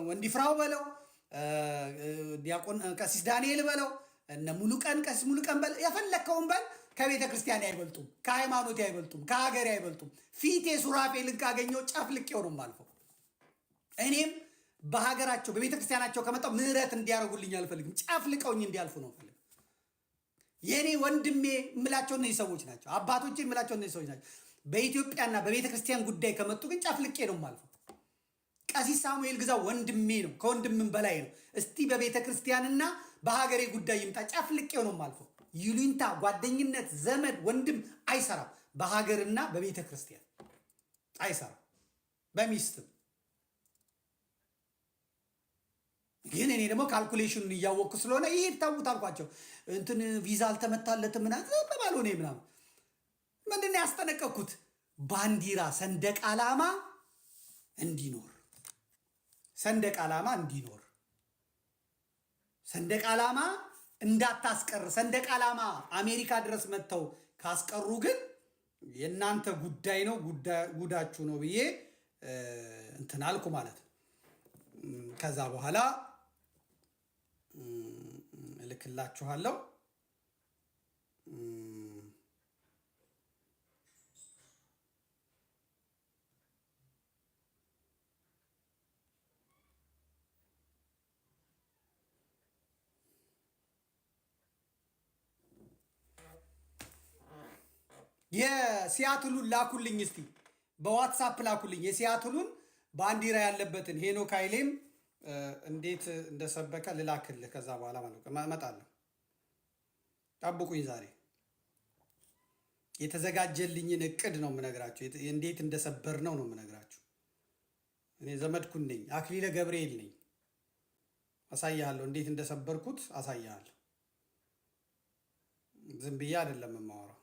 ወንዲፍራው በለው ዲያቆን ቀሲስ ዳንኤል በለው እነ ሙሉቀን ቀሲስ ሙሉቀን በለው የፈለከውን በል ከቤተ ክርስቲያን አይበልጡም፣ ከሃይማኖት አይበልጡም፣ ከሀገር አይበልጡም። ፊቴ ሱራፌልን ካገኘው ጨፍልቄው ነው የማልፈው። እኔም በሀገራቸው በቤተ ክርስቲያናቸው ከመጣው ምህረት እንዲያደርጉልኝ አልፈልግም። ጨፍልቀውኝ እንዲያልፉ ነው ፈልግ። የኔ ወንድሜ የምላቸው እነዚህ ሰዎች ናቸው። አባቶቼ የምላቸው እነዚህ ሰዎች ናቸው። በኢትዮጵያና በቤተ ክርስቲያን ጉዳይ ከመጡ ግን ጨፍልቄ ነው የማልፈው። ቀሲስ ሳሙኤል ግዛው ወንድሜ ነው፣ ከወንድምም በላይ ነው። እስቲ በቤተ ክርስቲያንና በሀገሬ ጉዳይ ይምጣ፣ ጨፍልቄው ነው የማልፈው። ይሉኝታ፣ ጓደኝነት፣ ዘመድ፣ ወንድም አይሰራም። በሀገርና በቤተ ክርስቲያን አይሰራም። በሚስትም ግን እኔ ደግሞ ካልኩሌሽኑን እያወቅኩ ስለሆነ ይሄ ታውቁት አልኳቸው። እንትን ቪዛ አልተመታለትም ምናምን ተባለ ነው ምናምን። ምንድነው ያስጠነቀቅኩት? ባንዲራ ሰንደቅ ዓላማ እንዲኖር ሰንደቅ ዓላማ እንዲኖር ሰንደቅ ዓላማ እንዳታስቀር። ሰንደቅ ዓላማ አሜሪካ ድረስ መጥተው ካስቀሩ ግን የእናንተ ጉዳይ ነው፣ ጉዳችሁ ነው ብዬ እንትን አልኩ ማለት ነው። ከዛ በኋላ እልክላችኋለሁ። የሲያትሉን ላኩልኝ፣ እስቲ በዋትሳፕ ላኩልኝ። የሲያትሉን ባንዲራ ያለበትን ሄኖክ ኃይሌም እንዴት እንደሰበከ ልላክልህ። ከዛ በኋላ ማለት ነው እመጣለሁ። ጠብቁኝ። ዛሬ የተዘጋጀልኝን እቅድ ነው የምነግራችሁ። እንዴት እንደሰበር ነው የምነግራችሁ። እኔ ዘመድኩን ነኝ፣ አክሊለ ገብርኤል ነኝ። አሳያለሁ፣ እንዴት እንደሰበርኩት አሳያለሁ። ዝም ብዬ አይደለም የማወራው።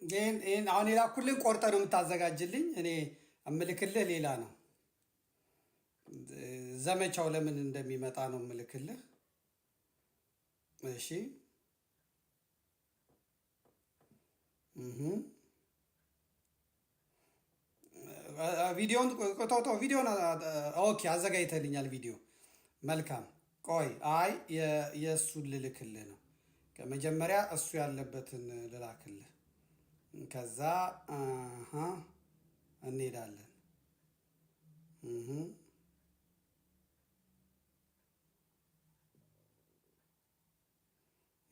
ይህን አሁን የላኩልን ቆርጠ ነው የምታዘጋጅልኝ። እኔ እምልክልህ ሌላ ነው። ዘመቻው ለምን እንደሚመጣ ነው እምልክልህ። እሺ ቪዲዮን ቪዲዮን ኦኬ አዘጋጅተልኛል። ቪዲዮ መልካም። ቆይ አይ የእሱን ልልክልህ ነው። ከመጀመሪያ እሱ ያለበትን ልላክልህ፣ ከዛ እንሄዳለን።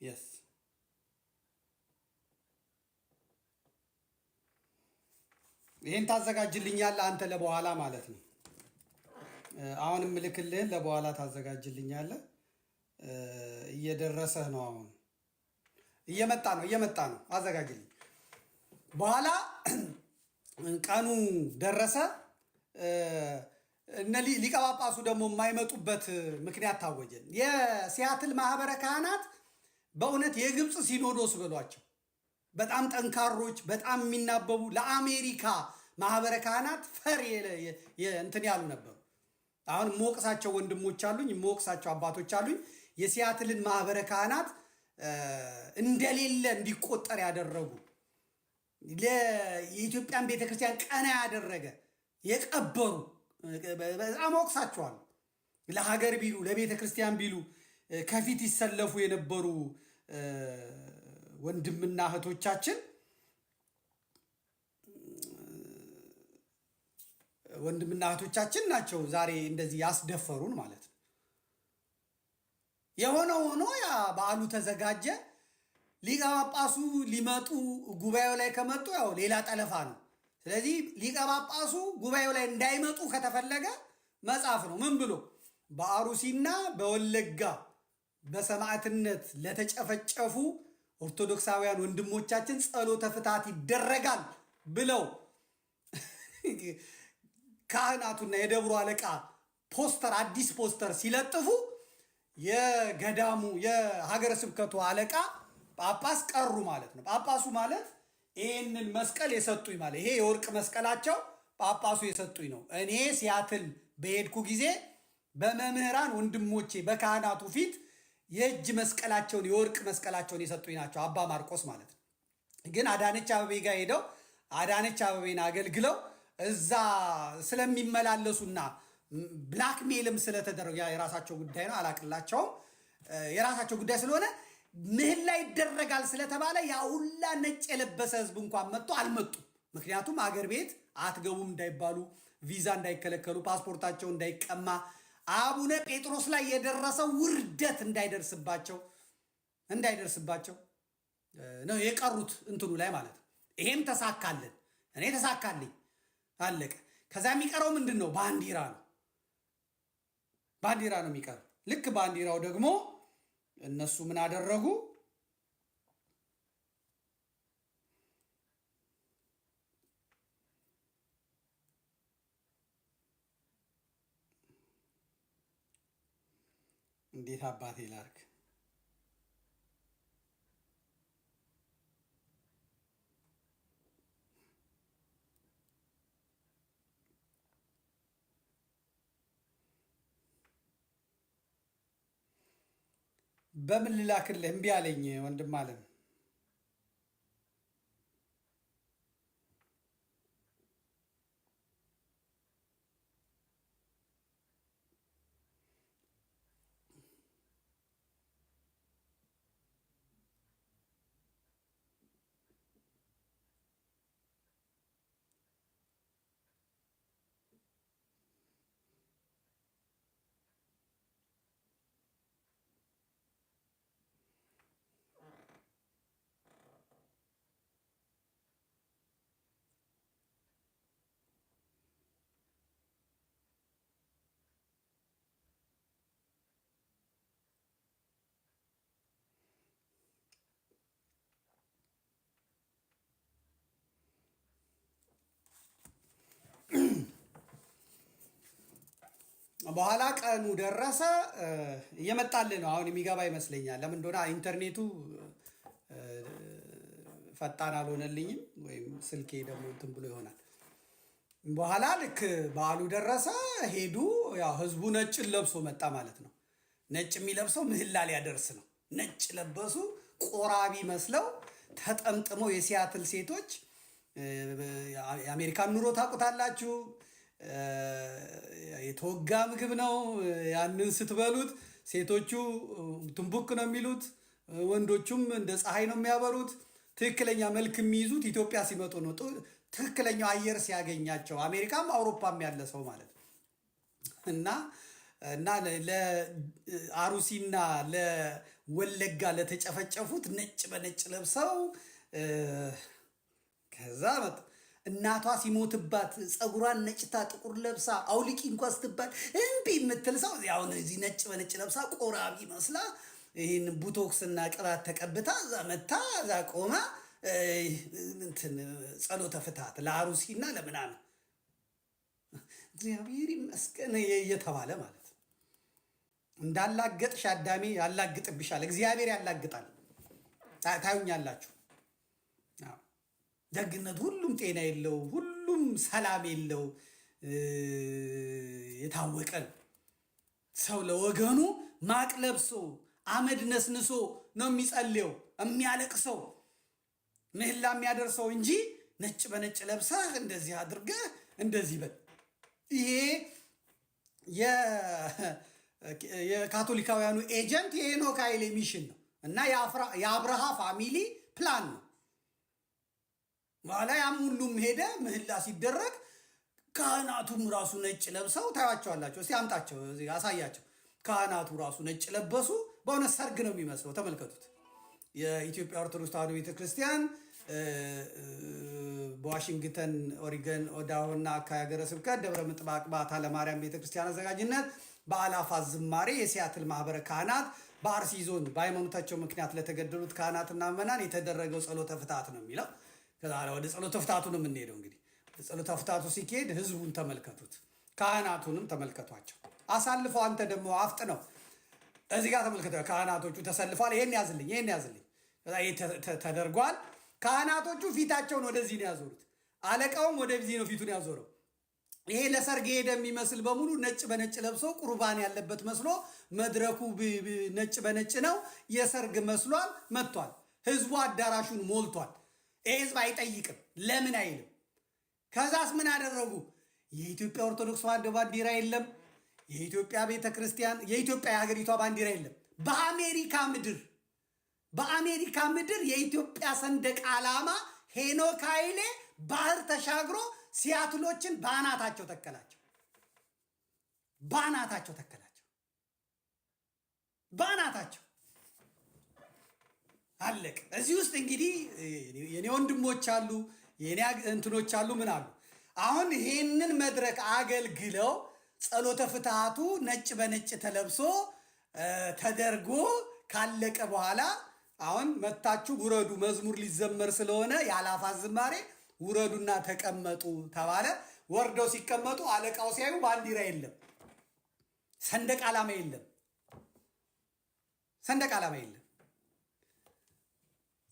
የስ ይህን ታዘጋጅልኛለህ አንተ ለበኋላ ማለት ነው። አሁንም ምልክልህን ለበኋላ ታዘጋጅልኛለህ። እየደረሰህ ነው። አሁን እየመጣ ነው። አዘጋጅልኝ። በኋላ ቀኑ ደረሰ። እነ ሊቀ ጳጳሱ ደግሞ የማይመጡበት ምክንያት ታወጀን። የሲያትል ማህበረ ካህናት በእውነት የግብፅ ሲኖዶስ በሏቸው። በጣም ጠንካሮች፣ በጣም የሚናበቡ ለአሜሪካ ማህበረ ካህናት ፈር እንትን ያሉ ነበሩ። አሁን የምወቅሳቸው ወንድሞች አሉኝ፣ የምወቅሳቸው አባቶች አሉኝ። የሲያትልን ማህበረ ካህናት እንደሌለ እንዲቆጠር ያደረጉ፣ የኢትዮጵያን ቤተክርስቲያን ቀና ያደረገ የቀበሩ በጣም ወቅሳቸዋል። ለሀገር ቢሉ ለቤተክርስቲያን ቢሉ ከፊት ይሰለፉ የነበሩ ወንድምና እህቶቻችን ናቸው ዛሬ እንደዚህ ያስደፈሩን ማለት ነው። የሆነ ሆኖ ያ በዓሉ ተዘጋጀ። ሊቀ ጳጳሱ ሊመጡ ጉባኤው ላይ ከመጡ ያው ሌላ ጠለፋ ነው። ስለዚህ ሊቀ ጳጳሱ ጉባኤው ላይ እንዳይመጡ ከተፈለገ መጽሐፍ ነው ምን ብሎ በአሩሲና በወለጋ በሰማዕትነት ለተጨፈጨፉ ኦርቶዶክሳውያን ወንድሞቻችን ጸሎተ ፍትሐት ይደረጋል ብለው ካህናቱና የደብሩ አለቃ ፖስተር አዲስ ፖስተር ሲለጥፉ የገዳሙ የሀገረ ስብከቱ አለቃ ጳጳስ ቀሩ ማለት ነው። ጳጳሱ ማለት ይህንን መስቀል የሰጡኝ ማለት ይሄ የወርቅ መስቀላቸው ጳጳሱ የሰጡኝ ነው። እኔ ሲያትል በሄድኩ ጊዜ በመምህራን ወንድሞቼ በካህናቱ ፊት የእጅ መስቀላቸውን የወርቅ መስቀላቸውን የሰጡኝ ናቸው አባ ማርቆስ ማለት ነው። ግን አዳነች አበቤ ጋር ሄደው አዳነች አበቤን አገልግለው እዛ ስለሚመላለሱና ብላክሜልም ስለተደረገ የራሳቸው ጉዳይ ነው አላቅላቸውም። የራሳቸው ጉዳይ ስለሆነ ምህላ ይደረጋል ስለተባለ ያ ሁላ ነጭ የለበሰ ህዝብ እንኳን መጥቶ አልመጡ። ምክንያቱም አገር ቤት አትገቡም እንዳይባሉ፣ ቪዛ እንዳይከለከሉ፣ ፓስፖርታቸው እንዳይቀማ፣ አቡነ ጴጥሮስ ላይ የደረሰው ውርደት እንዳይደርስባቸው ነው የቀሩት እንትኑ ላይ ማለት ነው። ይሄም ተሳካልን፣ እኔ ተሳካልኝ፣ አለቀ። ከዛ የሚቀረው ምንድን ነው? ባንዲራ ነው። ባንዲራ ነው የሚቀረው። ልክ ባንዲራው ደግሞ እነሱ ምን አደረጉ? እንዴት አባቴ ላርክ? በምን ልላክልህ? እምቢ አለኝ ወንድም አለም። በኋላ ቀኑ ደረሰ። እየመጣልህ ነው አሁን የሚገባ ይመስለኛል። ለምን እንደሆነ ኢንተርኔቱ ፈጣን አልሆነልኝም፣ ወይም ስልኬ ደግሞ እንትን ብሎ ይሆናል። በኋላ ልክ በዓሉ ደረሰ፣ ሄዱ። ያው ህዝቡ ነጭን ለብሶ መጣ ማለት ነው። ነጭ የሚለብሰው ምህላ ሊያደርስ ነው። ነጭ ለበሱ፣ ቆራቢ መስለው ተጠምጥመው። የሲያትል ሴቶች የአሜሪካን ኑሮ ታውቁታላችሁ። የተወጋ ምግብ ነው። ያንን ስትበሉት ሴቶቹ ትንቡክ ነው የሚሉት፣ ወንዶቹም እንደ ፀሐይ ነው የሚያበሩት። ትክክለኛ መልክ የሚይዙት ኢትዮጵያ ሲመጡ ነው። ትክክለኛው አየር ሲያገኛቸው አሜሪካም አውሮፓም ያለ ሰው ማለት ነው። እና ለአሩሲና ለወለጋ ለተጨፈጨፉት ነጭ በነጭ ለብሰው ከዛ መጡ። እናቷ ሲሞትባት ፀጉሯን ነጭታ ጥቁር ለብሳ አውልቂ እንኳ ስትባል እምቢ የምትል ሰው አሁን እዚህ ነጭ በነጭ ለብሳ ቆራቢ መስላ ይህን ቡቶክስና ቅባት ተቀብታ እዛ መታ እዛ ቆማ እንትን ጸሎተ ፍትሐት ለአሩሲና ለምናምን እግዚአብሔር ይመስገን እየተባለ ማለት ነው። እንዳላገጥሽ አዳሜ ያላግጥብሻል። እግዚአብሔር ያላግጣል። ታዩኛላችሁ። ደግነት ሁሉም ጤና የለው፣ ሁሉም ሰላም የለው። የታወቀ ሰው ለወገኑ ማቅ ለብሶ አመድ ነስንሶ ነው የሚጸልየው የሚያለቅሰው ምህላ የሚያደርሰው እንጂ ነጭ በነጭ ለብሰህ እንደዚህ አድርገህ እንደዚህ በል። ይሄ የካቶሊካውያኑ ኤጀንት የሄኖክ ኃይሌ ሚሽን ነው እና የአብርሃ ፋሚሊ ፕላን ነው። በኋላ ያም ሁሉም ሄደ። ምህላ ሲደረግ ካህናቱም ራሱ ነጭ ለብሰው ታያቸዋላቸው። እስቲ አምጣቸው፣ አሳያቸው። ካህናቱ ራሱ ነጭ ለበሱ። በእውነት ሰርግ ነው የሚመስለው። ተመልከቱት። የኢትዮጵያ ኦርቶዶክስ ተዋሕዶ ቤተክርስቲያን በዋሽንግተን ኦሪገን ኦዳሆና አካባቢ ሀገረ ስብከት ደብረ ምጥማቅ ባታ ለማርያም ቤተክርስቲያን አዘጋጅነት በአላፋት ዝማሬ የሲያትል ማህበረ ካህናት በአርሲ ዞን በሃይማኖታቸው ምክንያት ለተገደሉት ካህናትና ምዕመናን የተደረገው ጸሎተ ፍትሐት ነው የሚለው። ከዛ ወደ ጸሎተ ፍትሐቱ ነው የምንሄደው። እንግዲህ ጸሎተ ፍትሐቱ ሲካሄድ ህዝቡን ተመልከቱት፣ ካህናቱንም ተመልከቷቸው። አሳልፈው አንተ ደግሞ አፍጥ ነው እዚህ ጋር ተመልከተ። ካህናቶቹ ተሰልፏል። ይሄን ያዝልኝ፣ ይሄን ያዝልኝ። ከዛ ተደርጓል። ካህናቶቹ ፊታቸውን ወደዚህ ነው ያዞሩት። አለቃውም ወደዚህ ነው ፊቱን ያዞረው። ይሄ ለሰርግ ሄደ የሚመስል በሙሉ ነጭ በነጭ ለብሶ ቁርባን ያለበት መስሎ መድረኩ ነጭ በነጭ ነው። የሰርግ መስሏል። መጥቷል። ህዝቡ አዳራሹን ሞልቷል። ይሄ ህዝብ አይጠይቅም፣ ለምን አይልም። ከዛስ ምን አደረጉ? የኢትዮጵያ ኦርቶዶክስ ተዋሕዶ ባንዲራ የለም። የኢትዮጵያ ቤተ ክርስቲያን የኢትዮጵያ የሀገሪቷ ባንዲራ የለም። በአሜሪካ ምድር የኢትዮጵያ ሰንደቅ ዓላማ ሄኖክ ኃይሌ ባህር ተሻግሮ ሲያትሎችን ባናታቸው ተከላቸው። አለቅ። እዚህ ውስጥ እንግዲህ የኔ ወንድሞች አሉ፣ የኔ እንትኖች አሉ። ምን አሉ? አሁን ይሄንን መድረክ አገልግለው ጸሎተ ፍትሐቱ ነጭ በነጭ ተለብሶ ተደርጎ ካለቀ በኋላ አሁን መታችሁ ውረዱ፣ መዝሙር ሊዘመር ስለሆነ የአላፋት ዝማሬ ውረዱና ተቀመጡ ተባለ። ወርደው ሲቀመጡ አለቃው ሲያዩ ባንዲራ የለም፣ ሰንደቅ ዓላማ የለም።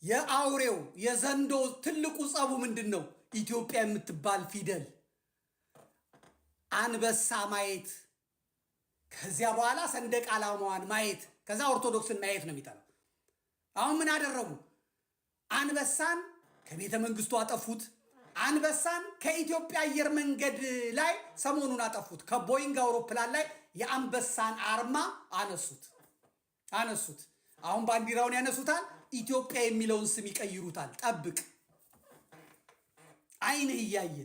የአውሬው የዘንዶ ትልቁ ጸቡ ምንድን ነው? ኢትዮጵያ የምትባል ፊደል አንበሳ ማየት፣ ከዚያ በኋላ ሰንደቅ ዓላማዋን ማየት፣ ከዛ ኦርቶዶክስን ማየት ነው የሚጠላው። አሁን ምን አደረጉ? አንበሳን ከቤተ መንግስቱ አጠፉት። አንበሳን ከኢትዮጵያ አየር መንገድ ላይ ሰሞኑን አጠፉት። ከቦይንግ አውሮፕላን ላይ የአንበሳን አርማ አነሱት። አሁን ባንዲራውን ያነሱታል። ኢትዮጵያ የሚለውን ስም ይቀይሩታል። ጠብቅ፣ አይንህ እያየ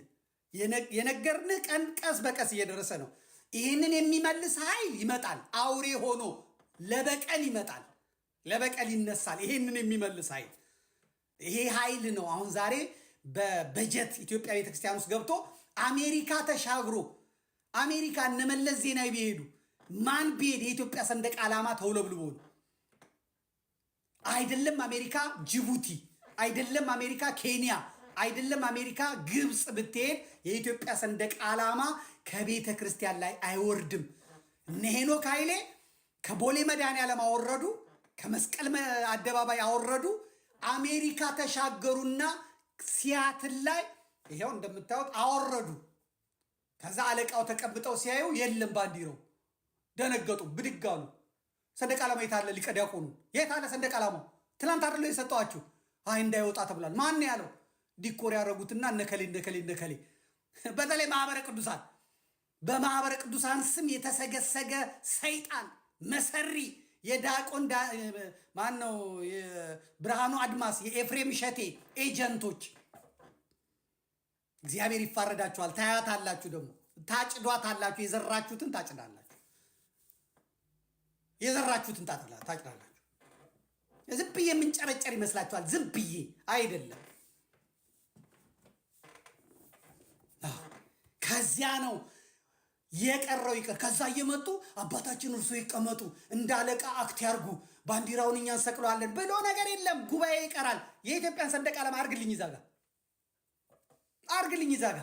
የነገርንህ ቀን ቀስ በቀስ እየደረሰ ነው። ይህንን የሚመልስ ኃይል ይመጣል። አውሬ ሆኖ ለበቀል ይመጣል፣ ለበቀል ይነሳል። ይህንን የሚመልስ ኃይል ይሄ ኃይል ነው። አሁን ዛሬ በበጀት ኢትዮጵያ ቤተክርስቲያን ውስጥ ገብቶ አሜሪካ ተሻግሮ አሜሪካ እነመለስ ዜናዊ ቢሄዱ ማን ቢሄድ የኢትዮጵያ ሰንደቅ ዓላማ ተውለብልቦ ነው። አይደለም አሜሪካ ጅቡቲ፣ አይደለም አሜሪካ ኬንያ፣ አይደለም አሜሪካ ግብፅ ብትሄድ የኢትዮጵያ ሰንደቅ ዓላማ ከቤተ ክርስቲያን ላይ አይወርድም። እነ ሄኖክ ኃይሌ ከቦሌ መድኃኔዓለም አወረዱ፣ ከመስቀል አደባባይ አወረዱ። አሜሪካ ተሻገሩና ሲያትል ላይ ይሄው እንደምታዩት አወረዱ። ከዛ አለቃው ተቀምጠው ሲያዩ የለም ባንዲራው፣ ደነገጡ፣ ብድግ አሉ። ሰንደቅ ዓላማ የት አለ? ሊቀ ዲያቆኑ የት አለ ሰንደቅ ዓላማው? ትናንት አይደለ የሰጠዋችሁ? አይ እንዳይወጣ ተብሏል። ማን ያለው? ዲኮር ያደረጉትና እነከሌ በተለይ ማህበረ ቅዱሳን፣ በማህበረ ቅዱሳን ስም የተሰገሰገ ሰይጣን መሰሪ የዲያቆን ማን ነው? የብርሃኑ አድማስ፣ የኤፍሬም ሸቴ ኤጀንቶች። እግዚአብሔር ይፋረዳችኋል። ታያታላችሁ፣ ደግሞ ታጭዷታላችሁ። የዘራችሁትን ታጭዳላችሁ፣ ታጭዳላችሁ። ዝም ብዬ የምንጨረጨር ይመስላችኋል? ዝም ብዬ አይደለም። ከዚያ ነው የቀረው ይቀር። ከዛ እየመጡ አባታችን እርሶ ይቀመጡ፣ እንዳለቃ አክት ያርጉ፣ ባንዲራውን እኛ እንሰቅለዋለን ብሎ ነገር የለም። ጉባኤ ይቀራል። የኢትዮጵያን ሰንደቅ ዓላማ አርግልኝ፣ ይዛጋ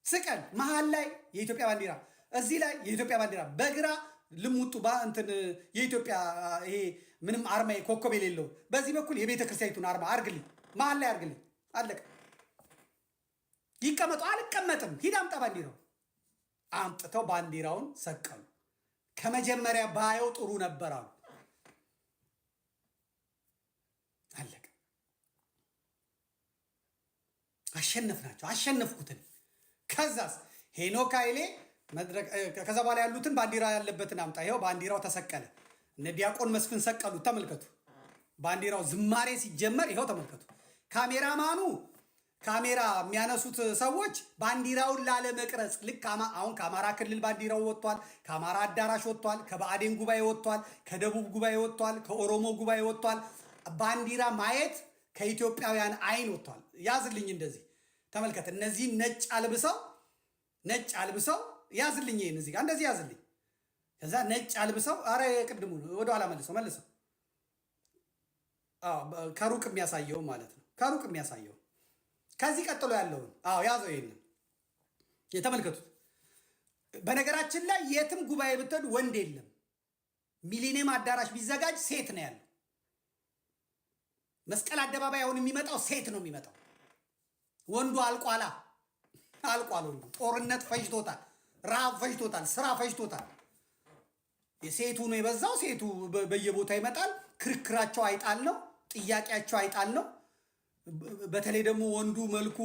ስቀል። መሀል ላይ የኢትዮጵያ ባንዲራ፣ እዚህ ላይ የኢትዮጵያ ባንዲራ፣ በግራ ልሙጡ እንትን የኢትዮጵያ ይሄ ምንም አርማ ኮከብ የሌለው፣ በዚህ በኩል የቤተ ክርስቲያኒቱን አርማ አርግልኝ፣ መሀል ላይ አርግልኝ። አለቀ። ይቀመጡ። አልቀመጥም። ሂድ አምጣ ባንዲራው። አምጥተው ባንዲራውን ሰቀሉ። ከመጀመሪያ ባየው ጥሩ ነበር አሉ። አለቀ። አሸነፍናቸው። አሸነፍኩትን። ከዛስ ሄኖክ ኃይሌ መድረክ ከዛ በኋላ ያሉትን ባንዲራ ያለበትን አምጣ። ይኸው ባንዲራው ተሰቀለ። እነ ዲያቆን መስፍን ሰቀሉት። ተመልከቱ። ባንዲራው ዝማሬ ሲጀመር ይኸው ተመልከቱ። ካሜራማኑ ካሜራ የሚያነሱት ሰዎች ባንዲራውን ላለመቅረጽ ልክ አሁን ከአማራ ክልል ባንዲራው ወጥቷል፣ ከአማራ አዳራሽ ወጥቷል፣ ከብአዴን ጉባኤ ወጥቷል፣ ከደቡብ ጉባኤ ወጥቷል፣ ከኦሮሞ ጉባኤ ወጥቷል። ባንዲራ ማየት ከኢትዮጵያውያን አይን ወጥቷል። ያዝልኝ እንደዚህ ተመልከት። እነዚህ ነጭ አልብሰው ያዝልኝ፣ ይሄን እዚህ ጋር እንደዚህ ያዝልኝ። ከዛ ነጭ አልብሰው አረ ቅድሙ ወደኋላ መልሰው ከሩቅ የሚያሳየው ማለት ነው። ከሩቅ የሚያሳየው ከዚህ ቀጥሎ ያለውን ያዘው። ይሄንን የተመልከቱት። በነገራችን ላይ የትም ጉባኤ ብትሄዱ ወንድ የለም። ሚሊኒየም አዳራሽ ቢዘጋጅ ሴት ነው ያለው። መስቀል አደባባይ አሁን የሚመጣው ሴት ነው የሚመጣው። ወንዱ አልቋል። ወንዱ ጦርነት ፈጅቶታል፣ ረሃብ ፈጅቶታል፣ ስራ ፈጅቶታል። የሴቱ ነው የበዛው። ሴቱ በየቦታ ይመጣል። ክርክራቸው አይጣል ነው፣ ጥያቄያቸው አይጣል ነው። በተለይ ደግሞ ወንዱ መልኩ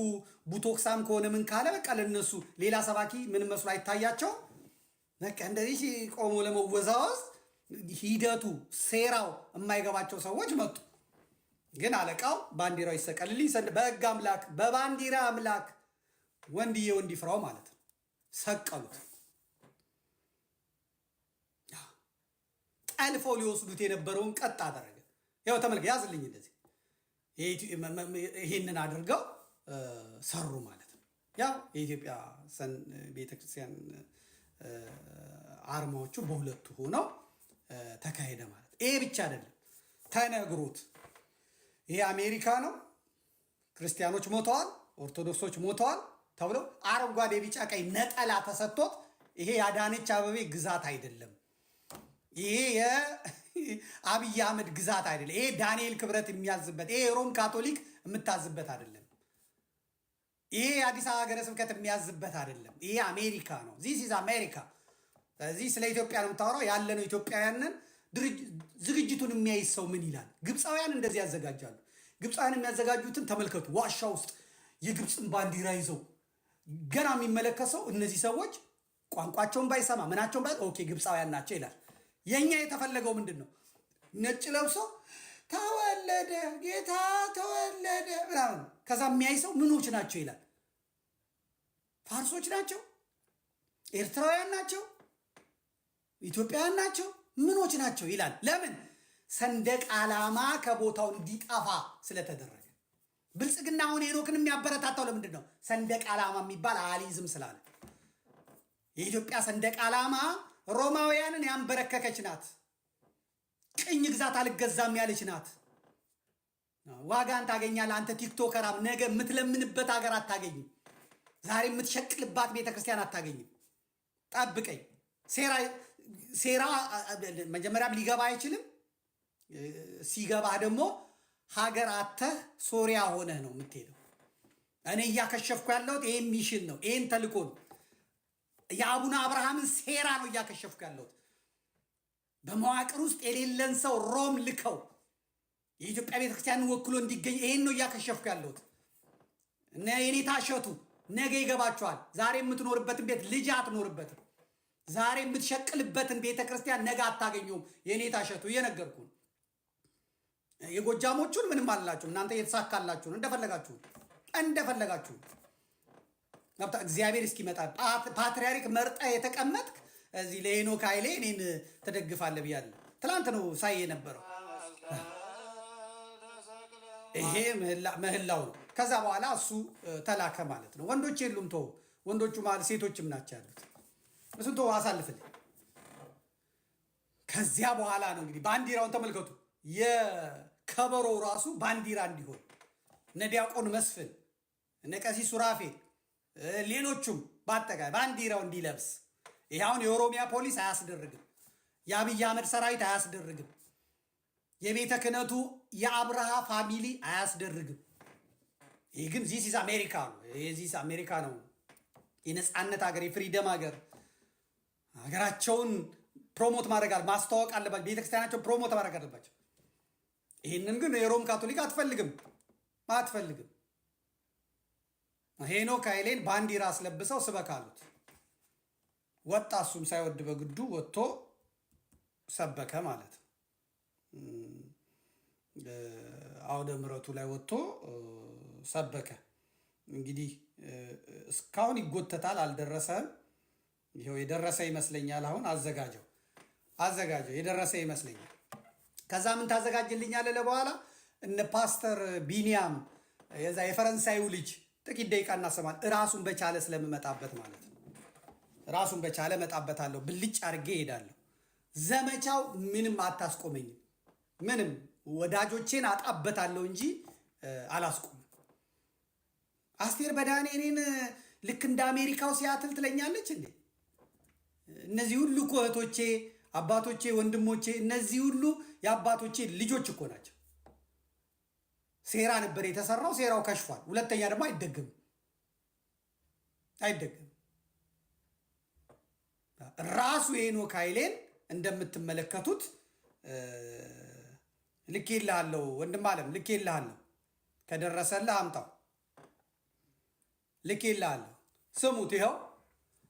ቡቶክሳም ከሆነ ምን ካለ በቃ ለነሱ ሌላ ሰባኪ ምንም መስሎ አይታያቸው። በቃ እንደዚህ ቆሞ ለመወዛወዝ ሂደቱ ሴራው የማይገባቸው ሰዎች መጡ። ግን አለቃው ባንዲራው ይሰቀልልኝ፣ በሕግ አምላክ በባንዲራ አምላክ ወንድዬ ወንድ ይፍራው ማለት ነው። ሰቀሉት። ጠልፈው ሊወስዱት የነበረውን ቀጥ አደረገ። ያው ተመልከ፣ ያዝልኝ እንደዚህ ይህንን አድርገው ሰሩ ማለት ነው። ያው የኢትዮጵያ ቤተክርስቲያን አርማዎቹ በሁለቱ ሆነው ተካሄደ ማለት። ይሄ ብቻ አይደለም ተነግሮት፣ ይሄ አሜሪካ ነው፣ ክርስቲያኖች ሞተዋል፣ ኦርቶዶክሶች ሞተዋል ተብሎ አረንጓዴ ቢጫ ቀይ ነጠላ ተሰጥቶት፣ ይሄ የአዳነች አበቤ ግዛት አይደለም፣ ይሄ የአብይ አህመድ ግዛት አይደለም፣ ይሄ ዳንኤል ክብረት የሚያዝበት፣ ይሄ የሮም ካቶሊክ የምታዝበት አይደለም፣ ይሄ የአዲስ አበባ ሀገረ ስብከት የሚያዝበት አይደለም። ይሄ አሜሪካ ነው። ዚስ ኢዝ አሜሪካ። ስለዚህ ስለ ኢትዮጵያ ነው የምታወራው። ያለነው ኢትዮጵያውያንን ዝግጅቱን የሚያይ ሰው ምን ይላል? ግብፃውያን እንደዚህ ያዘጋጃሉ። ግብፃውያን የሚያዘጋጁትን ተመልከቱ። ዋሻ ውስጥ የግብፅን ባንዲራ ይዘው ገና የሚመለከት ሰው እነዚህ ሰዎች ቋንቋቸውን ባይሰማ ምናቸውን ኦኬ ግብፃውያን ናቸው ይላል። የኛ የተፈለገው ምንድን ነው? ነጭ ለብሶ ተወለደ ጌታ ተወለደ ምናምን። ከዛ የሚያይ ሰው ምኖች ናቸው ይላል። ፋርሶች ናቸው፣ ኤርትራውያን ናቸው፣ ኢትዮጵያውያን ናቸው፣ ምኖች ናቸው ይላል። ለምን? ሰንደቅ ዓላማ ከቦታው እንዲጠፋ ስለተደረገ። ብልጽግና አሁን ሄኖክን የሚያበረታታው ለምንድን ነው? ሰንደቅ ዓላማ የሚባል አሊዝም ስላለ። የኢትዮጵያ ሰንደቅ ዓላማ ሮማውያንን ያንበረከከች ናት። ቅኝ ግዛት አልገዛም ያለች ናት። ዋጋን ታገኛለህ አንተ ቲክቶከራም። ነገ የምትለምንበት ሀገር አታገኝም። ዛሬ የምትሸቅልባት ቤተክርስቲያን አታገኝም። ጠብቀኝ። ሴራ መጀመሪያም ሊገባ አይችልም። ሲገባህ ደግሞ ሀገር አተህ ሶሪያ ሆነህ ነው የምትሄደው። እኔ እያከሸፍኩ ያለሁት ይህን ሚሽን ነው፣ ይህን ተልኮ ነው። የአቡነ አብርሃምን ሴራ ነው እያከሸፍኩ ያለሁት። በመዋቅር ውስጥ የሌለን ሰው ሮም ልከው የኢትዮጵያ ቤተክርስቲያንን ወክሎ እንዲገኝ ይህን ነው እያከሸፍኩ ያለሁት። የኔታ እሸቱ ነገ ይገባቸዋል። ዛሬ የምትኖርበትን ቤት ልጅ አትኖርበትም። ዛሬ የምትሸቅልበትን ቤተክርስቲያን ነገ አታገኘውም። የኔታ እሸቱ እየነገርኩ ነው። የጎጃሞቹን ምንም አላችሁ እናንተ እየተሳካላችሁ ነው። እንደፈለጋችሁ እግዚአብሔር እስኪመጣ ፓትርያርክ መርጣ የተቀመጥክ እዚህ ለሄኖክ ኃይሌ እኔን ተደግፋለህ ብያለሁ። ትላንት ነው ሳይ የነበረው። ይሄ ምህላው ነው። ከዛ በኋላ እሱ ተላከ ማለት ነው። ወንዶች የሉም ተው፣ ወንዶቹ ማለት ሴቶችም ናቸው ያሉት። እሱን ተው አሳልፍልኝ። ከዚያ በኋላ ነው እንግዲህ ባንዲራውን ተመልከቱ። የከበሮው ራሱ ባንዲራ እንዲሆን እነ ዲያቆን መስፍን እነ ቀሲስ ሱራፌል ሌሎቹም በአጠቃላይ ባንዲራው እንዲለብስ። ይህ አሁን የኦሮሚያ ፖሊስ አያስደርግም፣ የአብይ አህመድ ሰራዊት አያስደርግም፣ የቤተ ክህነቱ የአብርሃ ፋሚሊ አያስደርግም። ይህ ግን ዚስ አሜሪካ ነው። ዚስ አሜሪካ ነው፣ የነፃነት ሀገር፣ የፍሪደም ሀገር። ሀገራቸውን ፕሮሞት ማድረግ ማስተዋወቅ አለባቸው። ቤተክርስቲያናቸው ፕሮሞት ማድረግ አለባቸው። ይህንን ግን የሮም ካቶሊክ አትፈልግም። ሄኖክ ኃይሌን ባንዲራ አስለብሰው ስበክ አሉት። ወጣ። እሱም ሳይወድ በግዱ ወጥቶ ሰበከ ማለት ነው። አውደ ምሕረቱ ላይ ወጥቶ ሰበከ። እንግዲህ እስካሁን ይጎተታል፣ አልደረሰም። ይኸው የደረሰ ይመስለኛል። አሁን አዘጋጀው የደረሰ ይመስለኛል። ከዛ ምን ታዘጋጅልኛለህ ለበኋላ እነ ፓስተር ቢኒያም የዛ የፈረንሳዩ ልጅ ጥቂት ደቂቃ እናሰማል። ራሱን በቻለ ስለምመጣበት ማለት ነው። ራሱን በቻለ መጣበታለሁ። ብልጭ አድርጌ እሄዳለሁ። ዘመቻው ምንም አታስቆመኝም። ምንም ወዳጆቼን አጣበታለሁ እንጂ አላስቆምም። አስቴር በዳኔ እኔን ልክ እንደ አሜሪካው ሲያትል ትለኛለች እንዴ? እነዚህ ሁሉ እኮ እህቶቼ፣ አባቶቼ፣ ወንድሞቼ እነዚህ ሁሉ የአባቶቼ ልጆች እኮ ናቸው። ሴራ ነበር የተሰራው፣ ሴራው ከሽፏል። ሁለተኛ ደግሞ አይደገምም። ራሱ የሄኖክ ኃይሌን እንደምትመለከቱት ልኬልሃለሁ፣ ወንድም አለም ልኬልሃለሁ፣ ከደረሰልህ አምጣው፣ ልኬልሃለሁ። ስሙት፣ ይኸው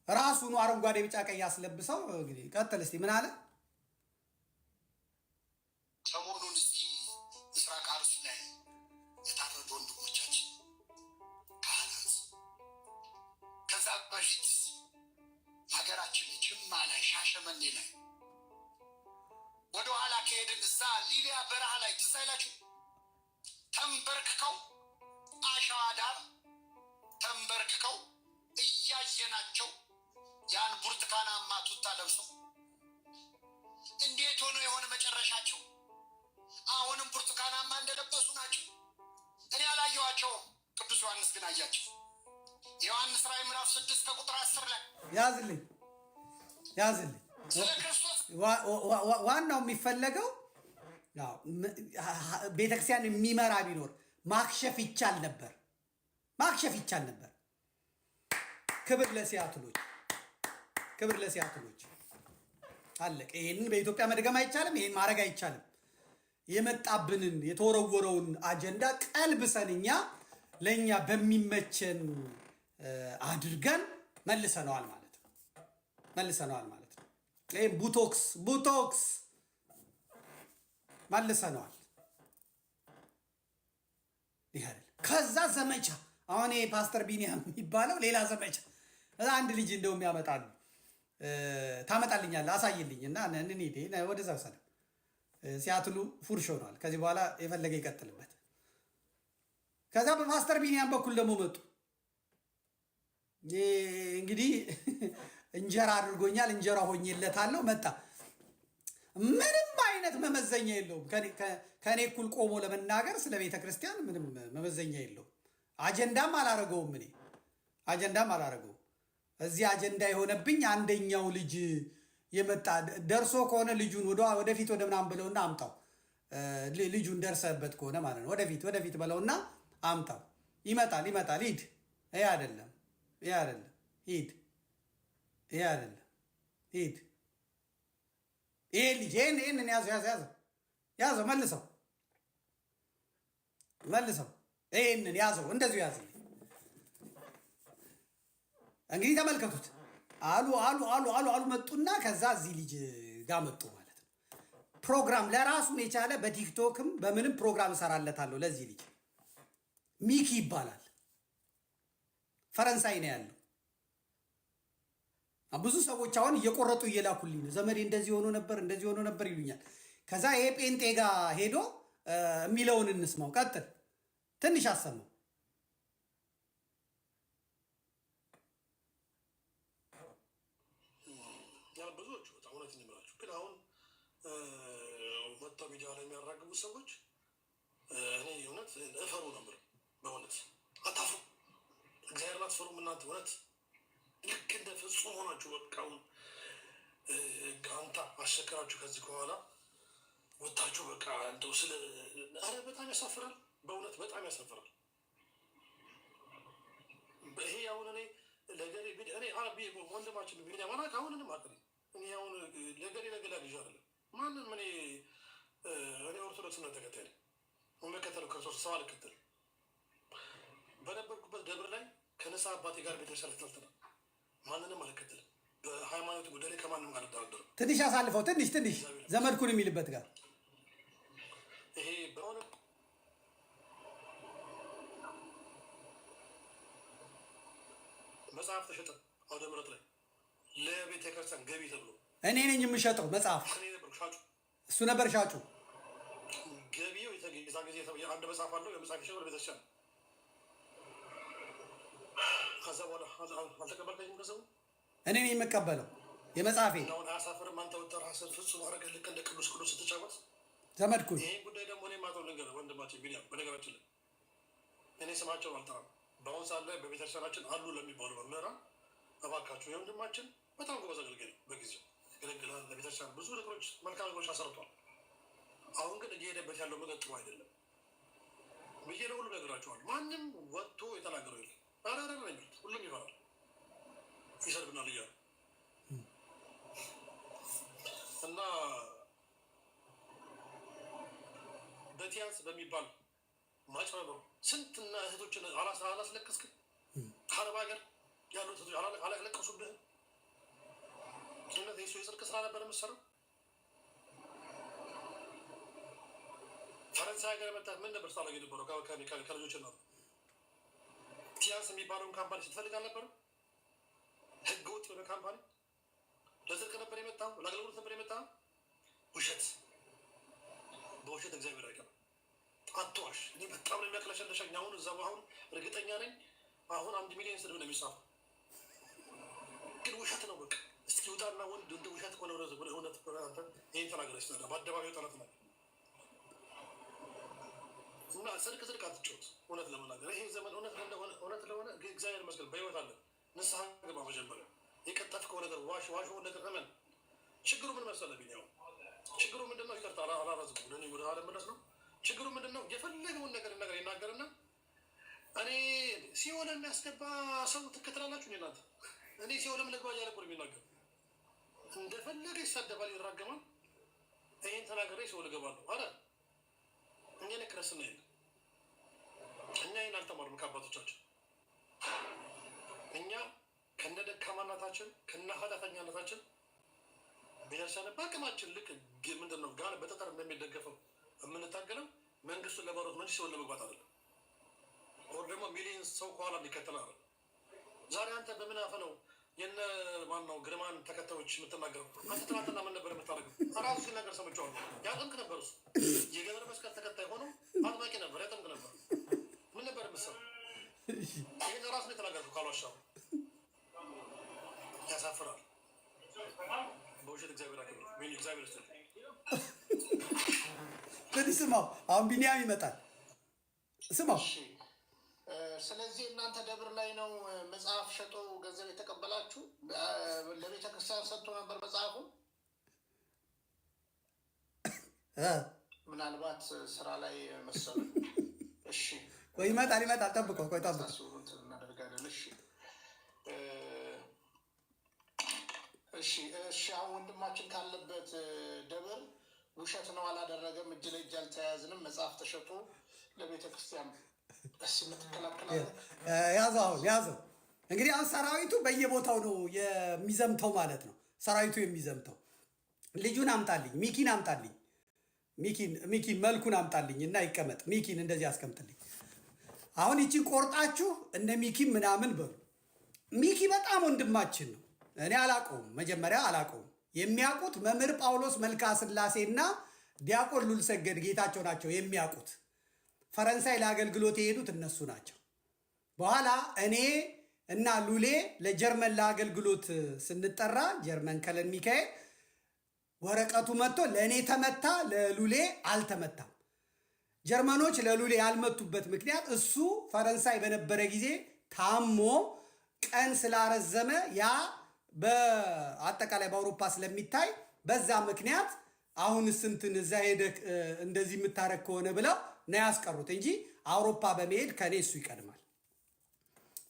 ራሱኑ አረንጓዴ ቢጫ ቀይ አስለብሰው። እንግዲህ ቀጥል እስቲ ምን አለ? ሰሞኑን እስቲ ምስራቅ አርሲ ላይ የታረዱ ወንድሞቻችን ካህናት፣ ከዛ በፊት ሀገራችን ጅማ ላይ ሻሸመኔ ላይ ወደኋላ ከሄድን እዛ ሊቢያ በረሃ ላይ ትዝ አይላችሁ? ተንበርክከው አሸዋ ዳር ተንበርክከው እያየናቸው ያን ብርቱካናማ ቱታ ለብሰው እንዴት ሆኖ የሆነ መጨረሻቸው አሁንም ብርቱካናማ እንደለበሱ ናቸው። እኔ አላየኋቸውም። ቅዱስ ዮሐንስ ግን አያቸው። ዮሐንስ ራዕይ ምዕራፍ 6 ከቁጥር 10 ላይ ያዝልኝ ስለ ክርስቶስ ዋናው የሚፈለገው ቤተክርስቲያን የሚመራ ቢኖር ማክሸፍ ይቻል ነበር። ክብር ለሲያትሎች አለቀ። ይህንን በኢትዮጵያ መድገም አይቻልም። ይህን ማድረግ አይቻልም። የመጣብንን የተወረወረውን አጀንዳ ቀልብሰን እኛ ለእኛ በሚመቸን አድርገን መልሰነዋል ማለት ነው። ይህም ቡቶክስ መልሰነዋል። ይህ አይደል? ከዛ ዘመቻ አሁን ፓስተር ቢኒያም የሚባለው ሌላ ዘመቻ። አንድ ልጅ እንደውም ያመጣሉ፣ ታመጣልኛለህ አሳይልኝ እና እንሂድ ወደዛ ሰለም ሲያትሉ ፉርሽ ሆኗል። ከዚህ በኋላ የፈለገ ይቀጥልበት። ከዛ በፓስተር ቢኒያም በኩል ደግሞ መጡ። እንግዲህ እንጀራ አድርጎኛል፣ እንጀራ ሆኜለታለሁ። መጣ። ምንም አይነት መመዘኛ የለውም። ከእኔ እኩል ቆሞ ለመናገር ስለ ቤተ ክርስቲያን ምንም መመዘኛ የለውም። አጀንዳም አላረገውም። እዚህ አጀንዳ የሆነብኝ አንደኛው ልጅ የመጣ ደርሶ ከሆነ ልጁን ወደፊት ወደ ምናምን ብለውና አምጣው። ልጁን ደርሰበት ከሆነ ማለት ነው ወደፊት በለውና አምጣው። ይመጣል። ሂድ። ይሄ አይደለም። ሂድ። ይሄ ልጅ ይሄንን ያዘው፣ መልሰው ይሄንን ያዘው፣ እንደዚሁ ያዝልኝ። እንግዲህ ተመልከቱት። አሉ መጡና ከዛ እዚህ ልጅ ጋር መጡ ማለት ነው። ፕሮግራም ለራሱን የቻለ በቲክቶክም በምንም ፕሮግራም እሰራለታለሁ ለዚህ ልጅ። ሚኪ ይባላል። ፈረንሳይ ነው ያለው። ብዙ ሰዎች አሁን እየቆረጡ እየላኩልኝ ነው። ዘመዴ እንደዚህ ሆኖ ነበር ይሉኛል። ከዛ ይሄ ጴንጤ ጋር ሄዶ የሚለውን እንስማው። ቀጥል፣ ትንሽ አሰማው። ብዙዎቹ በጣም እውነት እንምላችሁ ግን አሁን መጥተው ሚዲያ ላይ የሚያራግቡ ሰዎች እኔ እውነት እፈሩ ነበር። በእውነት አታፍሩ፣ እግዚአብሔር አትፈሩም እናንተ። እውነት ልክ እንደ ፍጹም ሆናችሁ በቃውን ጋንታ አሸከራችሁ። ከዚህ በኋላ ወታችሁ በቃ እንደው ስለ አረ በጣም ያሳፍራል። በእውነት በጣም ያሳፍራል። ይሄ አሁን እኔ ለገሌ እኔ ወንድማችን ቢኒያም ማናቅ አሁንንም አቅሪ እኔ አሁን ለገሌ ልጅ አይደለም ማንም እኔ ኦርቶዶክስ ነው ተከታይ መከተለው ክርስቶስ ሰው አልከተልም። በነበርኩበት ደብር ላይ ከነሳ አባቴ ጋር ቤተክርስቲያን ተጠልተናል። ማንንም አልከተልም። በሃይማኖት ጉዳይ ላይ ከማንም ጋር አልደራደርም። ትንሽ አሳልፈው ትንሽ ዘመድኩን የሚልበት ጋር ይሄ በሆነ መጽሐፍ ተሸጠ አውደ ምሕረት ላይ ለቤተ ክርስቲያን ገቢ ተብሎ እኔ ነኝ የምሸጠው መጽሐፍ። ሻጩ እሱ ነበር ሻጩ። ገቢው የዛ ጊዜ አንድ መጽሐፍ አለው። የመጽሐፍ ሸ ወደ ቤተክርስቲያን ከዛ በኋላ አልተቀበልከኝም። ገንዘቡ እኔ ነኝ የምቀበለው የመጽሐፌ አሁን አያሳፍርም? አንተ ወጥተህ ራስህን ፍጹም አደረገህ ልክ እንደ ቅዱስ ስትጫወት ዘመድኩኝ። ይሄ ጉዳይ ደግሞ እኔ ማተው ነገር ወንድማችን ቢኒያም፣ በነገራችን ላይ እኔ ስማቸውን አልጠራም። በአሁኑ ሰዓት ላይ በቤተክርስቲያናችን አሉ ለሚባሉ መምህራን እባካችሁ የወንድማችን በጣም ጎበዝ አገልጋይ ነው። በጊዜው ገለግላል። ለቤተክርስቲያን ብዙ ነገሮች መልካም ነገሮች አሰርቷል። አሁን ግን እየሄደበት ያለው መንገድ ጥሩ አይደለም ብዬ ለሁሉ ነገራቸዋል። ማንም ወጥቶ የተናገረው የለም። አራራ ነው የሚሉት። ሁሉም ይፈራል፣ ይሰድብናል እያሉ እና በቲያንስ በሚባል ማጭበርበሩ ስንትና እህቶችን አላስለቀስክም? ከአረብ ሀገር ያሉት እህቶች አላለቀሱብህም? እውነት የሱ የጽድቅ ስራ ነበር የምትሰራው? ፈረንሳይ ሀገር መጣት ምን ነበር ስታደርግ የነበረው? ከልጆች ነው ቲያንስ የሚባለውን ካምፓኒ ስትፈልግ አልነበረም? ህገ ወጥ የሆነ ካምፓኒ ለጽድቅ ነበር የመጣው፣ ለአገልግሎት ነበር የመጣው። ውሸት በውሸት እግዚአብሔር አይቀርም። አትዋሽ። እኔ በጣም ነው የሚያቅለሸለሸኝ። አሁን እዛው አሁን እርግጠኛ ነኝ አሁን 1 ሚሊዮን ስድብ ነው የሚጻፈው፣ ግን ውሸት ነው። በቃ እስኪ ውጣና ወንድ እንደ ውሸት ከሆነ እውነት ይህን ተናገረ ስ በአደባባይ ጠላት ነው እና ጽድቅ አትጫወት። እውነት ለመናገር ይሄ ዘመን እውነት ለሆነ እግዚአብሔር ይመስገን በህይወት አለ። ንስሐ ግባ። መጀመሪያ የቀጠፍከው ነገር ዋሽውን ነገር እመን። ችግሩ ምን መሰለህ ቢኒያው? ችግሩ ምንድን ነው? ይቅርታ አላራዝም፣ ወደ ኋላ መለስ ነው። ችግሩ ምንድን ነው? የፈለገውን ነገር ይናገርና እኔ ሲኦል የሚያስገባ ሰው ትከተላላችሁ እናንተ። እኔ ሲኦልም ልግባ እያለ እኮ ነው የሚናገር። እንደፈለገ ይሳደባል፣ ይራገማል። ይህን ተናገረ ሲኦል እገባለሁ አለ። እኛ ነ ክርስትና የለ። እኛ ይህን አልተማርም ከአባቶቻችን። እኛ ከነ ደካማናታችን ከነ ኃጢአተኛነታችን ቤተክርስቲያን በአቅማችን ልክ ምንድን ነው ጋር በጠጠር እንደሚደገፈው የምንታገለው መንግስቱን ለማሮት መንግስት ሲሆን ለመግባት አይደለም። ወር ደግሞ ሚሊዮን ሰው ከኋላ እንዲከተል አለ። ዛሬ አንተ በምን አፈ ነው የነ ማነው ግርማን ተከታዮች የምትናገረው? አንተ ትናንትና ምን ነበር የምታደርገው? ራሱ ሲናገር ሰምቼዋለሁ። ያጠምቅ ነበር እሱ የገብረ መስቀል ተከታይ ሆኖ አጥማቂ ነበር፣ ያጠምቅ ነበር። ምን ነበር የምትሰራው? ይህን ራሱ ነው የተናገርከው። ካልዋሻው ያሳፍራል። በውሸት እግዚአብሔር አክብር። እግዚአብሔር ስ እንግዲህ ስማው፣ አሁን ቢኒያም ይመጣል። ስማው። ስለዚህ እናንተ ደብር ላይ ነው መጽሐፍ ሸጦ ገንዘብ የተቀበላችሁ? ለቤተ ክርስቲያን ሰጥቶ ነበር መጽሐፉ? ምናልባት ስራ ላይ መሰሉ። እሺ፣ ቆይ ይመጣል። ጠብቀው፣ ቆይ ጠብቀው። እናደርጋለን። እሺ። አሁን ወንድማችን ካለበት ደብር ውሸት ነው፣ አላደረገም፣ እጅ ለእጅ አልተያያዝንም፣ መጽሐፍ ተሸጦ ለቤተ ክርስቲያን ያዘው። እንግዲህ አሁን ሰራዊቱ በየቦታው ነው የሚዘምተው ማለት ነው። ሰራዊቱ የሚዘምተው ልጁን አምጣልኝ፣ ሚኪን አምጣልኝ፣ ሚኪን መልኩን አምጣልኝ እና ይቀመጥ። ሚኪን እንደዚህ አስቀምጥልኝ። አሁን ይቺን ቆርጣችሁ እነ ሚኪን ምናምን በሉ። ሚኪ በጣም ወንድማችን ነው። እኔ አላውቀውም፣ መጀመሪያ አላውቀውም። የሚያውቁት መምህር ጳውሎስ መልካ ስላሴና ዲያቆን ሉልሰገድ ጌታቸው ናቸው የሚያውቁት። ፈረንሳይ ለአገልግሎት የሄዱት እነሱ ናቸው። በኋላ እኔ እና ሉሌ ለጀርመን ለአገልግሎት ስንጠራ ጀርመን ከለን ሚካኤል ወረቀቱ መጥቶ ለእኔ ተመታ፣ ለሉሌ አልተመታም። ጀርመኖች ለሉሌ ያልመቱበት ምክንያት እሱ ፈረንሳይ በነበረ ጊዜ ታሞ ቀን ስላረዘመ ያ በአጠቃላይ በአውሮፓ ስለሚታይ በዛ ምክንያት አሁን ስንትን እዛ ሄደህ እንደዚህ የምታረግ ከሆነ ብለው ነው ያስቀሩት እንጂ አውሮፓ በመሄድ ከኔ እሱ ይቀድማል።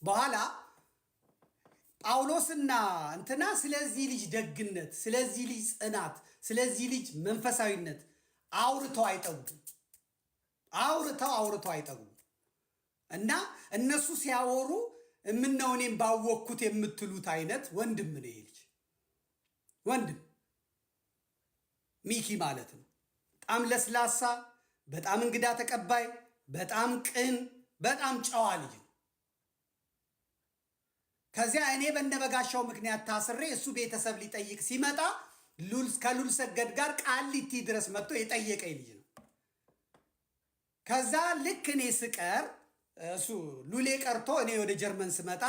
በኋላ ጳውሎስና እንትና ስለዚህ ልጅ ደግነት፣ ስለዚህ ልጅ ጽናት፣ ስለዚህ ልጅ መንፈሳዊነት አውርተው አይጠጉም። እና እነሱ ሲያወሩ እምነው እኔም ባወቅኩት የምትሉት አይነት ወንድም ነው ይሄ ልጅ። ወንድም ሚኪ ማለት ነው። በጣም ለስላሳ፣ በጣም እንግዳ ተቀባይ፣ በጣም ቅን፣ በጣም ጨዋ ልጅ ነው። ከዚያ እኔ በነበጋሻው ምክንያት ታስሬ እሱ ቤተሰብ ሊጠይቅ ሲመጣ ከሉል ሰገድ ጋር ቃሊቲ ድረስ መጥቶ የጠየቀኝ ልጅ ነው። ከዛ ልክ እኔ ስቀር እሱ ሉሌ ቀርቶ እኔ ወደ ጀርመን ስመጣ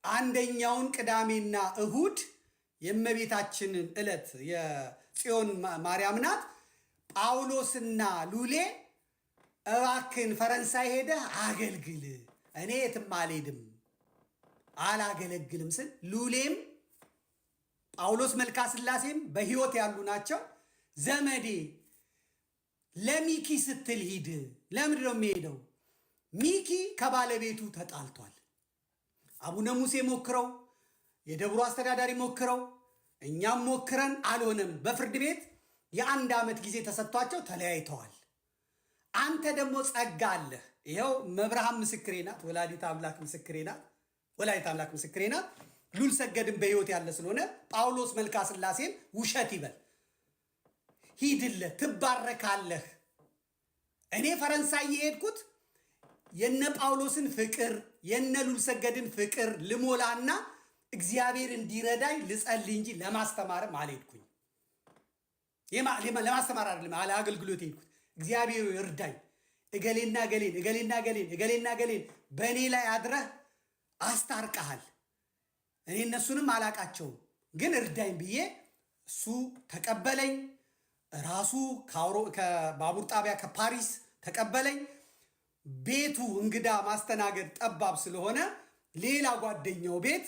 አንደኛውን ቅዳሜና እሁድ የእመቤታችንን ዕለት የጽዮን ማርያም ናት። ጳውሎስና ሉሌ እባክን ፈረንሳይ ሄደህ አገልግል፣ እኔ የትም አልሄድም አላገለግልም ስል ሉሌም ጳውሎስ መልካ ስላሴም በሕይወት ያሉ ናቸው። ዘመዴ ለሚኪ ስትል ሂድ። ለምንድን ነው የሚሄደው? ሚኪ ከባለቤቱ ተጣልቷል። አቡነ ሙሴ ሞክረው፣ የደብሩ አስተዳዳሪ ሞክረው፣ እኛም ሞክረን አልሆነም። በፍርድ ቤት የ1 ዓመት ጊዜ ተሰጥቷቸው ተለያይተዋል። አንተ ደግሞ ጸጋ አለህ። ይኸው መብርሃን ምስክሬ ናት፣ ወላዲት አምላክ ምስክሬ ናት፣ ወላዲት አምላክ ምስክሬ ናት። ሉል ሰገድም በሕይወት ያለ ስለሆነ ጳውሎስ መልካ ስላሴን ውሸት ይበል፣ ሂድለት፣ ትባረካለህ። እኔ ፈረንሳይ የሄድኩት የነ ጳውሎስን ፍቅር የነ ሉል ሰገድን ፍቅር ልሞላና እግዚአብሔር እንዲረዳኝ ልጸልይ እንጂ ለማስተማርም አልሄድኩኝ። ለማስተማር አይደለም አለ አገልግሎት ሄድኩት። እግዚአብሔር ይርዳኝ፣ እገሌና ገሌን እገሌና ገሌን እገሌና ገሌን በእኔ ላይ አድረህ አስታርቀሃል። እኔ እነሱንም አላቃቸውም፣ ግን እርዳኝ ብዬ እሱ ተቀበለኝ። ራሱ ከባቡር ጣቢያ ከፓሪስ ተቀበለኝ። ቤቱ እንግዳ ማስተናገድ ጠባብ ስለሆነ ሌላ ጓደኛው ቤት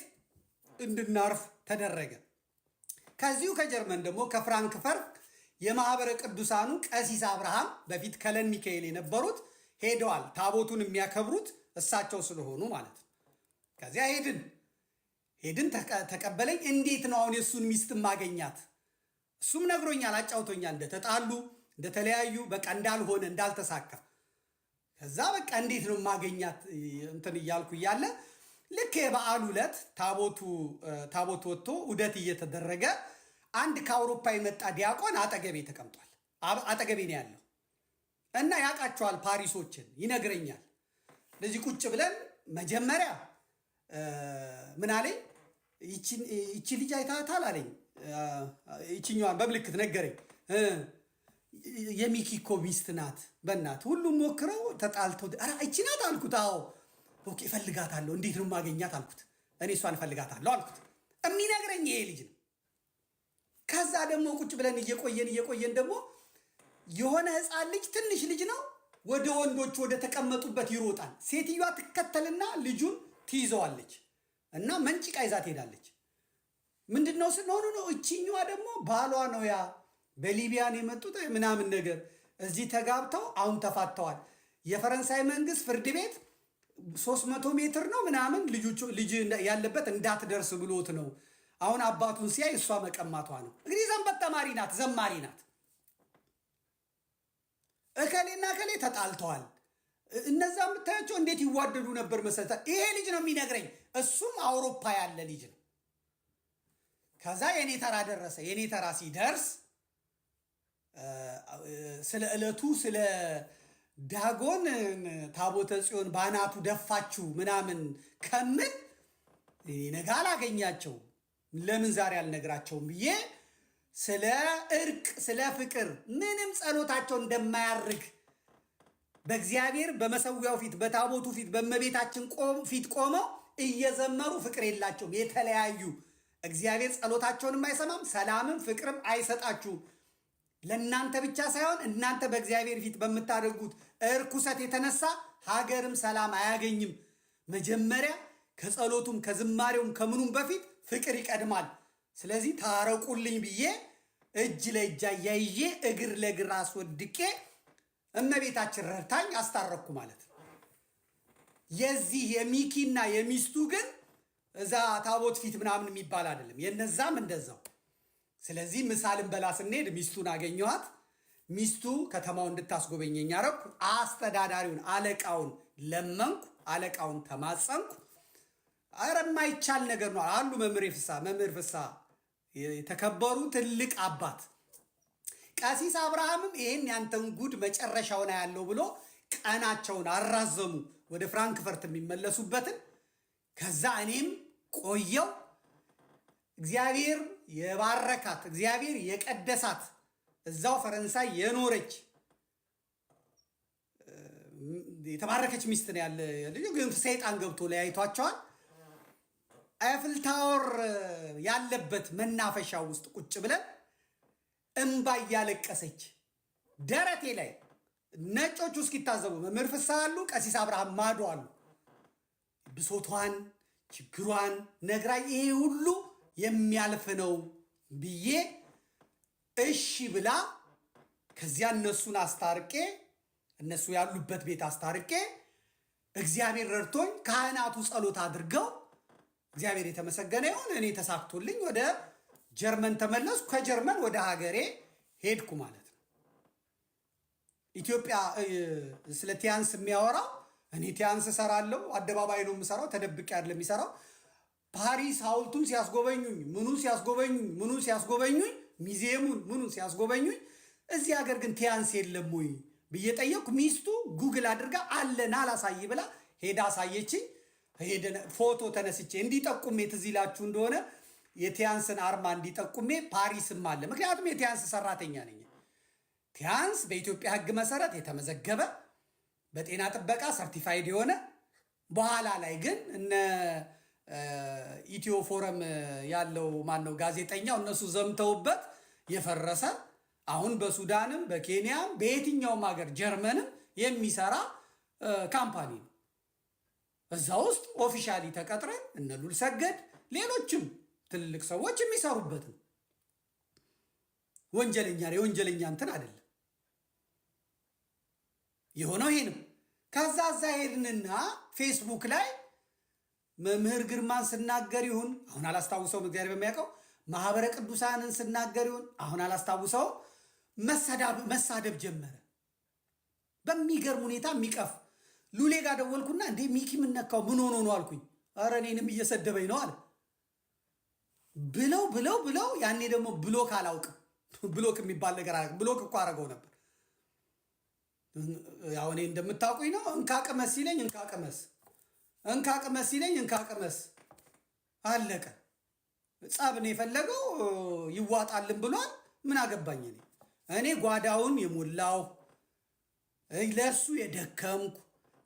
እንድናርፍ ተደረገ። ከዚሁ ከጀርመን ደግሞ ከፍራንክፈርት የማኅበረ ቅዱሳኑ ቀሲስ አብርሃም በፊት ከለን ሚካኤል የነበሩት ሄደዋል። ታቦቱን የሚያከብሩት እሳቸው ስለሆኑ ማለት ነው። ከዚያ ሄድን ተቀበለኝ። እንዴት ነው አሁን የእሱን ሚስት ማገኛት? እሱም ነግሮኛል፣ አጫውቶኛል፣ እንደተጣሉ እንደተለያዩ፣ በቃ እንዳልሆነ እንዳልተሳካ። ከዛ በቃ እንዴት ነው ማገኛት እንትን እያልኩ እያለ ልክ የበዓሉ ዕለት ታቦት ወጥቶ ዑደት እየተደረገ አንድ ከአውሮፓ የመጣ ዲያቆን አጠገቤ ተቀምጧል። አጠገቤ ነው ያለው እና ያውቃቸዋል ፓሪሶችን፣ ይነግረኛል። ለዚህ ቁጭ ብለን መጀመሪያ ምን አለኝ፣ ይቺ ልጅ አይታታል አለኝ። ይችኛዋን በምልክት ነገረኝ። የሚኪ እኮ ሚስት ናት። በእናት ሁሉም ሞክረው ተጣልተው፣ ኧረ ይቺ ናት አልኩት። አዎ ኦኬ፣ እፈልጋታለሁ። እንዴት ነው ማገኛት አልኩት። እኔ እሷን እፈልጋታለሁ አልኩት። የሚነግረኝ ይሄ ልጅ ነው። ከዛ ደግሞ ቁጭ ብለን እየቆየን ደግሞ የሆነ ሕፃን ልጅ ትንሽ ልጅ ነው ወደ ወንዶቹ ወደ ተቀመጡበት ይሮጣል። ሴትዮዋ ትከተልና ልጁን ትይዘዋለች እና መንጭቃ ይዛ ትሄዳለች። ምንድን ነው ስንሆኑ ነው እቺኛዋ ደግሞ ባሏ ነው ያ በሊቢያን የመጡት ምናምን ነገር እዚህ ተጋብተው አሁን ተፋተዋል። የፈረንሳይ መንግስት ፍርድ ቤት 300 ሜትር ነው ምናምን ልጅ ያለበት እንዳትደርስ ብሎት ነው። አሁን አባቱን ሲያይ እሷ መቀማቷ ነው። እንግዲህ ዘንበት ተማሪ ናት፣ ዘማሪ ናት። እከሌና እከሌ ተጣልተዋል። እነዛ የምታያቸው እንዴት ይዋደዱ ነበር መሰለታ። ይሄ ልጅ ነው የሚነግረኝ። እሱም አውሮፓ ያለ ልጅ ነው። ከዛ የኔ ተራ ደረሰ። የኔ ተራ ሲደርስ ስለ ዕለቱ ስለ ዳጎን ታቦተ ጽዮን ባናቱ ደፋችሁ ምናምን ከምን ነገ አላገኛቸው ለምን ዛሬ አልነግራቸውም ብዬ ስለ እርቅ ስለ ፍቅር ምንም ጸሎታቸው እንደማያርግ በእግዚአብሔር በመሰዊያው ፊት በታቦቱ ፊት በእመቤታችን ፊት ቆመው እየዘመሩ ፍቅር የላቸውም። የተለያዩ እግዚአብሔር ጸሎታቸውንም አይሰማም፣ ሰላምም ፍቅርም አይሰጣችሁም። ለእናንተ ብቻ ሳይሆን እናንተ በእግዚአብሔር ፊት በምታደርጉት እርኩሰት የተነሳ ሀገርም ሰላም አያገኝም። መጀመሪያ ከጸሎቱም ከዝማሬውም ከምኑም በፊት ፍቅር ይቀድማል። ስለዚህ ታረቁልኝ ብዬ እጅ ለእጅ አያይዤ እግር ለእግር አስወድቄ እመቤታችን ረድታኝ አስታረኩ ማለት ነው። የዚህ የሚኪና የሚስቱ ግን እዛ ታቦት ፊት ምናምን የሚባል አይደለም። የነዛም እንደዛው። ስለዚህ ምሳልን በላ ስንሄድ ሚስቱን አገኘኋት። ሚስቱ ከተማው እንድታስጎበኘኝ አረኩ። አስተዳዳሪውን አለቃውን ለመንኩ፣ አለቃውን ተማጸንኩ። ኧረ የማይቻል ነገር ነው አሉ መምህር ፍስሐ የተከበሩ ትልቅ አባት። ቀሲስ አብርሃምም ይሄን ያንተን ጉድ መጨረሻውን ያለው ብሎ ቀናቸውን አራዘሙ፣ ወደ ፍራንክፈርት የሚመለሱበትን። ከዛ እኔም ቆየው። እግዚአብሔር የባረካት እግዚአብሔር የቀደሳት እዛው ፈረንሳይ የኖረች የተባረከች ሚስት ነው ያለ ልጅ ግን ሰይጣን ገብቶ ለያይቷቸዋል። አይፍል ታወር ያለበት መናፈሻ ውስጥ ቁጭ ብለን እንባ እያለቀሰች ደረቴ ላይ ነጮቹ እስኪታዘቡ መምህር ፍስሐ አሉ፣ ቀሲስ አብርሃም ማዶ አሉ። ብሶቷን ችግሯን ነግራኝ ይሄ ሁሉ የሚያልፍ ነው ብዬ እሺ ብላ ከዚያ እነሱን አስታርቄ እነሱ ያሉበት ቤት አስታርቄ እግዚአብሔር ረድቶኝ ካህናቱ ጸሎት አድርገው እግዚአብሔር የተመሰገነ ይሁን እኔ ተሳክቶልኝ ወደ ጀርመን ተመለስኩ። ከጀርመን ወደ ሀገሬ ሄድኩ ማለት ነው። ኢትዮጵያ ስለ ቲያንስ የሚያወራው እኔ ቲያንስ እሰራለሁ፣ አደባባይ ነው የምሰራው፣ ተደብቄ አይደለም የሚሰራው። ፓሪስ ሐውልቱን ሲያስጎበኙኝ ምኑን ሲያስጎበኙኝ ሚዚየሙን ምኑን ሲያስጎበኙኝ እዚህ ሀገር ግን ቲያንስ የለም ወይ ብዬ ጠየቅኩ። ሚስቱ ጉግል አድርጋ አለና አላሳይ ብላ ሄዳ አሳየችኝ። ፎቶ ተነስቼ እንዲጠቁሜ ትዝ ይላችሁ እንደሆነ የቲያንስን አርማ እንዲጠቁሜ ፓሪስም አለ። ምክንያቱም የቲያንስ ሰራተኛ ነኝ። ቲያንስ በኢትዮጵያ ሕግ መሰረት የተመዘገበ በጤና ጥበቃ ሰርቲፋይድ የሆነ በኋላ ላይ ግን እነ ኢትዮ ፎረም ያለው ማነው ጋዜጠኛው እነሱ ዘምተውበት የፈረሰ አሁን በሱዳንም በኬንያም በየትኛውም ሀገር ጀርመንም የሚሰራ ካምፓኒ ነው። እዛ ውስጥ ኦፊሻሊ ተቀጥረን እነ ሉል ሰገድ ሌሎችም ትልልቅ ሰዎች የሚሰሩበት ነው። የወንጀለኛ እንትን አይደለም የሆነው። ይሄንም ከዛ ሄድንና ፌስቡክ ላይ መምህር ግርማን ስናገር ይሁን አሁን አላስታውሰውም፣ እግዚአብሔር በሚያውቀው ማህበረ ቅዱሳንን ስናገር ይሁን አሁን አላስታውሰው፣ መሳደብ ጀመረ በሚገርም ሁኔታ የሚቀፍ። ሉሌ ጋር ደወልኩና እንዴ ሚኪ የምነካው ምን ሆኖ ነው አልኩኝ። ኧረ እኔንም እየሰደበኝ ነው አለ። ብለው ያኔ ደግሞ ብሎክ አላውቅም፣ ብሎክ የሚባል ነገር ብሎክ እኮ አረገው ነበር። ያው እኔ እንደምታውቁኝ ነው። እንካቅመስ ሲለኝ እንካቅመስ አለቀ። ጸብ ነው የፈለገው፣ ይዋጣልን ብሏል። ምን አገባኝ እኔ ጓዳውን የሞላው ለእርሱ የደከምኩ።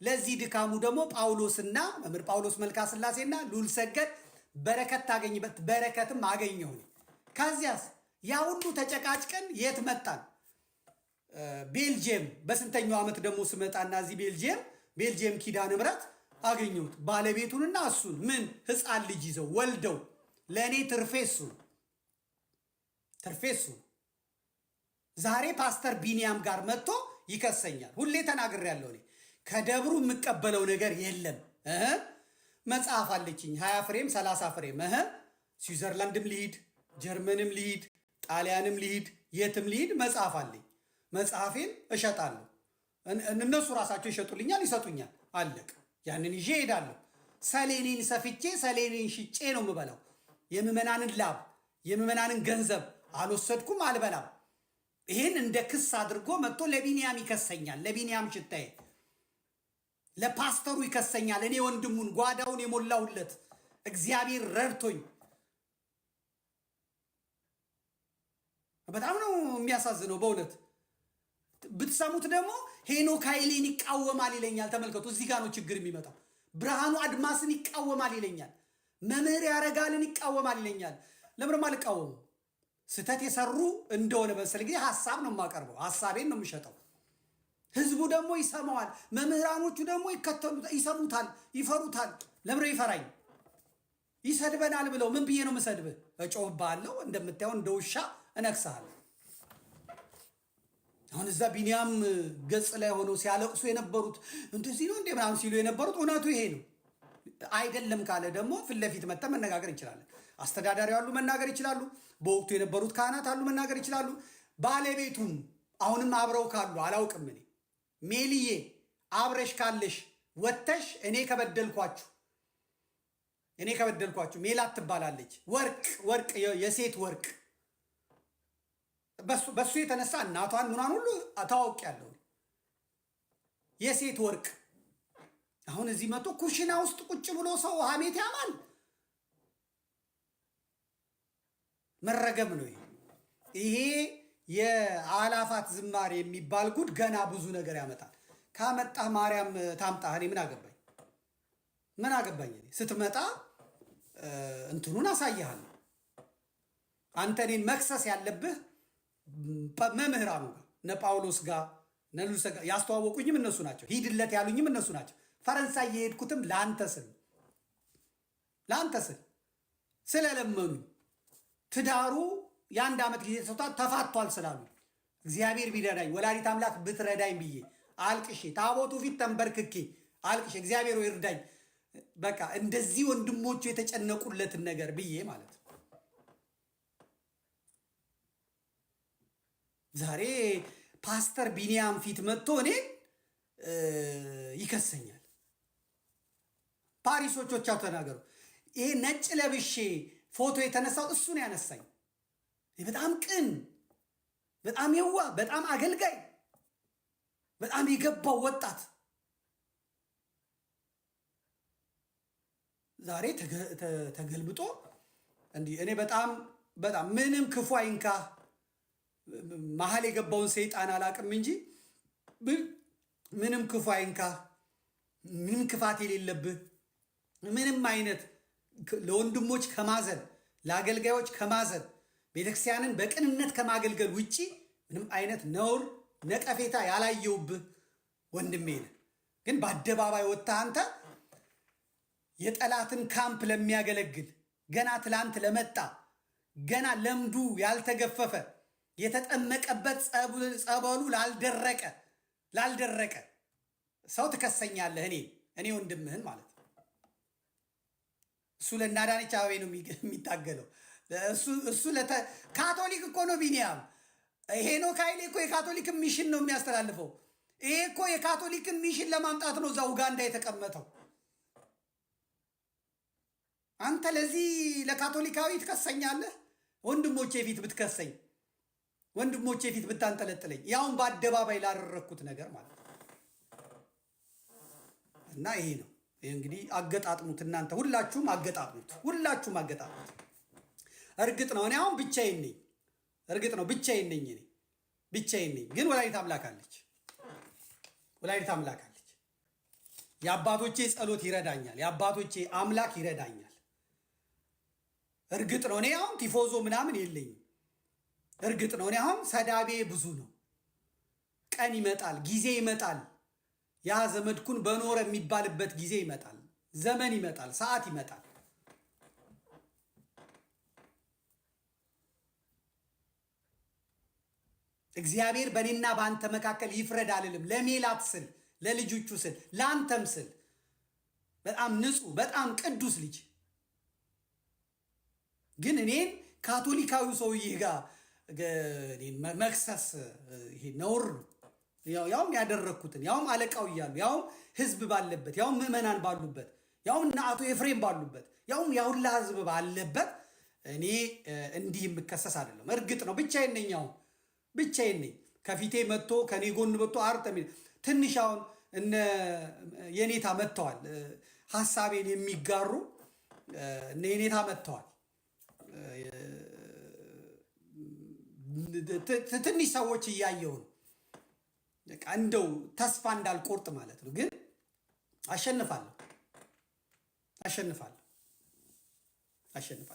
ለዚህ ድካሙ ደግሞ ጳውሎስና መምህር ጳውሎስ መልካ ስላሴና ሉል ሰገድ በረከት ታገኝበት፣ በረከትም አገኘሁ። ከዚያስ ያ ሁሉ ተጨቃጭቀን የት መጣን? ቤልጅየም። በስንተኛው ዓመት ደግሞ ስመጣና እዚህ ቤልጅየም ኪዳነ ምሕረት አገኘሁት። ባለቤቱንና እሱን ምን ሕፃን ልጅ ይዘው ወልደው ለእኔ ትርፌሱ ዛሬ ፓስተር ቢኒያም ጋር መጥቶ ይከሰኛል። ሁሌ ተናግሬያለሁ እኔ ከደብሩ የምቀበለው ነገር የለም። መጽሐፍ አለችኝ 20 ፍሬም 30 ፍሬም ስዊዘርላንድም ልሂድ፣ ጀርመንም ልሂድ፣ ጣሊያንም ልሂድ፣ የትም ልሂድ መጽሐፍ አለኝ። መጽሐፌን እሸጣለሁ። እነሱ ራሳቸው ይሸጡልኛል፣ ይሰጡኛል። አለቅ። ያንን ይዤ እሄዳለሁ። ሰሌኔን ሰፍቼ ሰሌኔን ሽጬ ነው የምበላው። የምዕመናንን ላብ የምዕመናንን ገንዘብ አልወሰድኩም፣ አልበላም። ይህን እንደ ክስ አድርጎ መጥቶ ለቢንያም ይከሰኛል። ለቢንያም ሽታዬ ለፓስተሩ ይከሰኛል። እኔ ወንድሙን ጓዳውን የሞላሁለት እግዚአብሔር ረድቶኝ። በጣም ነው የሚያሳዝነው በእውነት ብትሰሙት። ደግሞ ሄኖክ ኃይሌን ይቃወማል ይለኛል። ተመልከቱ፣ እዚህ ጋር ነው ችግር የሚመጣው። ብርሃኑ አድማስን ይቃወማል ይለኛል። መምህር ያረጋልን ይቃወማል ይለኛል። ለምንም አልቃወሙ። ስህተት የሰሩ እንደሆነ በመሰለ ጊዜ ሀሳብ ነው የማቀርበው፣ ሀሳቤን ነው የምሸጠው። ህዝቡ ደግሞ ይሰማዋል። መምህራኖቹ ደግሞ ይሰሙታል፣ ይፈሩታል። ለምረ ይፈራኝ ይሰድበናል ብለው ምን ብዬ ነው የምሰድብህ? እጮህብሃለሁ፣ እንደምታየው እንደ ውሻ እነክስሃለሁ። አሁን እዛ ቢንያም ገጽ ላይ ሆነው ሲያለቅሱ የነበሩት እንደዚህ ነው እንደ ምናምን ሲሉ የነበሩት እውነቱ ይሄ ነው። አይደለም ካለ ደግሞ ፊት ለፊት መጥተን መነጋገር እንችላለን። አስተዳዳሪ አሉ መናገር ይችላሉ። በወቅቱ የነበሩት ካህናት አሉ መናገር ይችላሉ። ባለቤቱም አሁንም አብረው ካሉ አላውቅም። እኔ ሜልዬ አብረሽ ካለሽ ወተሽ እኔ ከበደልኳችሁ ሜላት ትባላለች። ወርቅ የሴት ወርቅ በሱ የተነሳ እናቷን ምኗን ሁሉ ታዋውቂያለሁ። የሴት ወርቅ አሁን እዚህ መጥቶ ኩሽና ውስጥ ቁጭ ብሎ ሰው ሀሜት ያማል። መረገም ነው ይሄ። የአላፋት ዝማሬ የሚባል ጉድ ገና ብዙ ነገር ያመጣል። ካመጣህ ማርያም ታምጣህ፣ እኔ ምን አገባኝ? ስትመጣ እንትኑን አሳይሃለሁ። አንተ እኔን መክሰስ ያለብህ መምህራኑ ጋር እነ ጳውሎስ ጋር እነ ሉስ ጋር ያስተዋወቁኝም እነሱ ናቸው። ሂድለት ያሉኝም እነሱ ናቸው። ፈረንሳይ የሄድኩትም ለአንተ ስል ስለለመኑኝ ትዳሩ የ1 ዓመት ጊዜ ተፋቷል ስላሉ እግዚአብሔር ቢረዳኝ ወላዲት አምላክ ብትረዳኝ ብዬ አልቅሼ ታቦቱ ፊት ተንበርክኬ አልቅሼ እግዚአብሔር ይርዳኝ፣ በቃ እንደዚህ ወንድሞቹ የተጨነቁለትን ነገር ብዬ ማለት ነው። ዛሬ ፓስተር ቢኒያም ፊት መጥቶ እኔ ይከሰኛል። ፓሪሶቻቸው ተናገሩ። ይሄ ነጭ ለብሼ ፎቶ የተነሳው እሱ ነው ያነሳኝ። በጣም ቅን፣ በጣም የዋ፣ በጣም አገልጋይ፣ በጣም የገባው ወጣት ዛሬ ተገልብጦ እንዲህ እኔ በጣም ምንም ክፉ አይንካ መሀል የገባውን ሰይጣን አላቅም እንጂ ምንም ክፉ አይንካ፣ ምንም ክፋት የሌለብህ ምንም አይነት ለወንድሞች ከማዘን ለአገልጋዮች ከማዘን ቤተክርስቲያንን በቅንነት ከማገልገል ውጪ ምንም አይነት ነውር ነቀፌታ ያላየውብህ ወንድሜ ነህ። ግን በአደባባይ ወጥተህ አንተ የጠላትን ካምፕ ለሚያገለግል ገና ትላንት ለመጣ ገና ለምዱ ያልተገፈፈ የተጠመቀበት ጸበሉ ላልደረቀ ሰው ትከሰኛለህ። እኔ ወንድምህን ማለት ነው። እሱ ለአዳነች አቤቤ ነው የሚታገለው። እሱ ካቶሊክ እኮ ነው ቢኒያም። ሄኖክ ኃይሌ እኮ የካቶሊክን ሚሽን ነው የሚያስተላልፈው። ይሄ እኮ የካቶሊክን ሚሽን ለማምጣት ነው እዛ ኡጋንዳ የተቀመጠው። አንተ ለዚህ ለካቶሊካዊ ትከሰኛለህ? ወንድሞቼ ፊት ብትከሰኝ፣ ወንድሞቼ ፊት ብታንጠለጥለኝ፣ ያውን በአደባባይ ላደረግኩት ነገር ማለት ነው። እና ይሄ ነው እንግዲህ አገጣጥሙት፣ እናንተ ሁላችሁም አገጣጥሙት። እርግጥ ነው እኔ አሁን ብቻዬን ነኝ። ብቻዬን ነኝ። ግን ወላዲት አምላክ አለች። የአባቶቼ ጸሎት ይረዳኛል። የአባቶቼ አምላክ ይረዳኛል። እርግጥ ነው እኔ አሁን ቲፎዞ ምናምን የለኝም። እርግጥ ነው እኔ አሁን ሰዳቤ ብዙ ነው። ቀን ይመጣል፣ ጊዜ ይመጣል። ያ ዘመድኩን በኖረ የሚባልበት ጊዜ ይመጣል፣ ዘመን ይመጣል፣ ሰዓት ይመጣል። እግዚአብሔር በእኔና በአንተ መካከል ይፍረድ አልልም። ለሜላት ስል፣ ለልጆቹ ስል፣ ለአንተም ስል በጣም ንጹሕ በጣም ቅዱስ ልጅ ግን እኔን ካቶሊካዊ ሰውዬ ጋር መክሰስ ይሄ ነውር ነው። ያውም ያደረግኩትን ያውም አለቃው እያሉ ያውም ህዝብ ባለበት ያውም ምዕመናን ባሉበት ያውም እነ አቶ ኤፍሬም ባሉበት ያውም ያሁላ ህዝብ ባለበት እኔ እንዲህ የምከሰስ አይደለም። እርግጥ ነው ብቻዬን ነኝ። ከፊቴ መጥቶ ከኔ ጎን መጥቶ አርተሚ ትንሽ አሁን እነ የኔታ መጥተዋል። ሐሳቤን የሚጋሩ እነ የኔታ መጥተዋል። ትንሽ ሰዎች እያየሁ ነው። እንደው ተስፋ እንዳልቆርጥ ማለት ነው። ግን አሸንፋለሁ።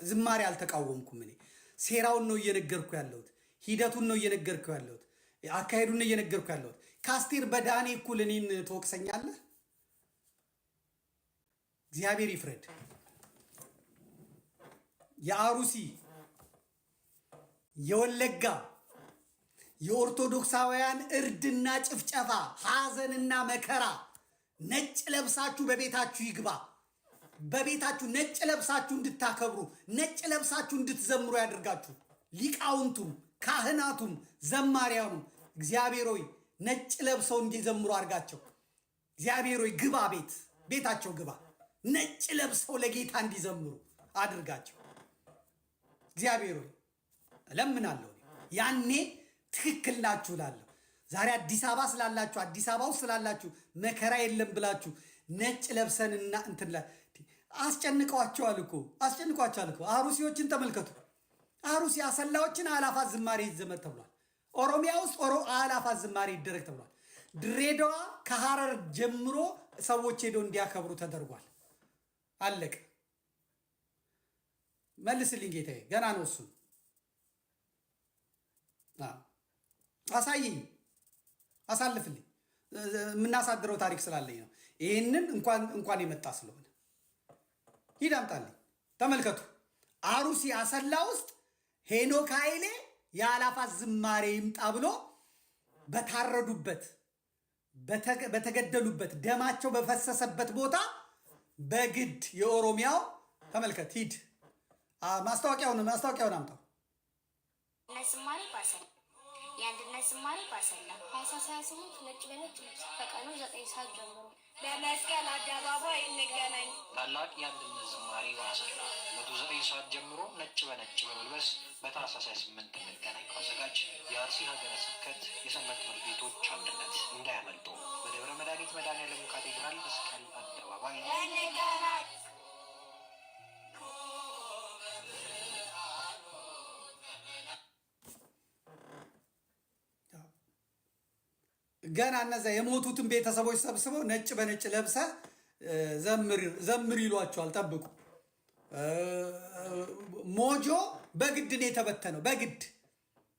ዝማሬ አልተቃወምኩም። እኔ ሴራውን ነው እየነገርኩ ያለሁት፣ ሂደቱን ነው እየነገርኩ ያለሁት፣ አካሄዱን ነው እየነገርኩ ያለሁት። ከአስቴር በዳኔ እኩል እኔን ትወቅሰኛለህ? እግዚአብሔር ይፍረድ። የአሩሲ የወለጋ የኦርቶዶክሳውያን እርድና ጭፍጨፋ ሐዘንና መከራ ነጭ ለብሳችሁ በቤታችሁ ይግባ። በቤታችሁ ነጭ ለብሳችሁ እንድታከብሩ ነጭ ለብሳችሁ እንድትዘምሩ ያደርጋችሁ። ሊቃውንቱም ካህናቱም ዘማሪያኑም እግዚአብሔር ሆይ ነጭ ለብሰው እንዲዘምሩ አድርጋቸው። እግዚአብሔር ሆይ ግባ፣ ቤታቸው ግባ፣ ነጭ ለብሰው ለጌታ እንዲዘምሩ አድርጋቸው። እግዚአብሔር ሆይ እለምናለሁ። ያኔ ትክክል ናችሁ እላለሁ። ዛሬ አዲስ አበባ ስላላችሁ አዲስ አበባ ውስጥ ስላላችሁ መከራ የለም ብላችሁ ነጭ ለብሰንና እንትላ አስጨንቀዋቸዋል እኮ አሩሲዎችን ተመልከቱ። አሩሲ አሰላዎችን አላፋት ዝማሬ ይዘመር ተብሏል። ኦሮሚያ ውስጥ አላፋት ዝማሬ ይደረግ ተብሏል። ድሬዳዋ ከሐረር ጀምሮ ሰዎች ሄደው እንዲያከብሩ ተደርጓል። አለቀ። መልስልኝ ጌታዬ፣ ገና ነው እሱ። አሳይኝ፣ አሳልፍልኝ። የምናሳድረው ታሪክ ስላለኝ ነው። ይህንን እንኳን የመጣ ስለሆነ ሂድ አምጣልኝ። ተመልከቱ፣ አሩሲ አሰላ ውስጥ ሄኖክ ኃይሌ የአላፋት ዝማሬ ይምጣ ብሎ በታረዱበት በተገደሉበት ደማቸው በፈሰሰበት ቦታ በግድ የኦሮሚያው ተመልከት፣ ሂድ ማስታወቂያውን አምጣው። ዝማሬ ባሰላ የአንድነት ዝማሬ ባሰላ 28 ነጭ በነጭ ከቀኑ 9 ሰዓት ጀምሮ በመስቀል አደባባይ እንገናኝ። ታላቅ የአንድነት ዝማሬ ባሰላ 9 ሰዓት ጀምሮ ነጭ በነጭ በመልበስ በታኅሳስ 28 እንገናኝ። አዘጋጅ የአርሲ ሀገረ ስብከት የሰንበት ትምህርት ቤቶች አንድነት። እንዳያመልጡ። በደብረ መድኃኒት መድኃኔዓለም ካቴድራል መስቀል አደባባይ እንገናኝ። ገና እነዚያ የሞቱትን ቤተሰቦች ሰብስበው ነጭ በነጭ ለብሰ ዘምር ይሏቸዋል። ጠብቁ። ሞጆ በግድ ነው የተበተነው። በግድ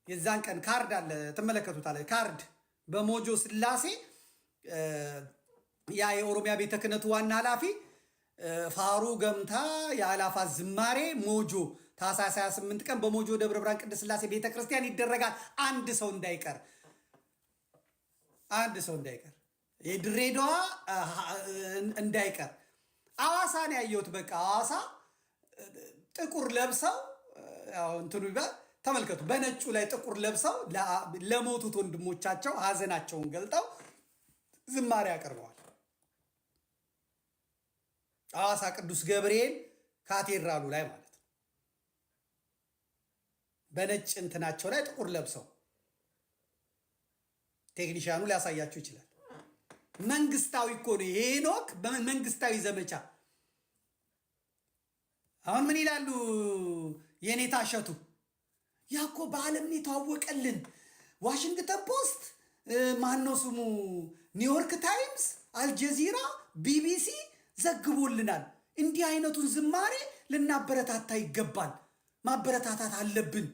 የዛን ቀን ካርድ አለ፣ ትመለከቱታለ። ካርድ በሞጆ ስላሴ ያ የኦሮሚያ ቤተ ክህነቱ ዋና ኃላፊ ፋሩ ገምታ የአላፋት ዝማሬ ሞጆ ታኅሳስ 28 ቀን በሞጆ ደብረ ብርሃን ቅድስት ስላሴ ቤተ ክርስቲያን ይደረጋል። አንድ ሰው እንዳይቀር የድሬዳዋ እንዳይቀር። አዋሳ ነው ያየሁት። በቃ አዋሳ ጥቁር ለብሰው እንትኑ ይባል ተመልከቱ። በነጩ ላይ ጥቁር ለብሰው ለሞቱት ወንድሞቻቸው ሀዘናቸውን ገልጠው ዝማሬ አቅርበዋል። አዋሳ ቅዱስ ገብርኤል ካቴድራሉ ላይ ማለት ነው። በነጭ እንትናቸው ላይ ጥቁር ለብሰው ቴክኒሻኑ ሊያሳያችሁ ይችላል። መንግስታዊ እኮ ነው ሄኖክ፣ በመንግስታዊ ዘመቻ። አሁን ምን ይላሉ የኔታ እሸቱ? ያኮ በዓለም የተዋወቀልን ዋሽንግተን ፖስት፣ ማነው ስሙ፣ ኒውዮርክ ታይምስ፣ አልጀዚራ፣ ቢቢሲ ዘግቦልናል። እንዲህ አይነቱን ዝማሬ ልናበረታታ ይገባል፣ ማበረታታት አለብን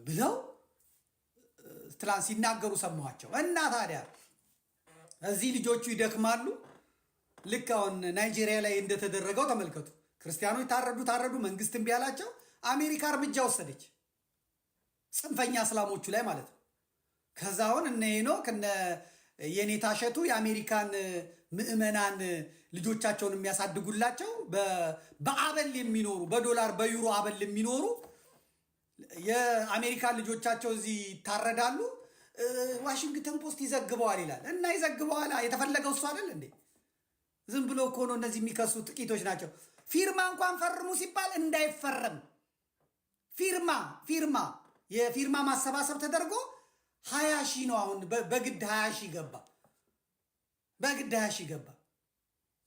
ብለው ትላንት ሲናገሩ ሰማኋቸው። እና ታዲያ እዚህ ልጆቹ ይደክማሉ። ልክ አሁን ናይጄሪያ ላይ እንደተደረገው ተመልከቱ። ክርስቲያኖች ታረዱ፣ መንግስት እምቢ አላቸው። አሜሪካ እርምጃ ወሰደች፣ ጽንፈኛ እስላሞቹ ላይ ማለት ነው። ከዛ አሁን እነ ሄኖክ እነ የኔታ እሸቱ የአሜሪካን ምዕመናን ልጆቻቸውን የሚያሳድጉላቸው በአበል የሚኖሩ በዶላር በዩሮ አበል የሚኖሩ የአሜሪካን ልጆቻቸው እዚህ ይታረዳሉ። ዋሽንግተን ፖስት ይዘግበዋል ይላል። እና ይዘግበዋል። የተፈለገው እሱ አይደል እንዴ? ዝም ብሎ እኮ ነው። እነዚህ የሚከሱ ጥቂቶች ናቸው። ፊርማ እንኳን ፈርሙ ሲባል እንዳይፈረም ፊርማ የፊርማ ማሰባሰብ ተደርጎ 20 ሺህ ነው አሁን በግድ 20 ሺህ ገባ። በግድ 20 ሺህ ገባ።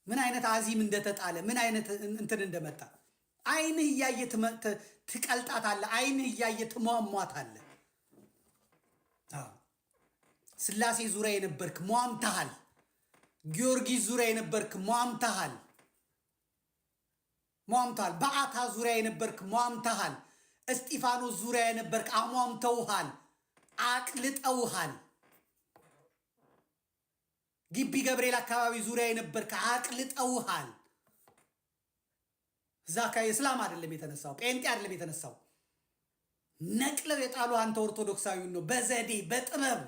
ምን አይነት አዚም እንደተጣለ ምን አይነት እንትን እንደመጣ አይንህ እያየ ትቀልጣታለህ። አይንህ እያየ ትሟሟታለህ። ስላሴ ዙሪያ የነበርክ ሟምተሃል። ጊዮርጊስ ዙሪያ የነበርክ ሟምተሃል። በአታ ዙሪያ የነበርክ ሟምተሃል። እስጢፋኖስ ዙሪያ የነበርክ አሟምተውሃል፣ አቅልጠውሃል። ግቢ ገብርኤል አካባቢ ዙሪያ የነበርክ አቅልጠውሃል። እዛ አካባቢ እስላም አይደለም የተነሳው፣ ጴንጤ አይደለም የተነሳው። ነቅለው የጣሉ አንተ ኦርቶዶክሳዊውን ነው በዘዴ በጥበብ።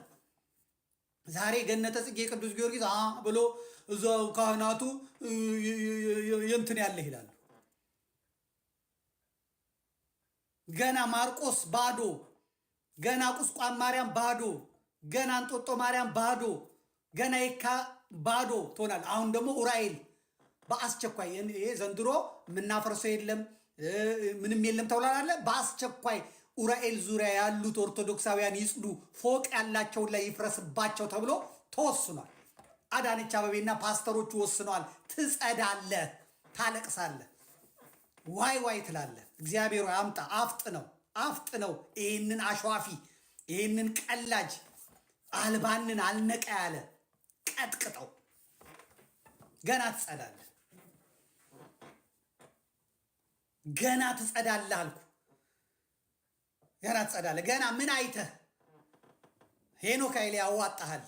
ዛሬ ገነተ ጽጌ ቅዱስ ጊዮርጊስ ብሎ እዛው ካህናቱ የንትን ያለ ይላሉ። ገና ማርቆስ ባዶ፣ ገና ቁስቋም ማርያም ባዶ፣ ገና እንጦጦ ማርያም ባዶ፣ ገና የካ ባዶ ትሆናል። አሁን ደግሞ ኡራኤል በአስቸኳይ ይሄ ዘንድሮ የምናፈርሰው የለም ምንም የለም ተብሏል። በአስቸኳይ ኡራኤል ዙሪያ ያሉት ኦርቶዶክሳውያን ይጽዱ፣ ፎቅ ያላቸውን ላይ ይፍረስባቸው ተብሎ ተወስኗል። አዳነች አበቤና ፓስተሮቹ ወስነዋል። ትጸዳለህ፣ ታለቅሳለህ፣ ዋይ ትላለህ። እግዚአብሔር አምጣ፣ አፍጥ ነው ይህንን አሸዋፊ፣ ይህንን ቀላጅ አልባንን አልነቃ ያለ ቀጥቅጠው ገና ትጸዳለህ፣ ገና ትጸዳለህ አልኩ። ገና ትጸዳለህ። ገና ምን አይተህ? ሄኖክ ኃይሌ ያዋጣሃል፣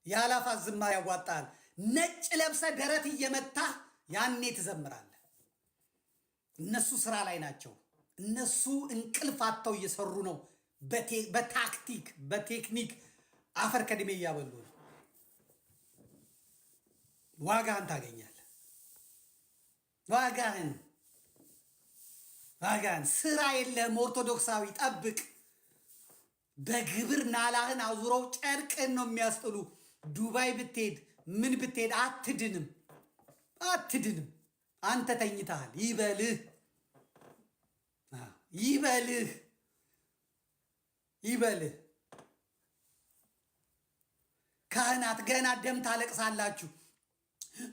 የአላፋት ዝማሬ ያዋጣሃል። ነጭ ለብሰ ደረት እየመታህ ያኔ ትዘምራለህ። እነሱ ስራ ላይ ናቸው። እነሱ እንቅልፍ አጥተው እየሰሩ ነው። በታክቲክ በቴክኒክ አፈር ከድሜ እያበሉ ነው። ዋጋህን ታገኛለህ። ዋጋህን ስራ የለህም። ኦርቶዶክሳዊ ጠብቅ። በግብር ናላህን አዙረው ጨርቅን ነው የሚያስጥሉ። ዱባይ ብትሄድ ምን ብትሄድ አትድንም። አንተ ተኝተሃል። ይበልህ። ካህናት ገና ደም ታለቅሳላችሁ።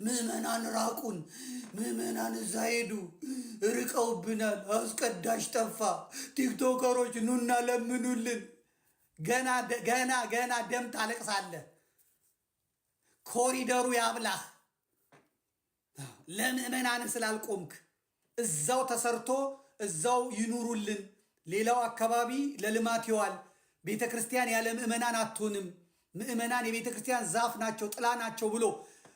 ምዕመናን ራቁን፣ ምዕመናን እዛ ሄዱ፣ ርቀውብናል፣ አስቀዳሽ ጠፋ፣ ቲክቶከሮች ኑና ለምኑልን። ገና ደም ታለቅሳለህ። ኮሪደሩ ያብላህ። ለምዕመናን ስላልቆምክ እዛው ተሰርቶ እዛው ይኑሩልን። ሌላው አካባቢ ለልማት ይዋል። ቤተ ክርስቲያን ያለ ምዕመናን አትሆንም። ምዕመናን የቤተ ክርስቲያን ዛፍ ናቸው፣ ጥላ ናቸው ብሎ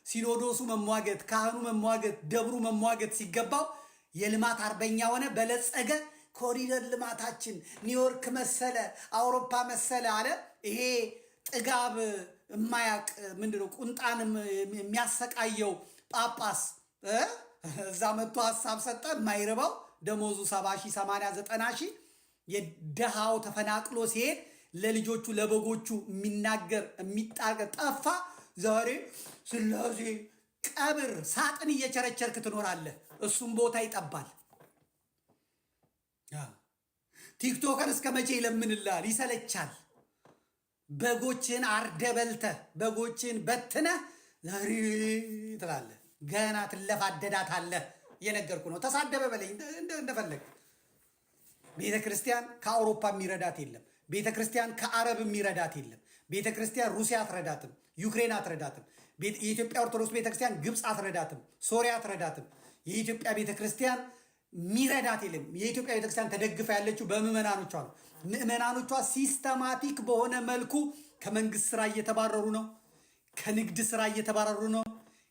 ሲኖዶሱ መሟገት፣ ካህኑ መሟገት፣ ደብሩ መሟገት ሲገባው የልማት አርበኛ ሆነ፣ በለጸገ። ኮሪደር ልማታችን ኒውዮርክ መሰለ፣ አውሮፓ መሰለ አለ። ይሄ ጥጋብ የማያቅ ምንድነው ቁንጣን የሚያሰቃየው ጳጳስ እዛ መጥቶ ሀሳብ ሰጠ። የማይረባው ደሞዙ 70 ሺህ 80 90 ሺህ የደሃው ተፈናቅሎ ሲሄድ ለልጆቹ ለበጎቹ የሚናገር የሚጣገር ጠፋ። ዛሬ ስላሴ ቀብር ሳጥን እየቸረቸርክ ትኖራለህ። እሱም ቦታ ይጠባል። ቲክቶከር እስከ መቼ ይለምንልሃል? ይሰለቻል። በጎችን አርደበልተህ በጎችን በትነህ ዛሬ ትላለህ። ገና ትለፋደዳታለህ። እየነገርኩ ነው። ተሳደበ በለኝ እንደፈለግ። ቤተ ክርስቲያን ከአውሮፓ የሚረዳት የለም። ቤተ ክርስቲያን ከአረብ የሚረዳት የለም። ቤተ ክርስቲያን ሩሲያ አትረዳትም፣ ዩክሬን አትረዳትም። የኢትዮጵያ ኦርቶዶክስ ቤተ ክርስቲያን ግብፅ አትረዳትም፣ ሶሪያ አትረዳትም። የኢትዮጵያ ቤተ ክርስቲያን የሚረዳት የለም። የኢትዮጵያ ቤተ ክርስቲያን ተደግፋ ያለችው በምዕመናኖቿ ነው። ምዕመናኖቿ ሲስተማቲክ በሆነ መልኩ ከመንግስት ስራ እየተባረሩ ነው፣ ከንግድ ስራ እየተባረሩ ነው፣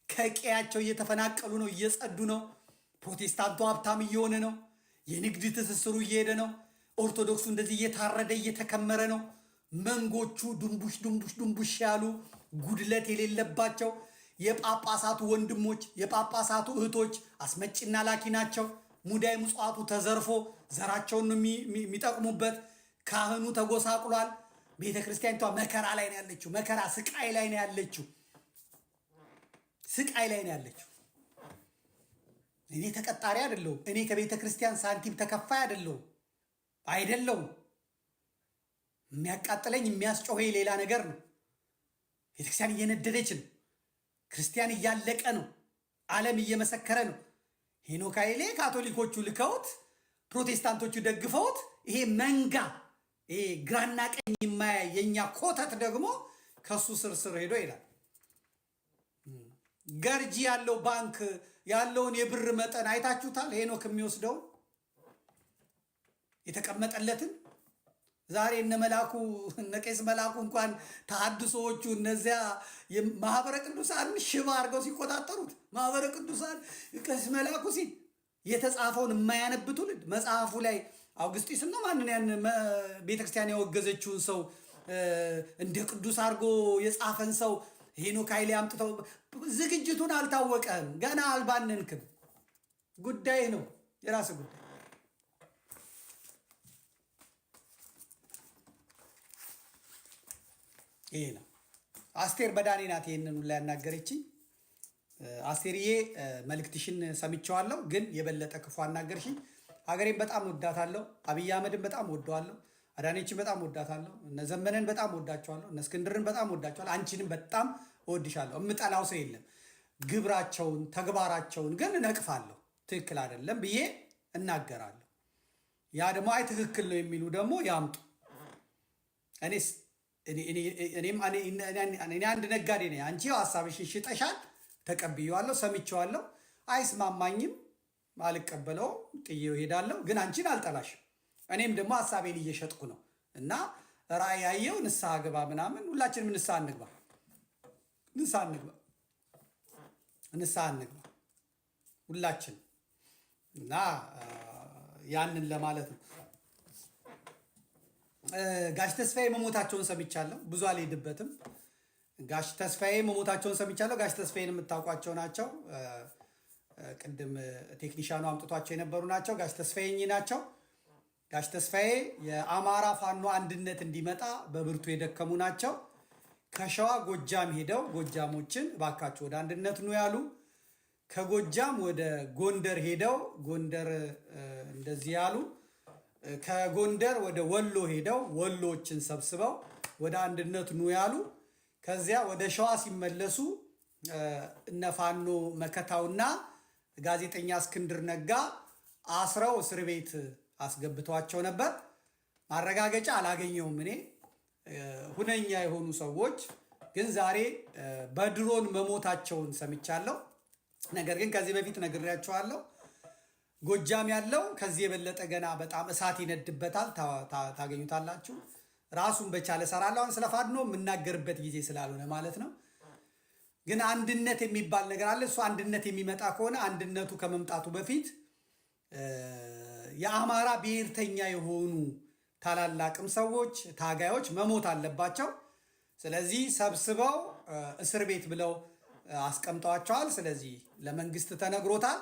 ከቀያቸው እየተፈናቀሉ ነው፣ እየጸዱ ነው። ፕሮቴስታንቱ ሀብታም እየሆነ ነው። የንግድ ትስስሩ እየሄደ ነው። ኦርቶዶክሱ እንደዚህ እየታረደ እየተከመረ ነው። መንጎቹ ድንቡሽ ያሉ ጉድለት የሌለባቸው የጳጳሳቱ ወንድሞች የጳጳሳቱ እህቶች አስመጭና ላኪ ናቸው። ሙዳይ ምጽዋቱ ተዘርፎ ዘራቸውን ነው የሚጠቅሙበት። ካህኑ ተጎሳቅሏል። ቤተ ክርስቲያኒቷ መከራ ላይ ነው ያለችው። መከራ ስቃይ ላይ ነው ያለችው። እኔ ተቀጣሪ አይደለሁም። እኔ ከቤተ ክርስቲያን ሳንቲም ተከፋይ አይደለሁም። የሚያቃጥለኝ የሚያስጮኸኝ ሌላ ነገር ነው። ቤተክርስቲያን እየነደደች ነው። ክርስቲያን እያለቀ ነው። ዓለም እየመሰከረ ነው። ሄኖክ ኃይሌ ካቶሊኮቹ ልከውት፣ ፕሮቴስታንቶቹ ደግፈውት፣ ይሄ መንጋ ይሄ ግራና ቀኝ የማያይ የኛ ኮተት ደግሞ ከሱ ስር ሄዶ ይላል። ገርጂ ያለው ባንክ ያለውን የብር መጠን አይታችሁታል? ሄኖክ የሚወስደው የተቀመጠለትን ዛሬ እነ መላኩ እነ ቄስ መላኩ እንኳን ተሐድሶዎቹ እነዚያ ማህበረ ቅዱሳን ሽባ አድርገው ሲቆጣጠሩት ማህበረ ቅዱሳን ቄስ መላኩ ሲል የተጻፈውን የማያነብ ትውልድ መጽሐፉ ላይ አውግስጢስ ነው ማንን ያን ቤተክርስቲያን ያወገዘችውን ሰው እንደ ቅዱስ አድርጎ የጻፈን ሰው ሄኖክ ኃይሌ አምጥተው ዝግጅቱን አልታወቀም። ገና አልባነንክም። ጉዳይ ነው፣ የራስ ጉዳይ። ይሄ ነው። አስቴር በዳኔ ናት ይሄንን ሁላ ያናገረችኝ። አስቴርዬ መልእክትሽን ሰምቼዋለሁ፣ ግን የበለጠ ክፉ አናገርሽኝ። ሀገሬን በጣም ወዳታለሁ። አብይ አህመድን በጣም ወደዋለሁ። አዳኔችን በጣም ወዳታለሁ። እነ ዘመነን በጣም ወዳቸዋለሁ። እነ እስክንድርን በጣም ወዳቸዋለሁ። አንቺንም በጣም እወድሻለሁ። እምጠላው ሰው የለም። ግብራቸውን ተግባራቸውን ግን እነቅፋለሁ። ትክክል አይደለም ብዬ እናገራለሁ። ያ ደግሞ አይ ትክክል ነው የሚሉ ደግሞ ያምጡ። እኔስ እኔ አንድ ነጋዴ ነኝ። አንቺ ሀሳብሽን ሽጠሻል፣ ተቀብዬዋለሁ፣ ሰምቼዋለሁ። አይስማማኝም፣ አልቀበለውም፣ ጥዬው ሄዳለሁ። ግን አንቺን አልጠላሽም። እኔም ደግሞ ሀሳቤን እየሸጥኩ ነው እና ራእይ ያየው ንስሐ ግባ ምናምን። ሁላችንም ንስሐ እንግባ ሁላችን እና ያንን ለማለት ነው። ጋሽ ተስፋዬ መሞታቸውን ሰምቻለሁ። ብዙ አልሄድበትም። ጋሽ ተስፋዬ መሞታቸውን ሰምቻለሁ። ጋሽ ተስፋዬን የምታውቋቸው ናቸው። ቅድም ቴክኒሻኑ አምጥቷቸው የነበሩ ናቸው። ጋሽ ተስፋዬ እኚህ ናቸው። ጋሽ ተስፋዬ የአማራ ፋኖ አንድነት እንዲመጣ በብርቱ የደከሙ ናቸው። ከሸዋ ጎጃም ሄደው ጎጃሞችን እባካችሁ ወደ አንድነት ኑ ያሉ፣ ከጎጃም ወደ ጎንደር ሄደው ጎንደር እንደዚህ ያሉ፣ ከጎንደር ወደ ወሎ ሄደው ወሎችን ሰብስበው ወደ አንድነት ኑ ያሉ፣ ከዚያ ወደ ሸዋ ሲመለሱ እነ ፋኖ መከታውና ጋዜጠኛ እስክንድር ነጋ አስረው እስር ቤት አስገብተዋቸው ነበር። ማረጋገጫ አላገኘውም እኔ። ሁነኛ የሆኑ ሰዎች ግን ዛሬ በድሮን መሞታቸውን ሰምቻለሁ። ነገር ግን ከዚህ በፊት ነግሬያቸዋለሁ። ጎጃም ያለው ከዚህ የበለጠ ገና በጣም እሳት ይነድበታል። ታገኙታላችሁ። ራሱን በቻለ እሰራለሁ። አሁን ስለ ፋኖ የምናገርበት ጊዜ ስላልሆነ ማለት ነው። ግን አንድነት የሚባል ነገር አለ። እሱ አንድነት የሚመጣ ከሆነ አንድነቱ ከመምጣቱ በፊት የአማራ ብሔርተኛ የሆኑ ታላላቅም ሰዎች ታጋዮች መሞት አለባቸው። ስለዚህ ሰብስበው እስር ቤት ብለው አስቀምጠዋቸዋል። ስለዚህ ለመንግስት ተነግሮታል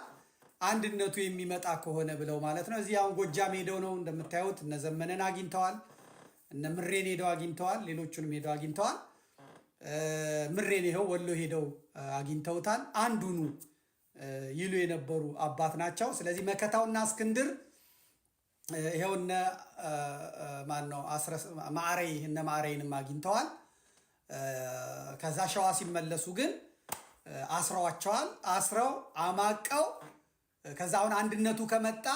አንድነቱ የሚመጣ ከሆነ ብለው ማለት ነው። እዚህ አሁን ጎጃም ሄደው ነው እንደምታዩት። እነ ዘመነን አግኝተዋል፣ እነ ምሬን ሄደው አግኝተዋል፣ ሌሎቹንም ሄደው አግኝተዋል። ምሬን ይኸው ወሎ ሄደው አግኝተውታል። አንዱኑ ይሉ የነበሩ አባት ናቸው። ስለዚህ መከታውና እስክንድር ይኸው እነ ማነው ማዕረይ እነ ማዕረይንም አግኝተዋል። ከዛ ሸዋ ሲመለሱ ግን አስረዋቸዋል። አስረው አማቀው ከዛ አሁን አንድነቱ ከመጣ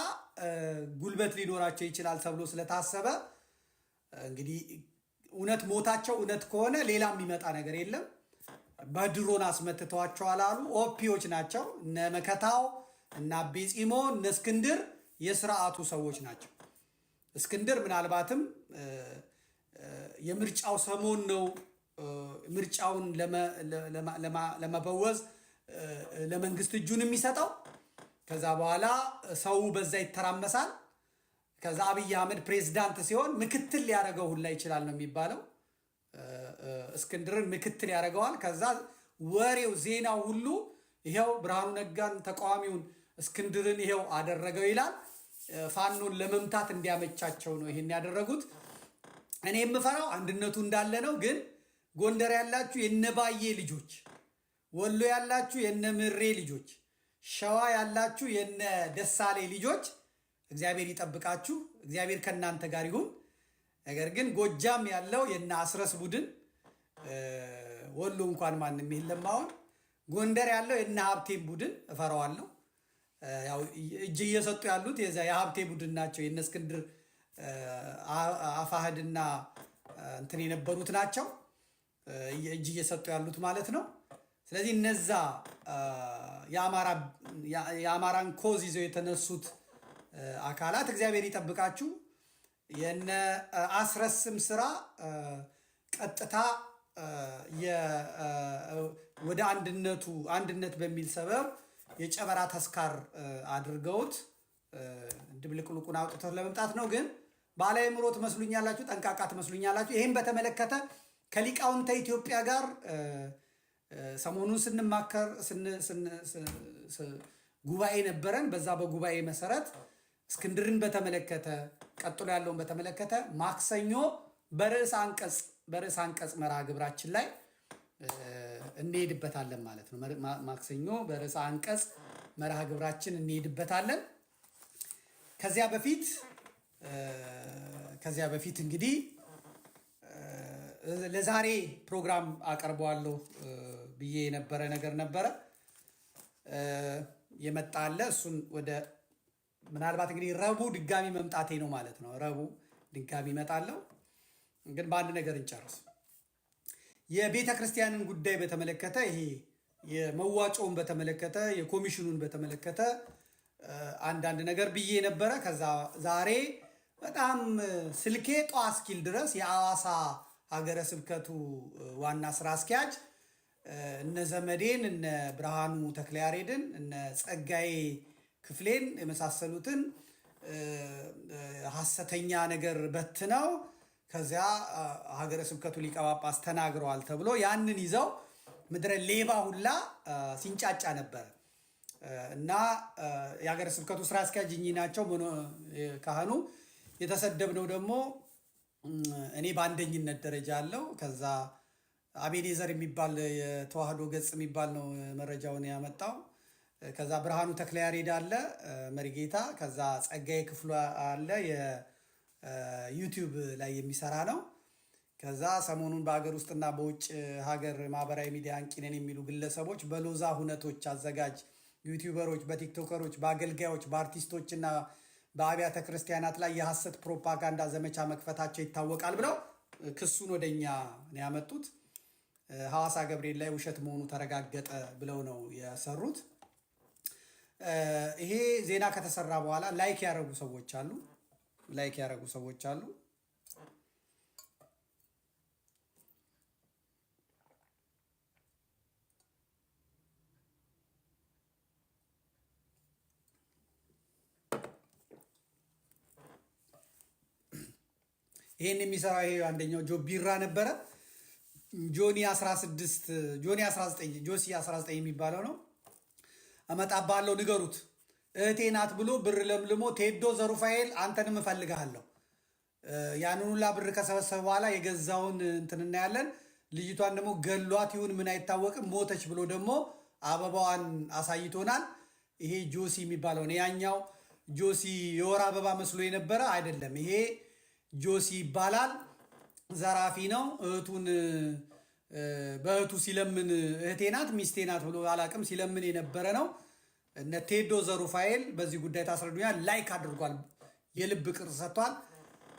ጉልበት ሊኖራቸው ይችላል ተብሎ ስለታሰበ እንግዲህ እውነት ሞታቸው እውነት ከሆነ ሌላ የሚመጣ ነገር የለም። በድሮን አስመትተዋቸዋል አሉ። ኦፒዎች ናቸው እነ መከታው እነ አቤ ጺሞ እነ እስክንድር የስርዓቱ ሰዎች ናቸው። እስክንድር ምናልባትም የምርጫው ሰሞን ነው ምርጫውን ለመበወዝ ለመንግስት እጁን የሚሰጠው። ከዛ በኋላ ሰው በዛ ይተራመሳል። ከዛ አብይ አህመድ ፕሬዝዳንት ሲሆን ምክትል ሊያደርገው ሁላ ይችላል ነው የሚባለው። እስክንድርን ምክትል ያደርገዋል። ከዛ ወሬው ዜናው ሁሉ ይሄው ብርሃኑ ነጋን ተቃዋሚውን እስክንድርን ይሄው አደረገው ይላል። ፋኖን ለመምታት እንዲያመቻቸው ነው ይሄን ያደረጉት። እኔ የምፈራው አንድነቱ እንዳለ ነው። ግን ጎንደር ያላችሁ የነባዬ ልጆች፣ ወሎ ያላችሁ የነምሬ ልጆች፣ ሸዋ ያላችሁ የነ ደሳሌ ልጆች እግዚአብሔር ይጠብቃችሁ። እግዚአብሔር ከእናንተ ጋር ይሁን። ነገር ግን ጎጃም ያለው የነ አስረስ ቡድን፣ ወሎ እንኳን ማንም የለም አሁን። ጎንደር ያለው የነ ሀብቴም ቡድን እፈራዋለሁ። ያው እጅ እየሰጡ ያሉት የሀብቴ ቡድን ናቸው። የነ እስክንድር አፋህድና እንትን የነበሩት ናቸው እጅ እየሰጡ ያሉት ማለት ነው። ስለዚህ እነዛ የአማራን ኮዝ ይዘው የተነሱት አካላት እግዚአብሔር ይጠብቃችሁ። የነ አስረስም ስራ ቀጥታ ወደ አንድነት በሚል ሰበብ የጨበራ ተስካር አድርገውት ድብልቅልቁን አውጥተው ለመምጣት ነው። ግን ባለአእምሮ ትመስሉኛላችሁ፣ ጠንቃቃ ትመስሉኛላችሁ። ይህም በተመለከተ ከሊቃውንተ ኢትዮጵያ ጋር ሰሞኑን ስንማከር ጉባኤ ነበረን። በዛ በጉባኤ መሰረት እስክንድርን በተመለከተ ቀጥሎ ያለውን በተመለከተ ማክሰኞ በርዕስ አንቀጽ መርሃ ግብራችን ላይ እንሄድበታለን ማለት ነው። ማክሰኞ በርዕሰ አንቀጽ መርሃ ግብራችን እንሄድበታለን። ከዚያ በፊት እንግዲህ ለዛሬ ፕሮግራም አቀርበዋለሁ ብዬ የነበረ ነገር ነበረ የመጣ አለ። እሱን ወደ ምናልባት እንግዲህ ረቡዕ ድጋሚ መምጣቴ ነው ማለት ነው። ረቡዕ ድጋሚ እመጣለሁ። ግን በአንድ ነገር እንጨርስ። የቤተ ክርስቲያንን ጉዳይ በተመለከተ ይሄ የመዋጮውን በተመለከተ የኮሚሽኑን በተመለከተ አንዳንድ ነገር ብዬ ነበረ። ከዛ ዛሬ በጣም ስልኬ ጧ እስኪል ድረስ የሐዋሳ ሀገረ ስብከቱ ዋና ስራ አስኪያጅ እነ ዘመዴን እነ ብርሃኑ ተክለያሬድን እነ ጸጋዬ ክፍሌን የመሳሰሉትን ሐሰተኛ ነገር በትነው ከዚያ ሀገረ ስብከቱ ሊቀ ጳጳስ ተናግረዋል ተብሎ ያንን ይዘው ምድረ ሌባ ሁላ ሲንጫጫ ነበር እና የሀገረ ስብከቱ ስራ አስኪያጅ እኚህ ናቸው ካህኑ። የተሰደብነው ደግሞ እኔ በአንደኝነት ደረጃ አለው። ከዛ አቤኔዘር የሚባል የተዋህዶ ገጽ የሚባል ነው መረጃውን ያመጣው። ከዛ ብርሃኑ ተክለያሬድ አለ መሪጌታ። ከዛ ጸጋዬ ክፍሉ አለ የዩቲዩብ ላይ የሚሰራ ነው። ከዛ ሰሞኑን በሀገር ውስጥና በውጭ ሀገር ማህበራዊ ሚዲያ አንቂ ነን የሚሉ ግለሰቦች በሎዛ ሁነቶች አዘጋጅ ዩቲዩበሮች፣ በቲክቶከሮች፣ በአገልጋዮች፣ በአርቲስቶችና በአብያተ ክርስቲያናት ላይ የሐሰት ፕሮፓጋንዳ ዘመቻ መክፈታቸው ይታወቃል ብለው ክሱን ወደኛ ነው ያመጡት። ሐዋሳ ገብርኤል ላይ ውሸት መሆኑ ተረጋገጠ ብለው ነው የሰሩት። ይሄ ዜና ከተሰራ በኋላ ላይክ ያደረጉ ሰዎች አሉ። ይሄን የሚሰራው ይሄ አንደኛው ጆቢራ ነበረ። ጆሲ 19 የሚባለው ነው። እመጣብሃለሁ ንገሩት እህቴ ናት ብሎ ብር ለምልሞ ቴዶ ዘሩፋኤል አንተንም እፈልግሃለሁ። ያንን ሁላ ብር ከሰበሰበ በኋላ የገዛውን እንትን እናያለን። ልጅቷን ደግሞ ገሏት ይሁን ምን አይታወቅም ሞተች ብሎ ደግሞ አበባዋን አሳይቶናል። ይሄ ጆሲ የሚባለው ነው። ያኛው ጆሲ የወር አበባ መስሎ የነበረ አይደለም። ይሄ ጆሲ ይባላል። ዘራፊ ነው። እህቱን በእህቱ ሲለምን እህቴ ናት ሚስቴ ናት ብሎ አላቅም ሲለምን የነበረ ነው። እነ ቴዶ ዘሩፋኤል በዚህ ጉዳይ ታስረዱኛል። ላይክ አድርጓል። የልብ ቅርጽ ሰጥቷል።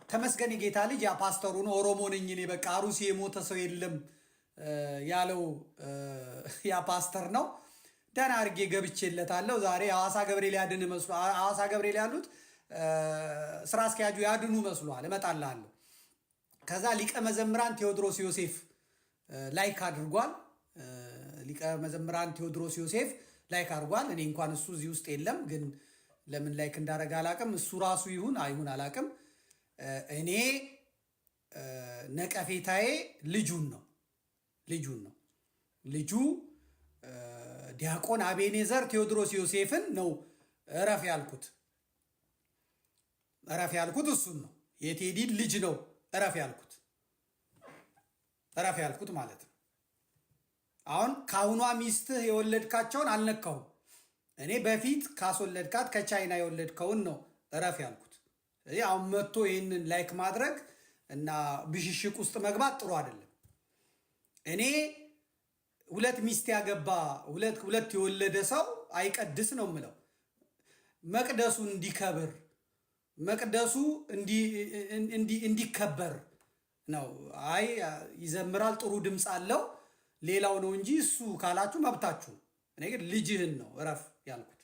ተመስገን የጌታ ልጅ ያ ፓስተሩ ነው። ኦሮሞ ነኝ እኔ በቃ አሩሲ የሞተ ሰው የለም ያለው ያ ፓስተር ነው። ደህና አድርጌ ገብቼለታለሁ። ዛሬ ሐዋሳ ገብርኤል ያድን መስሎ ሐዋሳ ገብርኤል ያሉት ስራ አስኪያጁ ያድኑ መስሏል። እመጣልሃለሁ። ከዛ ሊቀ መዘምራን ቴዎድሮስ ዮሴፍ ላይክ አድርጓል። ሊቀ መዘምራን ቴዎድሮስ ዮሴፍ ላይክ አድርጓል። እኔ እንኳን እሱ እዚህ ውስጥ የለም፣ ግን ለምን ላይክ እንዳደረገ አላቅም። እሱ ራሱ ይሁን አይሁን አላቅም። እኔ ነቀፌታዬ ልጁን ነው። ልጁ ዲያቆን አቤኔዘር ቴዎድሮስ ዮሴፍን ነው እረፍ ያልኩት እሱን ነው። የቴዲድ ልጅ ነው እረፍ ያልኩት ማለት ነው። አሁን ከአሁኗ ሚስትህ የወለድካቸውን አልነካሁም። እኔ በፊት ካስወለድካት ከቻይና የወለድከውን ነው እረፍ ያልኩት። ስለዚህ አሁን መጥቶ ይህንን ላይክ ማድረግ እና ብሽሽቅ ውስጥ መግባት ጥሩ አይደለም። እኔ ሁለት ሚስት ያገባ ሁለት የወለደ ሰው አይቀድስ ነው የምለው። መቅደሱ እንዲከብር መቅደሱ እንዲከበር ነው። አይ ይዘምራል፣ ጥሩ ድምፅ አለው፣ ሌላው ነው እንጂ እሱ ካላችሁ መብታችሁ። እኔ ግን ልጅህን ነው እረፍ ያልኩት።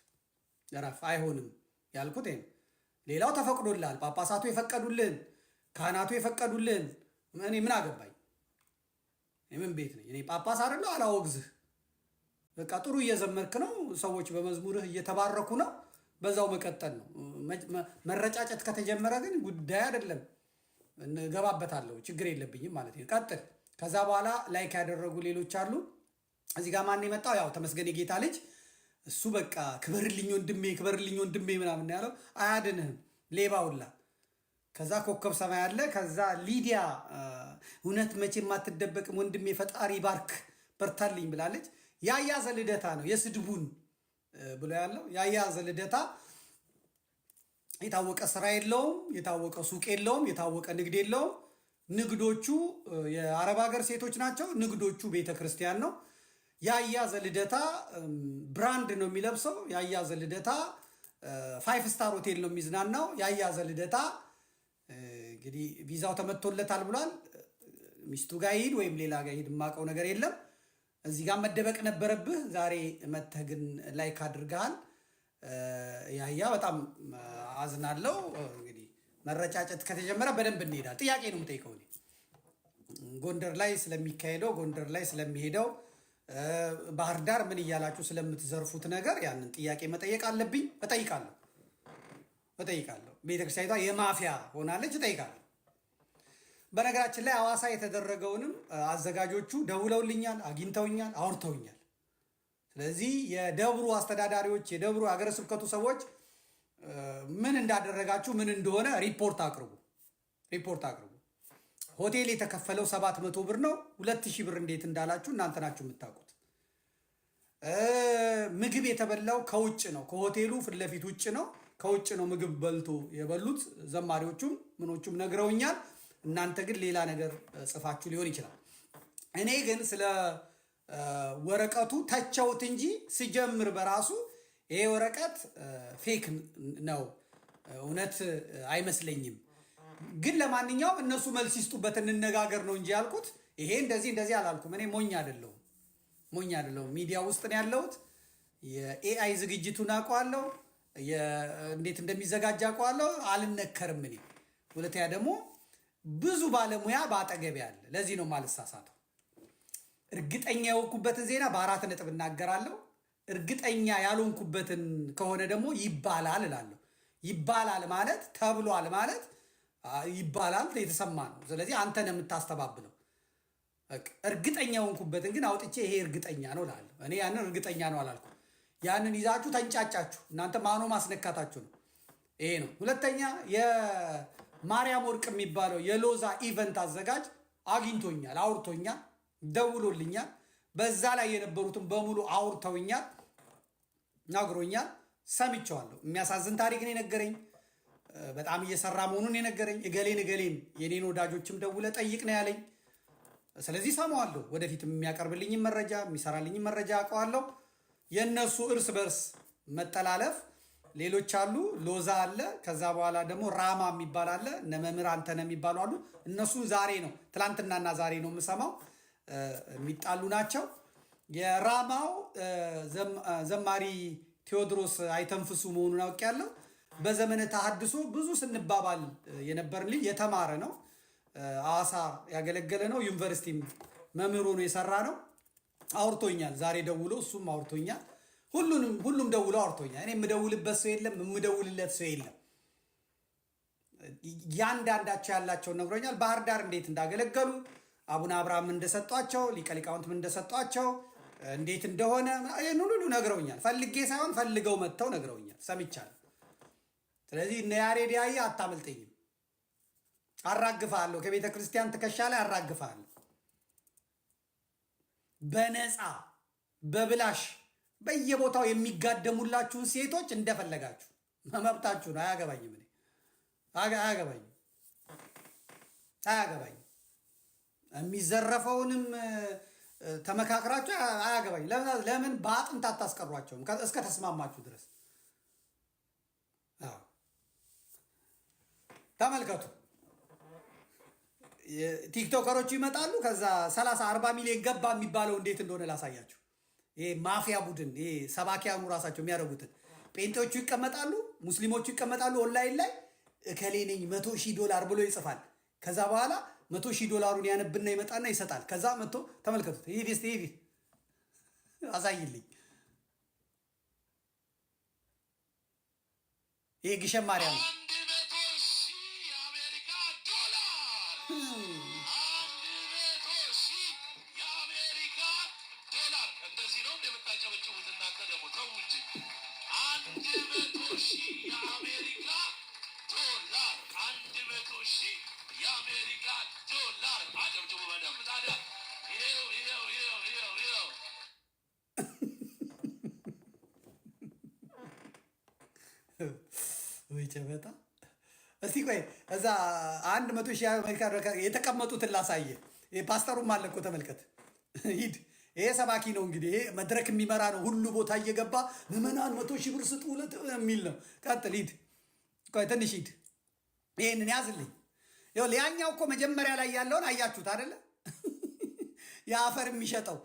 እረፍ አይሆንም ያልኩት ይሄን። ሌላው ተፈቅዶልሃል፣ ጳጳሳቱ የፈቀዱልን፣ ካህናቱ የፈቀዱልን። እኔ ምን አገባኝ? የምን ቤት ነኝ እኔ? ጳጳስ አይደለሁ፣ አላወግዝህ። በቃ ጥሩ እየዘመርክ ነው፣ ሰዎች በመዝሙርህ እየተባረኩ ነው፣ በዛው መቀጠል ነው። መረጫጨት ከተጀመረ ግን ጉዳይ አይደለም፣ እንገባበታለሁ፣ ችግር የለብኝም ማለት ነው። ቀጥል። ከዛ በኋላ ላይክ ያደረጉ ሌሎች አሉ። እዚህ ጋር ማን የመጣው? ያው ተመስገን የጌታ ልጅ እሱ በቃ ክበርልኝ ወንድሜ ምናምን ያለው አያድንህም፣ ሌባ ሁላ። ከዛ ኮከብ ሰማይ አለ። ከዛ ሊዲያ እውነት መቼም አትደበቅም ወንድሜ፣ ፈጣሪ ባርክ በርታልኝ ብላለች። ያያዘ ልደታ ነው የስድቡን ብሎ ያለው ያያዘ ልደታ የታወቀ ስራ የለውም፣ የታወቀ ሱቅ የለውም፣ የታወቀ ንግድ የለውም። ንግዶቹ የአረብ ሀገር ሴቶች ናቸው። ንግዶቹ ቤተ ክርስቲያን ነው። ያያዘ ልደታ ብራንድ ነው የሚለብሰው። ያያዘ ልደታ 5 ስታር ሆቴል ነው የሚዝናናው። ያያዘ ልደታ እንግዲህ ቪዛው ተመቶለታል ብሏል። ሚስቱ ጋር ሂድ ወይም ሌላ ጋር ሂድ፣ የማውቀው ነገር የለም። እዚህ ጋር መደበቅ ነበረብህ። ዛሬ መተህ ግን ላይክ አድርገሃል። ያያ በጣም አዝናለሁ። እንግዲህ መረጫጨት ከተጀመረ በደንብ እንሄዳል። ጥያቄ ነው የምጠይቀው እኔ ጎንደር ላይ ስለሚካሄደው ጎንደር ላይ ስለሚሄደው ባህር ዳር ምን እያላችሁ ስለምትዘርፉት ነገር ያንን ጥያቄ መጠየቅ አለብኝ። እጠይቃለሁ። ቤተክርስቲያኒቷ የማፊያ ሆናለች። እጠይቃለሁ። በነገራችን ላይ ሐዋሳ የተደረገውንም አዘጋጆቹ ደውለውልኛል፣ አግኝተውኛል፣ አውርተውኛል። ስለዚህ የደብሩ አስተዳዳሪዎች፣ የደብሩ ሀገረ ስብከቱ ሰዎች ምን እንዳደረጋችሁ ምን እንደሆነ ሪፖርት አቅርቡ። ሆቴል የተከፈለው 700 ብር ነው። 2000 ብር እንዴት እንዳላችሁ እናንተ ናችሁ የምታውቁት። ምግብ የተበላው ከውጭ ነው፣ ከሆቴሉ ፊት ለፊት ውጭ ነው። ከውጭ ነው ምግብ በልቶ የበሉት። ዘማሪዎቹም ምኖቹም ነግረውኛል። እናንተ ግን ሌላ ነገር ጽፋችሁ ሊሆን ይችላል። እኔ ግን ስለ ወረቀቱ ተቸውት እንጂ ስጀምር በራሱ ይሄ ወረቀት ፌክ ነው፣ እውነት አይመስለኝም። ግን ለማንኛውም እነሱ መልስ ይስጡበት እንነጋገር ነው እንጂ ያልኩት ይሄ እንደዚህ አላልኩም። እኔ ሞኝ አይደለሁም። ሚዲያ ውስጥ ነው ያለሁት። የኤአይ ዝግጅቱን አውቀዋለሁ፣ እንዴት እንደሚዘጋጅ አውቀዋለሁ። አልነከርም እኔ። ሁለተኛ ደግሞ ብዙ ባለሙያ በአጠገቤ አለ። ለዚህ ነው ማልሳሳተው። እርግጠኛ የሆንኩበትን ዜና በ4 ነጥብ እናገራለሁ። እርግጠኛ ያልሆንኩበትን ከሆነ ደግሞ ይባላል እላለሁ። ይባላል ማለት ተብሏል ማለት ይባላል የተሰማ ነው። ስለዚህ አንተ ነው የምታስተባብለው። እርግጠኛ የሆንኩበትን ግን አውጥቼ ይሄ እርግጠኛ ነው እላለሁ። እኔ ያንን እርግጠኛ ነው አላልኩም። ያንን ይዛችሁ ተንጫጫችሁ። እናንተ ማኖ ማስነካታችሁ ነው። ይሄ ነው። ሁለተኛ የማርያም ወርቅ የሚባለው የሎዛ ኢቨንት አዘጋጅ አግኝቶኛል፣ አውርቶኛል፣ ደውሎልኛል። በዛ ላይ የነበሩትን በሙሉ አውርተውኛል፣ ነግሮኛል፣ ሰምቼዋለሁ። የሚያሳዝን ታሪክ ነው የነገረኝ። በጣም እየሰራ መሆኑን የነገረኝ። እገሌን የኔን ወዳጆችም ደውለ ጠይቅ ነው ያለኝ። ስለዚህ ሰማዋለሁ። ወደፊት የሚያቀርብልኝም መረጃ የሚሰራልኝም መረጃ አውቀዋለሁ። የእነሱ እርስ በርስ መጠላለፍ ሌሎች አሉ። ሎዛ አለ። ከዛ በኋላ ደግሞ ራማ የሚባል አለ። እነ መምህር አንተነህ የሚባሉ አሉ። እነሱን ዛሬ ነው ትላንትናና ዛሬ ነው የምሰማው። የሚጣሉ ናቸው። የራማው ዘማሪ ቴዎድሮስ አይተንፍሱ መሆኑን አውቄያለሁ። በዘመነ ተሐድሶ ብዙ ስንባባል የነበርን ልጅ የተማረ ነው። ሐዋሳ ያገለገለ ነው። ዩኒቨርሲቲም መምህር ሆኖ የሰራ ነው። አውርቶኛል ዛሬ ደውሎ፣ እሱም አውርቶኛል። ሁሉም ደውሎ አውርቶኛል። እኔ የምደውልበት ሰው የለም፣ የምደውልለት ሰው የለም። ያንዳንዳቸው ያላቸውን ነግሮኛል። ባህር ዳር እንዴት እንዳገለገሉ፣ አቡነ አብርሃም እንደሰጧቸው፣ ሊቀ ሊቃውንት ምን እንደሰጧቸው፣ እንዴት እንደሆነ ይህን ሁሉ ነግረውኛል። ፈልጌ ሳይሆን ፈልገው መጥተው ነግረውኛል። ሰምቻለሁ። ስለዚህ እነ ያሬድ ያየ አታመልጠኝም። አራግፋለሁ። ከቤተ ክርስቲያን ትከሻ ላይ አራግፋለሁ። በነፃ በብላሽ በየቦታው የሚጋደሙላችሁን ሴቶች እንደፈለጋችሁ መብታችሁ ነው። አያገባኝም። እኔ አያገባኝም። የሚዘረፈውንም ተመካክራችሁ አያገባኝ። ለምን በአጥንት አታስቀሯቸውም እስከ ተስማማችሁ ድረስ? ተመልከቱ። ቲክቶከሮቹ ይመጣሉ። ከዛ 30-40 ሚሊዮን ገባ የሚባለው እንዴት እንደሆነ ላሳያችሁ። ይሄ ማፊያ ቡድን፣ ይሄ ሰባኪያኑ ራሳቸው የሚያደርጉትን። ጴንጤዎቹ ይቀመጣሉ፣ ሙስሊሞቹ ይቀመጣሉ። ኦንላይን ላይ እከሌ ነኝ $100,000 ብሎ ይጽፋል። ከዛ በኋላ $100,000 ያነብና ይመጣና ይሰጣል። ከዛ መጥቶ ተመልከቱት። ይሄ አሳይልኝ። ይሄ ግሸን ማርያም ነው። ወይ ጨበጣ። እስቲ ቆይ እዛ 100,000 አሜሪካ የተቀመጡትን ላሳየ። ፓስተሩም አለ እኮ ተመልከት። ሂድ። ይሄ ሰባኪ ነው እንግዲህ። ይሄ መድረክ የሚመራ ነው። ሁሉ ቦታ እየገባ ምዕመናን 100,000 ብር ስጡ የሚል ነው። ቀጥል። ሂድ። ቆይ ትንሽ ሂድ። ይሄንን ያዝልኝ። ያኛው እኮ መጀመሪያ ላይ ያለውን አያችሁት አይደለ? የአፈር የሚሸጠው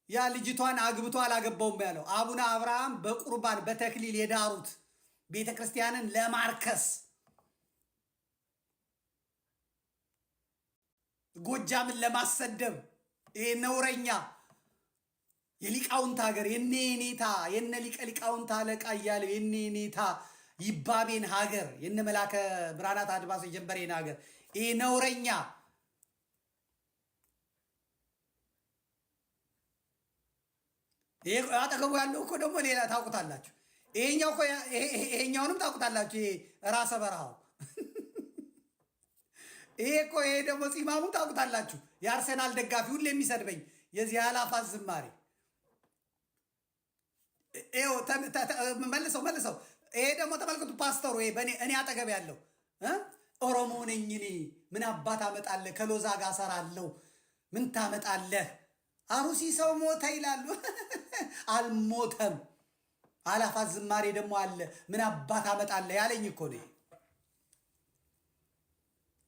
ያ ልጅቷን አግብቶ አላገባውም ያለው አቡነ አብርሃም በቁርባን በተክሊል የዳሩት ቤተ ክርስቲያንን ለማርከስ ጎጃምን ለማሰደብ ይሄ ነውረኛ የሊቃውንት ሀገር የኔኔታ የነ ሊቀ ሊቃውንት አለቃ እያለው የኔኔታ ይባቤን ሀገር የነ መላከ ብርሃናት አድማሱ የጀንበሬን ሀገር ይሄ ነውረኛ ይሄ አጠገቡ ያለው እኮ ደግሞ ሌላ ታውቁታላችሁ። ይሄኛው እኮ ይሄኛውንም ታውቁታላችሁ። ይሄ ራሰ በረሃው ይሄ እኮ ይሄ ደግሞ ፂማሙ ታውቁታላችሁ። የአርሰናል ደጋፊ ሁሌ የሚሰድበኝ የዚህ አላፋት ዝማሬ ይኸው መልሰው ይሄ ደግሞ ተመልከቱ። ፓስተሩ ይሄ እኔ አጠገብ ያለው ኦሮሞ ነኝ እኔ ምን አባት አመጣለህ? ከሎዛ ጋር እሰራለሁ። ምን ታመጣለህ? አሩሲ ሰው ሞተ ይላሉ። አልሞተም። አላፋት ዝማሬ ደግሞ አለ። ምን አባት አመጣለህ ያለኝ እኮ ነው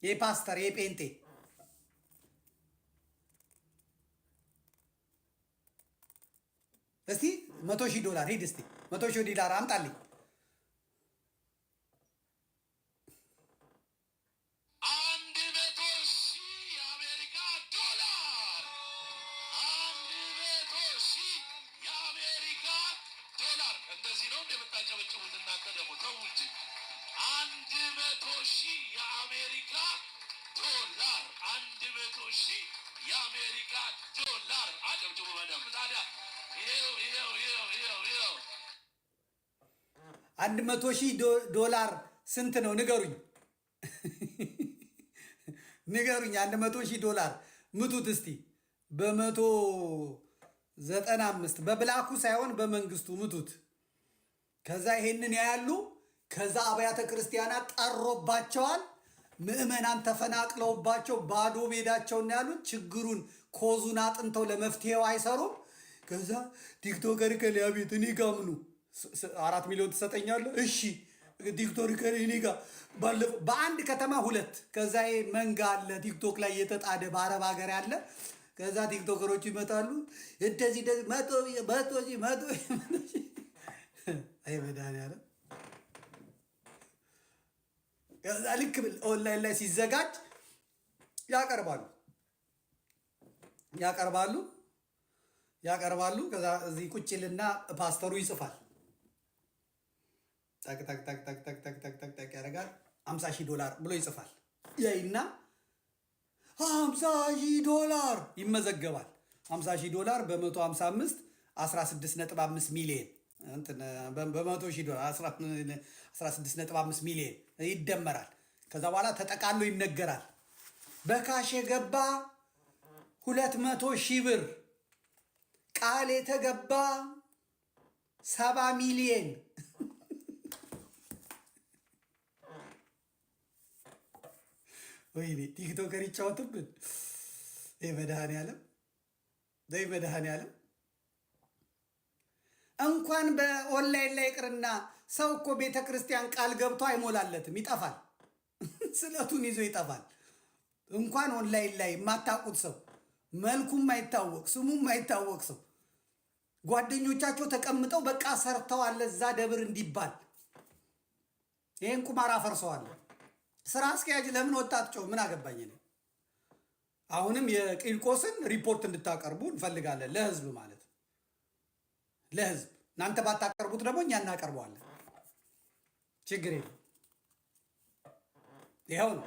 ይሄ ፓስተር ይሄ ጴንጤ። እስቲ $100,000 ሂድ እስቲ $100,000 አምጣልኝ። እንደዚህ ነው እንደምታጨበጭቡት እናንተ ደግሞ ተው እንጂ 100,000 የአሜሪካ ዶላር 100,000 የአሜሪካ ዶላር አጨብጭቡ በደንብ ታዲያ። ይኸው 100,000 ስንት ነው ንገሩኝ? ንገሩኝ። 100,000 ምቱት እስቲ በ195 በብላኩ ሳይሆን በመንግስቱ ምቱት። ከዛ ይሄንን ያያሉ። ከዛ አብያተ ክርስቲያናት ጠሮባቸዋል። ምዕመናን ተፈናቅለውባቸው ባዶ ሜዳቸውን ያሉት ችግሩን ኮዙን አጥንተው ለመፍትሄው አይሰሩም። ከዛ ቲክቶከር ከሌ አቤት እኔ ጋ ምኑ 4 ሚሊዮን ትሰጠኛለህ? እሺ ቲክቶከር ከሌ እኔ ጋ ባለፈው በአንድ ከተማ 2 ከዛ መንጋ አለ ቲክቶክ ላይ የተጣደ በአረብ ሀገር ያለ። ከዛ ቲክቶከሮቹ ይመጣሉ እንደዚህ መቶ አይ መድኃኒዓለም። ከዛ ልክ ኦንላይን ላይ ሲዘጋጅ ያቀርባሉ። ከዛ እዚህ ቁጭልና ፓስተሩ ይጽፋል። ጠቅ ያደርጋል። $50,000 ብሎ ይጽፋል። ያይና $50,000 ይመዘገባል። $50,000 በ155 16.5 ሚሊዮን በ100,000 $16.5 ሚሊዮን ይደመራል። ከዛ በኋላ ተጠቃሎ ይነገራል። በካሽ የገባ 200,000 ብር፣ ቃል የተገባ 70 ሚሊዮን። ወይኔ ቲክቶከር ይጫወትብን። መድኃኒዓለም እንኳን በኦንላይን ላይ ይቅርና ሰው እኮ ቤተ ክርስቲያን ቃል ገብቶ አይሞላለትም፣ ይጠፋል። ስለቱን ይዞ ይጠፋል። እንኳን ኦንላይን ላይ የማታውቁት ሰው መልኩም አይታወቅ ስሙም አይታወቅ ሰው ጓደኞቻቸው ተቀምጠው በቃ ሰርተዋል እዛ ደብር እንዲባል ይሄን ቁማር አፈርሰዋል። ስራ አስኪያጅ ለምን ወጣት ጮህ ምን አገባኝ ነው። አሁንም የቂልቆስን ሪፖርት እንድታቀርቡ እንፈልጋለን። ለህዝብ ማለት ለህዝብ። እናንተ ባታቀርቡት ደግሞ እኛ እናቀርበዋለን። ችግር የለም። ይኸው ነው።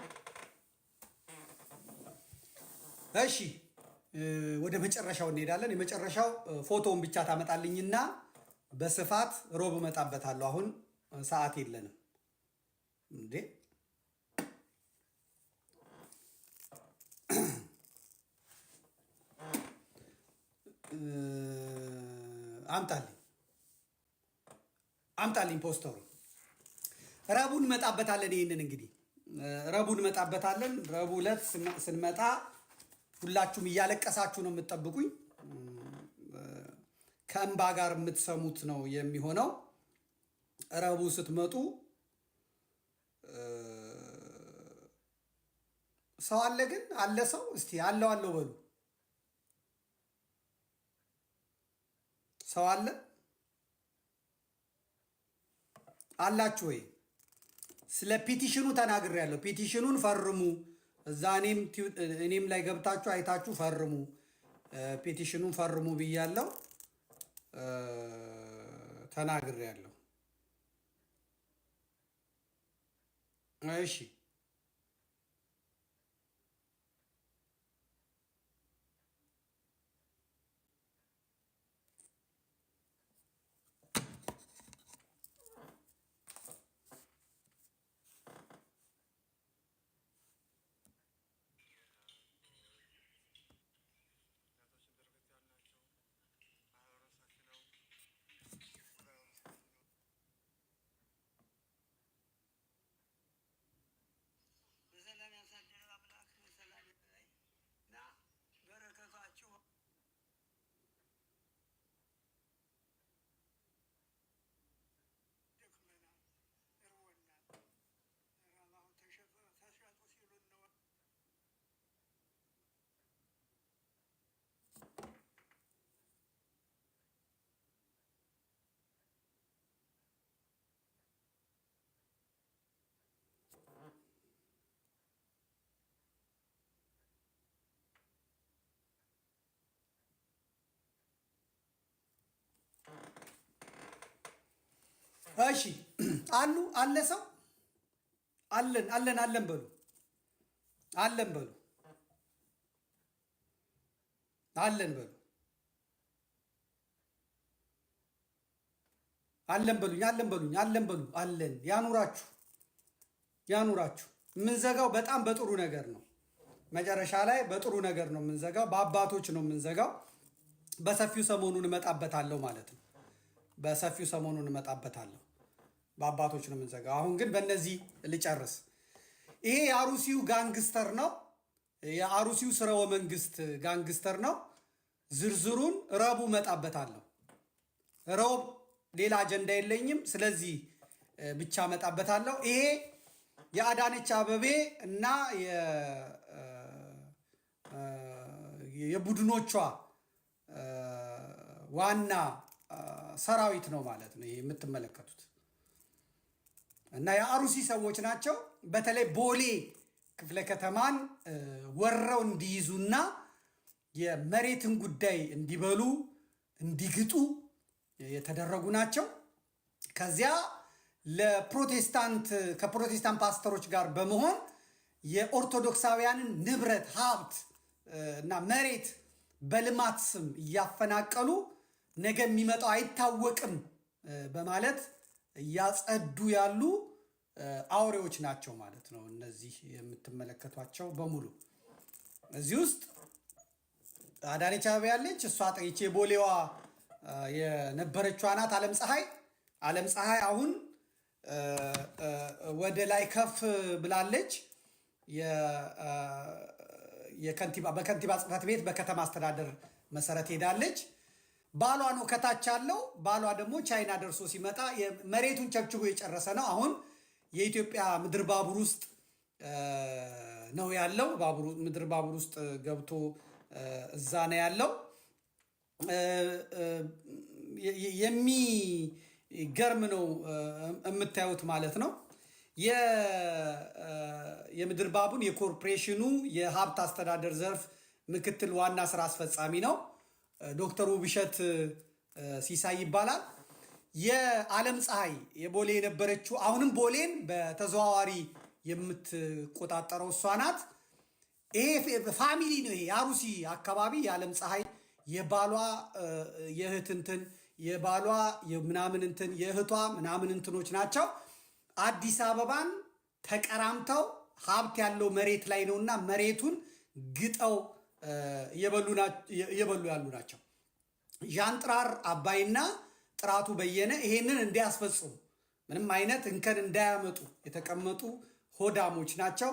እሺ ወደ መጨረሻው እንሄዳለን። የመጨረሻው ፎቶውን ብቻ ታመጣልኝና በስፋት ሮብ እመጣበታለሁ። አሁን ሰዓት የለንም እንዴ። አምጣልኝ ፖስተሩ። ረቡዕ እንመጣበታለን። ይህንን እንግዲህ ረቡዕ እንመጣበታለን። ረቡዕ ዕለት ስንመጣ ሁላችሁም እያለቀሳችሁ ነው የምትጠብቁኝ። ከእንባ ጋር የምትሰሙት ነው የሚሆነው። ረቡዕ ስትመጡ ሰው አለ ግን አለ ሰው እስቲ አለው በሉ ሰው አለ አላችሁ ወይ? ስለ ፒቲሽኑ ተናግሬያለሁ። ፒቲሽኑን ፈርሙ። እዛ እኔም ላይ ገብታችሁ አይታችሁ ፈርሙ። ፒቲሽኑን ፈርሙ ብያለሁ፣ ተናግሬያለሁ። እሺ እሺ አለ ሰው አለን በሉ አለን በሉ አለን በሉ አለን በሉ አለን። ያኑራችሁ። የምንዘጋው በጣም በጥሩ ነገር ነው። መጨረሻ ላይ በጥሩ ነገር ነው የምንዘጋው። በአባቶች ነው የምንዘጋው። በሰፊው ሰሞኑን እመጣበታለሁ ማለት ነው። በሰፊው ሰሞኑን እመጣበታለሁ። በአባቶች ነው የምንዘጋው። አሁን ግን በእነዚህ ልጨርስ። ይሄ የአሩሲው ጋንግስተር ነው። የአሩሲው ስርወ መንግስት ጋንግስተር ነው። ዝርዝሩን ረቡዕ እመጣበታለሁ። ረቡዕ ሌላ አጀንዳ የለኝም። ስለዚህ ብቻ እመጣበታለሁ። ይሄ የአዳነች አበቤ እና የቡድኖቿ ዋና ሰራዊት ነው ማለት ነው። ይሄ የምትመለከቱት እና የአሩሲ ሰዎች ናቸው። በተለይ ቦሌ ክፍለ ከተማን ወረው እንዲይዙና የመሬትን ጉዳይ እንዲበሉ እንዲግጡ የተደረጉ ናቸው። ከዚያ ከፕሮቴስታንት ፓስተሮች ጋር በመሆን የኦርቶዶክሳውያንን ንብረት፣ ሀብት እና መሬት በልማት ስም እያፈናቀሉ ነገ የሚመጣው አይታወቅም በማለት እያጸዱ ያሉ አውሬዎች ናቸው ማለት ነው። እነዚህ የምትመለከቷቸው በሙሉ እዚህ ውስጥ አዳነች አቤቤ ያለች እሷ ጠይቼ ቦሌዋ የነበረችዋ ናት። ዓለም ፀሐይ አሁን ወደ ላይ ከፍ ብላለች። በከንቲባ ጽሕፈት ቤት በከተማ አስተዳደር መሰረት ሄዳለች። ባሏ ነው ከታች ያለው። ባሏ ደግሞ ቻይና ደርሶ ሲመጣ መሬቱን ቸብችቦ የጨረሰ ነው። አሁን የኢትዮጵያ ምድር ባቡር ውስጥ ነው ያለው። ምድር ባቡር ውስጥ ገብቶ እዛ ነው ያለው። የሚገርም ነው የምታዩት ማለት ነው። የምድር ባቡር የኮርፖሬሽኑ የሀብት አስተዳደር ዘርፍ ምክትል ዋና ስራ አስፈጻሚ ነው። ዶክተር ውብሸት ሲሳይ ይባላል። የዓለም ፀሐይ የቦሌ የነበረችው አሁንም ቦሌን በተዘዋዋሪ የምትቆጣጠረው እሷ ናት። ይሄ ፋሚሊ ነው። ይሄ የአሩሲ አካባቢ የዓለም ፀሐይ የባሏ የእህት እንትን የባሏ ምናምን እንትን የእህቷ ምናምን እንትኖች ናቸው። አዲስ አበባን ተቀራምተው ሀብት ያለው መሬት ላይ ነውና መሬቱን ግጠው እየበሉ ያሉ ናቸው። ዣንጥራር አባይና ጥራቱ በየነ ይሄንን እንዲያስፈጽሙ ምንም አይነት እንከን እንዳያመጡ የተቀመጡ ሆዳሞች ናቸው።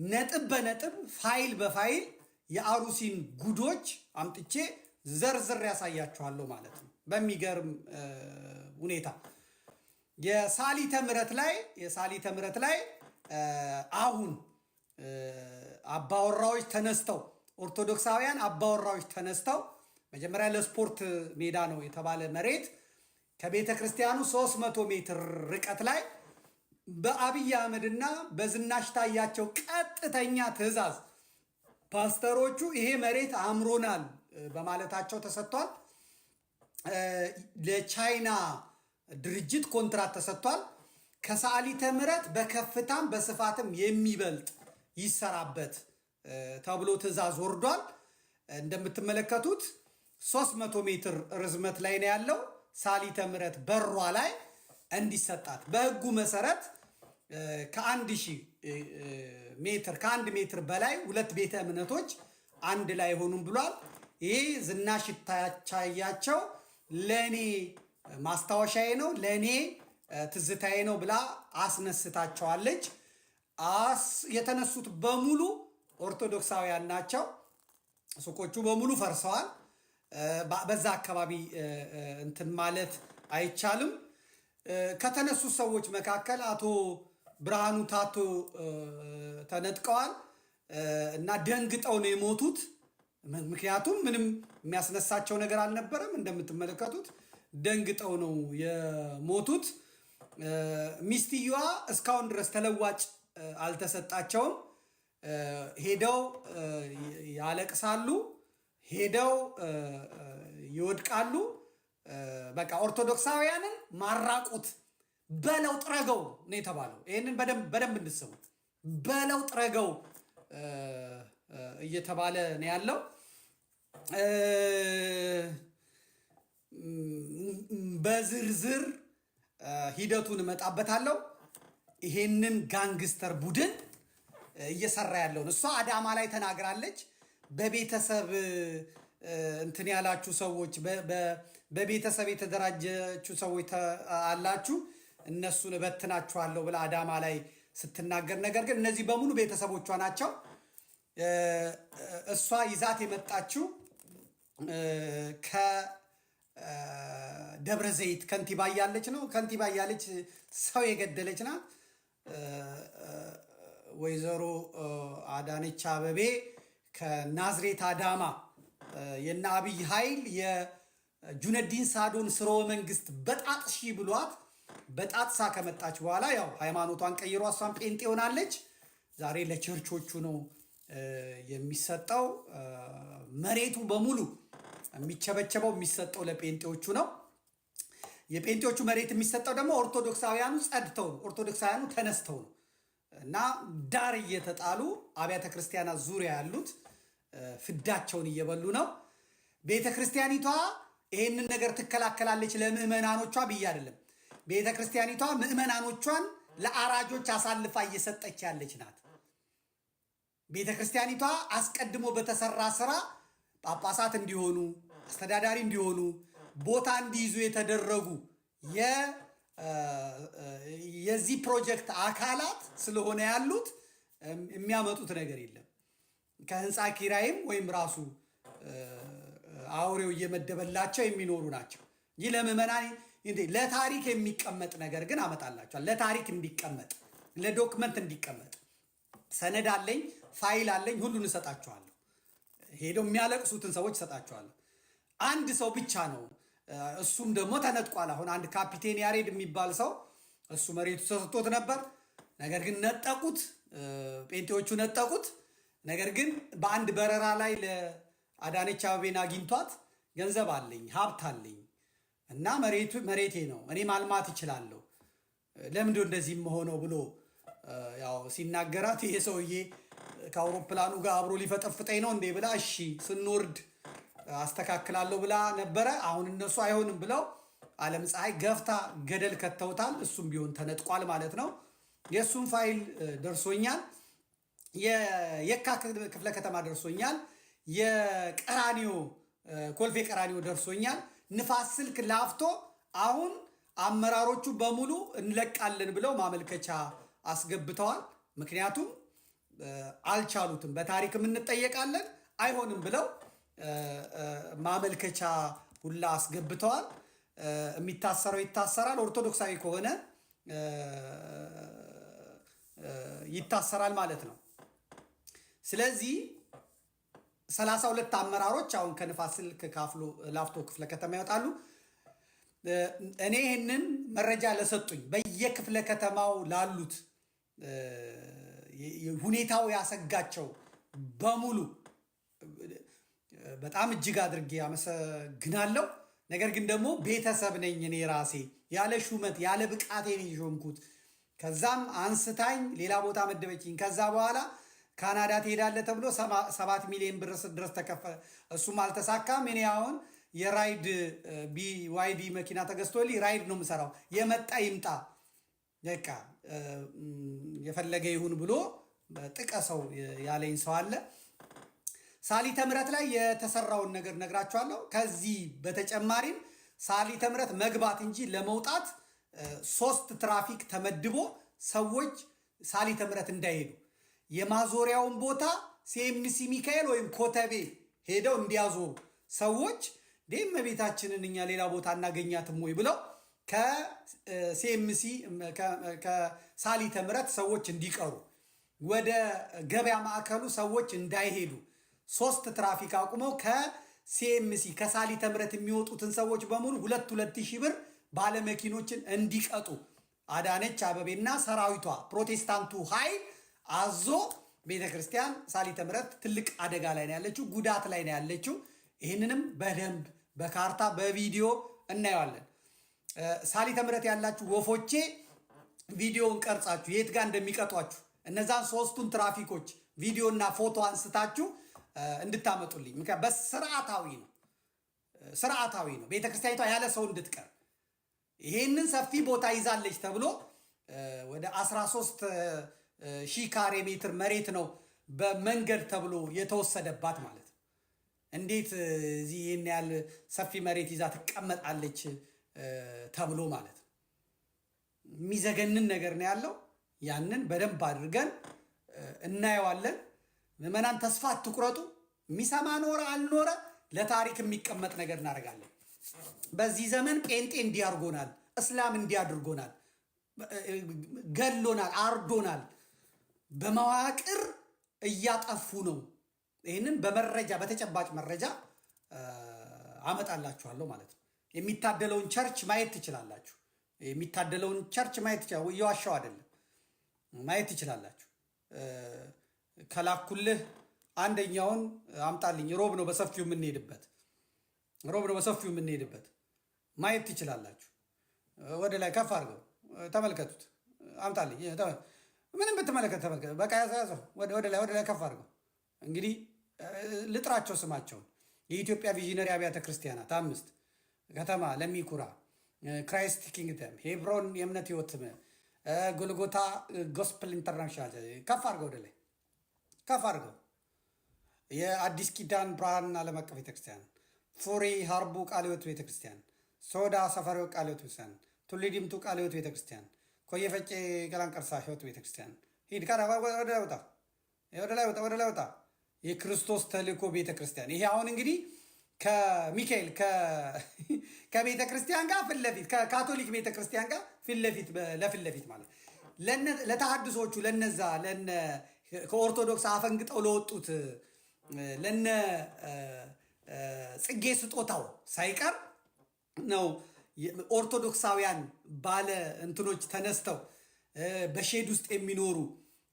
ነጥብ በነጥብ ፋይል በፋይል የአሩሲን ጉዶች አምጥቼ ዘርዝር ያሳያችኋለሁ ማለት ነው። በሚገርም ሁኔታ የሳሊተ ምሕረት ላይ አሁን አባወራዎች ተነስተው ኦርቶዶክሳውያን አባወራዎች ተነስተው መጀመሪያ ለስፖርት ሜዳ ነው የተባለ መሬት ከቤተ ክርስቲያኑ 300 ሜትር ርቀት ላይ በአብይ አህመድና በዝናሽ ታያቸው ቀጥተኛ ትዕዛዝ ፓስተሮቹ ይሄ መሬት አምሮናል በማለታቸው ተሰጥቷል። ለቻይና ድርጅት ኮንትራት ተሰጥቷል። ከሰዓሊተ ምሕረት በከፍታም በስፋትም የሚበልጥ ይሰራበት ተብሎ ትዕዛዝ ወርዷል። እንደምትመለከቱት 300 ሜትር ርዝመት ላይ ነው ያለው። ሰዓሊተ ምሕረት በሯ ላይ እንዲሰጣት በሕጉ መሰረት ከ1000 ሜትር ከ1 ሜትር በላይ ሁለት ቤተ እምነቶች አንድ ላይ ሆኑም ብሏል። ይሄ ዝናሽ ታያቸው ለእኔ ማስታወሻዬ ነው፣ ለእኔ ትዝታዬ ነው ብላ አስነስታቸዋለች። የተነሱት በሙሉ ኦርቶዶክሳውያን ናቸው። ሱቆቹ በሙሉ ፈርሰዋል። በዛ አካባቢ እንትን ማለት አይቻልም። ከተነሱት ሰዎች መካከል አቶ ብርሃኑ ታቶ ተነጥቀዋል እና ደንግጠው ነው የሞቱት። ምክንያቱም ምንም የሚያስነሳቸው ነገር አልነበረም። እንደምትመለከቱት ደንግጠው ነው የሞቱት። ሚስትየዋ እስካሁን ድረስ ተለዋጭ አልተሰጣቸውም። ሄደው ያለቅሳሉ፣ ሄደው ይወድቃሉ። በቃ ኦርቶዶክሳውያንን ማራቁት በለው ጥረገው ነው የተባለው። ይህንን በደንብ እንድሰሙ በለው ጥረገው እየተባለ ነው ያለው። በዝርዝር ሂደቱን እመጣበታለሁ። ይሄንን ጋንግስተር ቡድን እየሰራ ያለውን እሷ አዳማ ላይ ተናግራለች። በቤተሰብ እንትን ያላችሁ ሰዎች፣ በቤተሰብ የተደራጀችሁ ሰዎች አላችሁ፣ እነሱን እበትናችኋለሁ ብላ አዳማ ላይ ስትናገር፣ ነገር ግን እነዚህ በሙሉ ቤተሰቦቿ ናቸው። እሷ ይዛት የመጣችው ከደብረ ዘይት ከንቲባ እያለች ነው። ከንቲባ እያለች ሰው የገደለች ናት። ወይዘሮ አዳነች አበቤ ከናዝሬት አዳማ የነ አብይ ኃይል የጁነዲን ሳዶን ስርወ መንግስት በጣጥሺ ብሏት በጣጥሳ ከመጣች በኋላ ያው ሃይማኖቷን ቀይሯ እሷን ጴንጤ ሆናለች። ዛሬ ለቸርቾቹ ነው የሚሰጠው። መሬቱ በሙሉ የሚቸበቸበው የሚሰጠው ለጴንጤዎቹ ነው። የጴንጤዎቹ መሬት የሚሰጠው ደግሞ ኦርቶዶክሳውያኑ ጸድተው ነው፣ ኦርቶዶክሳውያኑ ተነስተው ነው እና ዳር እየተጣሉ አብያተ ክርስቲያናት ዙሪያ ያሉት ፍዳቸውን እየበሉ ነው። ቤተ ክርስቲያኒቷ ይህንን ነገር ትከላከላለች ለምዕመናኖቿ ብዬ አይደለም። ቤተ ክርስቲያኒቷ ምዕመናኖቿን ለአራጆች አሳልፋ እየሰጠች ያለች ናት። ቤተ ክርስቲያኒቷ አስቀድሞ በተሰራ ስራ ጳጳሳት እንዲሆኑ፣ አስተዳዳሪ እንዲሆኑ፣ ቦታ እንዲይዙ የተደረጉ የዚህ ፕሮጀክት አካላት ስለሆነ ያሉት የሚያመጡት ነገር የለም። ከህንፃ ኪራይም ወይም ራሱ አውሬው እየመደበላቸው የሚኖሩ ናቸው እንጂ ለምዕመናን ለታሪክ የሚቀመጥ ነገር ግን አመጣላቸዋል። ለታሪክ እንዲቀመጥ፣ ለዶክመንት እንዲቀመጥ ሰነድ አለኝ፣ ፋይል አለኝ፣ ሁሉን እሰጣቸዋለሁ። ሄደው የሚያለቅሱትን ሰዎች እሰጣቸዋለሁ። አንድ ሰው ብቻ ነው፣ እሱም ደግሞ ተነጥቋል። አሁን አንድ ካፒቴን ያሬድ የሚባል ሰው እሱ መሬቱ ተሰጥቶት ነበር። ነገር ግን ነጠቁት፣ ጴንጤዎቹ ነጠቁት። ነገር ግን በአንድ በረራ ላይ ለአዳነች አበቤን አግኝቷት ገንዘብ አለኝ፣ ሀብት አለኝ እና መሬቴ ነው፣ እኔ ማልማት እችላለሁ፣ ለምንድነው እንደዚህ መሆነው ብሎ ያው ሲናገራት ይሄ ሰውዬ ከአውሮፕላኑ ጋር አብሮ ሊፈጠፍጠኝ ነው እንዴ ብላ እሺ ስንወርድ አስተካክላለሁ ብላ ነበረ። አሁን እነሱ አይሆንም ብለው ዓለም ፀሐይ ገፍታ ገደል ከተውታል። እሱም ቢሆን ተነጥቋል ማለት ነው። የእሱም ፋይል ደርሶኛል። የየካ ክፍለ ከተማ ደርሶኛል። የቀራኒዮ ኮልፌ ቀራኒዮ ደርሶኛል። ንፋስ ስልክ ላፍቶ አሁን አመራሮቹ በሙሉ እንለቃለን ብለው ማመልከቻ አስገብተዋል። ምክንያቱም አልቻሉትም። በታሪክም እንጠየቃለን አይሆንም ብለው ማመልከቻ ሁላ አስገብተዋል። የሚታሰረው ይታሰራል፣ ኦርቶዶክሳዊ ከሆነ ይታሰራል ማለት ነው። ስለዚህ 32 አመራሮች አሁን ከንፋስ ስልክ ላፍቶ ክፍለ ከተማ ይወጣሉ። እኔ ይህንን መረጃ ለሰጡኝ በየክፍለ ከተማው ላሉት ሁኔታው ያሰጋቸው በሙሉ በጣም እጅግ አድርጌ አመሰግናለሁ። ነገር ግን ደግሞ ቤተሰብ ነኝ እኔ ራሴ ያለ ሹመት ያለ ብቃቴ ነው የሾምኩት። ከዛም አንስታኝ ሌላ ቦታ መደበችኝ። ከዛ በኋላ ካናዳ ትሄዳለህ ተብሎ 7 ሚሊዮን ብር ድረስ ተከፈለ። እሱም አልተሳካም። እኔ አሁን የራይድ BYD መኪና ተገዝቶልኝ ራይድ ነው የምሰራው። የመጣ ይምጣ በቃ የፈለገ ይሁን ብሎ ጥቀሰው ያለኝ ሰው አለ። ሳሊተ ምሕረት ላይ የተሰራውን ነገር ነግራችኋለሁ። ከዚህ በተጨማሪም ሳሊተ ምሕረት መግባት እንጂ ለመውጣት 3 ትራፊክ ተመድቦ ሰዎች ሳሊተ ምሕረት እንዳይሄዱ የማዞሪያውን ቦታ ሲኤምሲ ሚካኤል ወይም ኮተቤ ሄደው እንዲያዞሩ ሰዎች እመቤታችንን እኛ ሌላ ቦታ እናገኛትም ወይ ብለው ከሲኤምሲ ከሳሊተ ምሕረት ሰዎች እንዲቀሩ ወደ ገበያ ማዕከሉ ሰዎች እንዳይሄዱ 3 ትራፊክ አቁመው ከሲኤምሲ ከሳሊተ ምሕረት የሚወጡትን ሰዎች በሙሉ 2,000 ብር ባለመኪኖችን እንዲቀጡ አዳነች አበቤና ሰራዊቷ ፕሮቴስታንቱ ኃይል አዞ ቤተክርስቲያን ሳሊተ ምሕረት ትልቅ አደጋ ላይ ነው ያለችው፣ ጉዳት ላይ ነው ያለችው። ይህንንም በደንብ በካርታ በቪዲዮ እናየዋለን። ሳሊተ ምሕረት ያላችሁ ወፎቼ ቪዲዮውን ቀርጻችሁ የት ጋር እንደሚቀጧችሁ እነዛን 3ቱን ትራፊኮች ቪዲዮና ፎቶ አንስታችሁ እንድታመጡልኝ። ምክንያቱም ስርዓታዊ ነው ቤተክርስቲያኒቷ ያለ ሰው እንድትቀር። ይሄንን ሰፊ ቦታ ይዛለች ተብሎ ወደ 13,000 ካሬ ሜትር መሬት ነው በመንገድ ተብሎ የተወሰደባት ማለት ነው። እንዴት እዚህ ይህን ያህል ሰፊ መሬት ይዛ ትቀመጣለች ተብሎ ማለት ነው። የሚዘገንን ነገር ነው ያለው። ያንን በደንብ አድርገን እናየዋለን። ምዕመናን ተስፋ አትቁረጡ። የሚሰማ ኖረ አልኖረ ለታሪክ የሚቀመጥ ነገር እናደርጋለን። በዚህ ዘመን ጴንጤ እንዲያርጎናል፣ እስላም እንዲያድርጎናል፣ ገሎናል፣ አርዶናል። በመዋቅር እያጠፉ ነው። ይህንን በመረጃ በተጨባጭ መረጃ አመጣላችኋለሁ ማለት ነው። የሚታደለውን ቸርች ማየት ትችላላችሁ። የሚታደለውን ቸርች ማየት ትችላላችሁ። እየዋሻው አይደለም፣ ማየት ትችላላችሁ። ከላኩልህ አንደኛውን አምጣልኝ። ሮብ ነው በሰፊው የምንሄድበት ማየት ትችላላችሁ። ወደ ላይ ከፍ አድርገው ተመልከቱት። አምጣልኝ። ምንም ብትመለከት ተመልከት። በቃ ያዘው። ወደ ላይ ከፍ አድርገው። እንግዲህ ልጥራቸው ስማቸውን። የኢትዮጵያ ቪዥነሪ አብያተ ክርስቲያናት 5 ከተማ ለሚኩራ፣ ክራይስት ኪንግደም፣ ሄብሮን የእምነት ሕይወት፣ ጎልጎታ ጎስፕል ኢንተርናሽናል። ከፍ አድርገው፣ ወደ ላይ ከፍ አድርገው። የአዲስ ኪዳን ብርሃን ዓለም አቀፍ ቤተክርስቲያን፣ ፉሪ ሀርቡ ቃለ ሕይወት ቤተክርስቲያን፣ ሶዳ ሰፈሪው ቃለ ሕይወት ቤተክርስቲያን፣ ቱሊ ዲምቱ ቃለ ሕይወት ቤተክርስቲያን፣ ኮየፈጬ ገላንቀርሳ ሕይወት ቤተክርስቲያን። ሂድ ወደ ላይ ወጣ። የክርስቶስ ተልእኮ ቤተክርስቲያን። ይሄ አሁን እንግዲህ ከሚካኤል ከቤተ ክርስቲያን ጋር ፊት ለፊት ከካቶሊክ ቤተ ክርስቲያን ጋር ለፊት ለፊት ማለት ለተሐድሶቹ ለነዛ ከኦርቶዶክስ አፈንግጠው ለወጡት ለነ ጽጌ ስጦታው ሳይቀር ነው ኦርቶዶክሳውያን ባለ እንትኖች ተነስተው በሼድ ውስጥ የሚኖሩ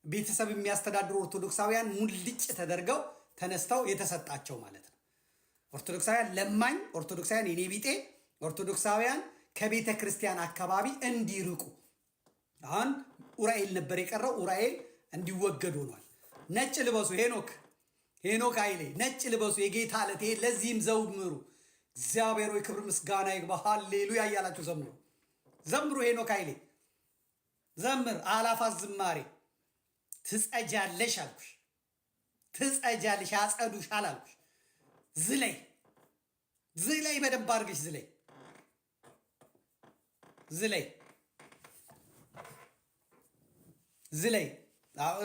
ቤተሰብ የሚያስተዳድሩ ኦርቶዶክሳውያን ሙልጭ ተደርገው ተነስተው የተሰጣቸው ማለት ነው። ኦርቶዶክሳውያን ለማኝ፣ ኦርቶዶክሳውያን የኔ ቢጤ፣ ኦርቶዶክሳውያን ከቤተ ክርስቲያን አካባቢ እንዲርቁ። አሁን ኡራኤል ነበር የቀረው፣ ኡራኤል እንዲወገድ ሆኗል። ነጭ ልበሱ። ሄኖክ ኃይሌ ነጭ ልበሱ፣ የጌታ ዕለት። ለዚህም ዘምሩ። እግዚአብሔር ሆይ ክብር ምስጋና ይግባ፣ ሃሌሉያ እያላችሁ ዘምሩ። ሄኖክ ኃይሌ ዘምር። አላፋት ዝማሬ ትጸጃለሽ አልኩሽ፣ ትጸጃለሽ፣ ያጸዱሻል አልኩሽ። ዝለይ በደንብ አድርገሽ ዝለይ።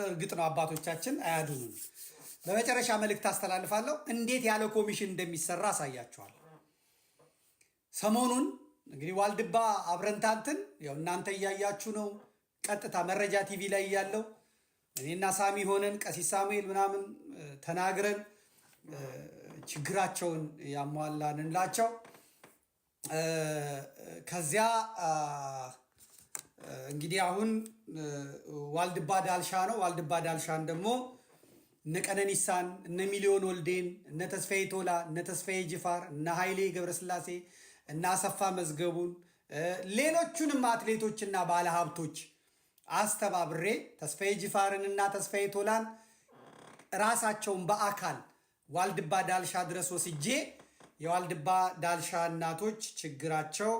እርግጥ ነው አባቶቻችን አያድኑን። በመጨረሻ መልእክት አስተላልፋለሁ። እንዴት ያለ ኮሚሽን እንደሚሰራ አሳያችኋል። ሰሞኑን እንግዲህ ዋልድባ አብረንታንትን ያው እናንተ እያያችሁ ነው። ቀጥታ መረጃ ቲቪ ላይ ያለው እኔና ሳሚ ሆነን ቀሲስ ሳሙኤል ምናምን ተናግረን ችግራቸውን ያሟላንላቸው። ከዚያ እንግዲህ አሁን ዋልድባ ዳልሻ ነው። ዋልድባ ዳልሻን ደግሞ እነ ቀነኒሳን፣ እነ ሚሊዮን ወልዴን፣ እነ ተስፋዬ ቶላ፣ እነ ተስፋዬ ጅፋር፣ እነ ኃይሌ ገብረስላሴ፣ እነ አሰፋ መዝገቡን ሌሎቹንም አትሌቶችና ባለሀብቶች አስተባብሬ ተስፋዬ ጅፋርንና ተስፋዬ ቶላን ራሳቸውን በአካል ዋልድባ ዳልሻ ድረስ ወስጄ የዋልድባ ዳልሻ እናቶች ችግራቸው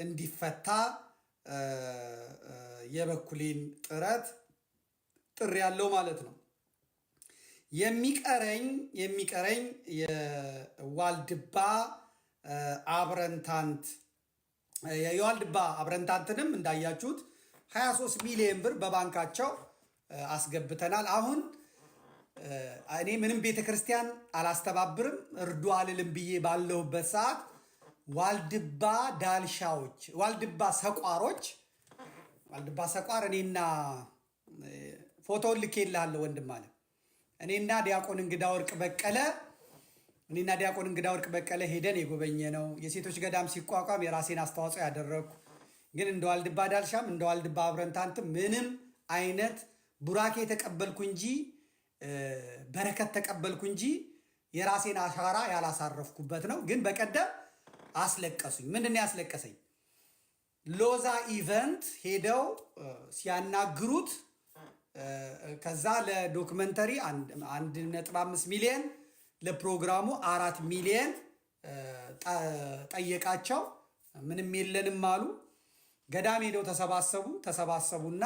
እንዲፈታ የበኩሌን ጥሪ ያለው ማለት ነው። የሚቀረኝ የዋልድባ አብረንታንትንም እንዳያችሁት 23 ሚሊዮን ብር በባንካቸው አስገብተናል። አሁን እኔ ምንም ቤተክርስቲያን አላስተባብርም እርዱ አልልም ብዬ ባለሁበት ሰዓት ዋልድባ ዳልሻዎች፣ ዋልድባ ሰቋር እኔና ፎቶውን ልኬልሃለሁ ወንድም አለ እኔና ዲያቆን እንግዳ ወርቅ በቀለ ሄደን የጎበኘ ነው። የሴቶች ገዳም ሲቋቋም የራሴን አስተዋጽኦ ያደረግኩ ግን እንደ ዋልድባ ዳልሻም እንደ ዋልድባ አብረንታንትም ምንም አይነት ቡራኬ ተቀበልኩ እንጂ በረከት ተቀበልኩ እንጂ የራሴን አሻራ ያላሳረፍኩበት ነው። ግን በቀደም አስለቀሱኝ። ምንድን ነው ያስለቀሰኝ? ሎዛ ኢቨንት ሄደው ሲያናግሩት ከዛ ለዶክመንተሪ 1.5 ሚሊዮን ለፕሮግራሙ 4 ሚሊዮን ጠየቃቸው። ምንም የለንም አሉ። ገዳም ሄደው ተሰባሰቡና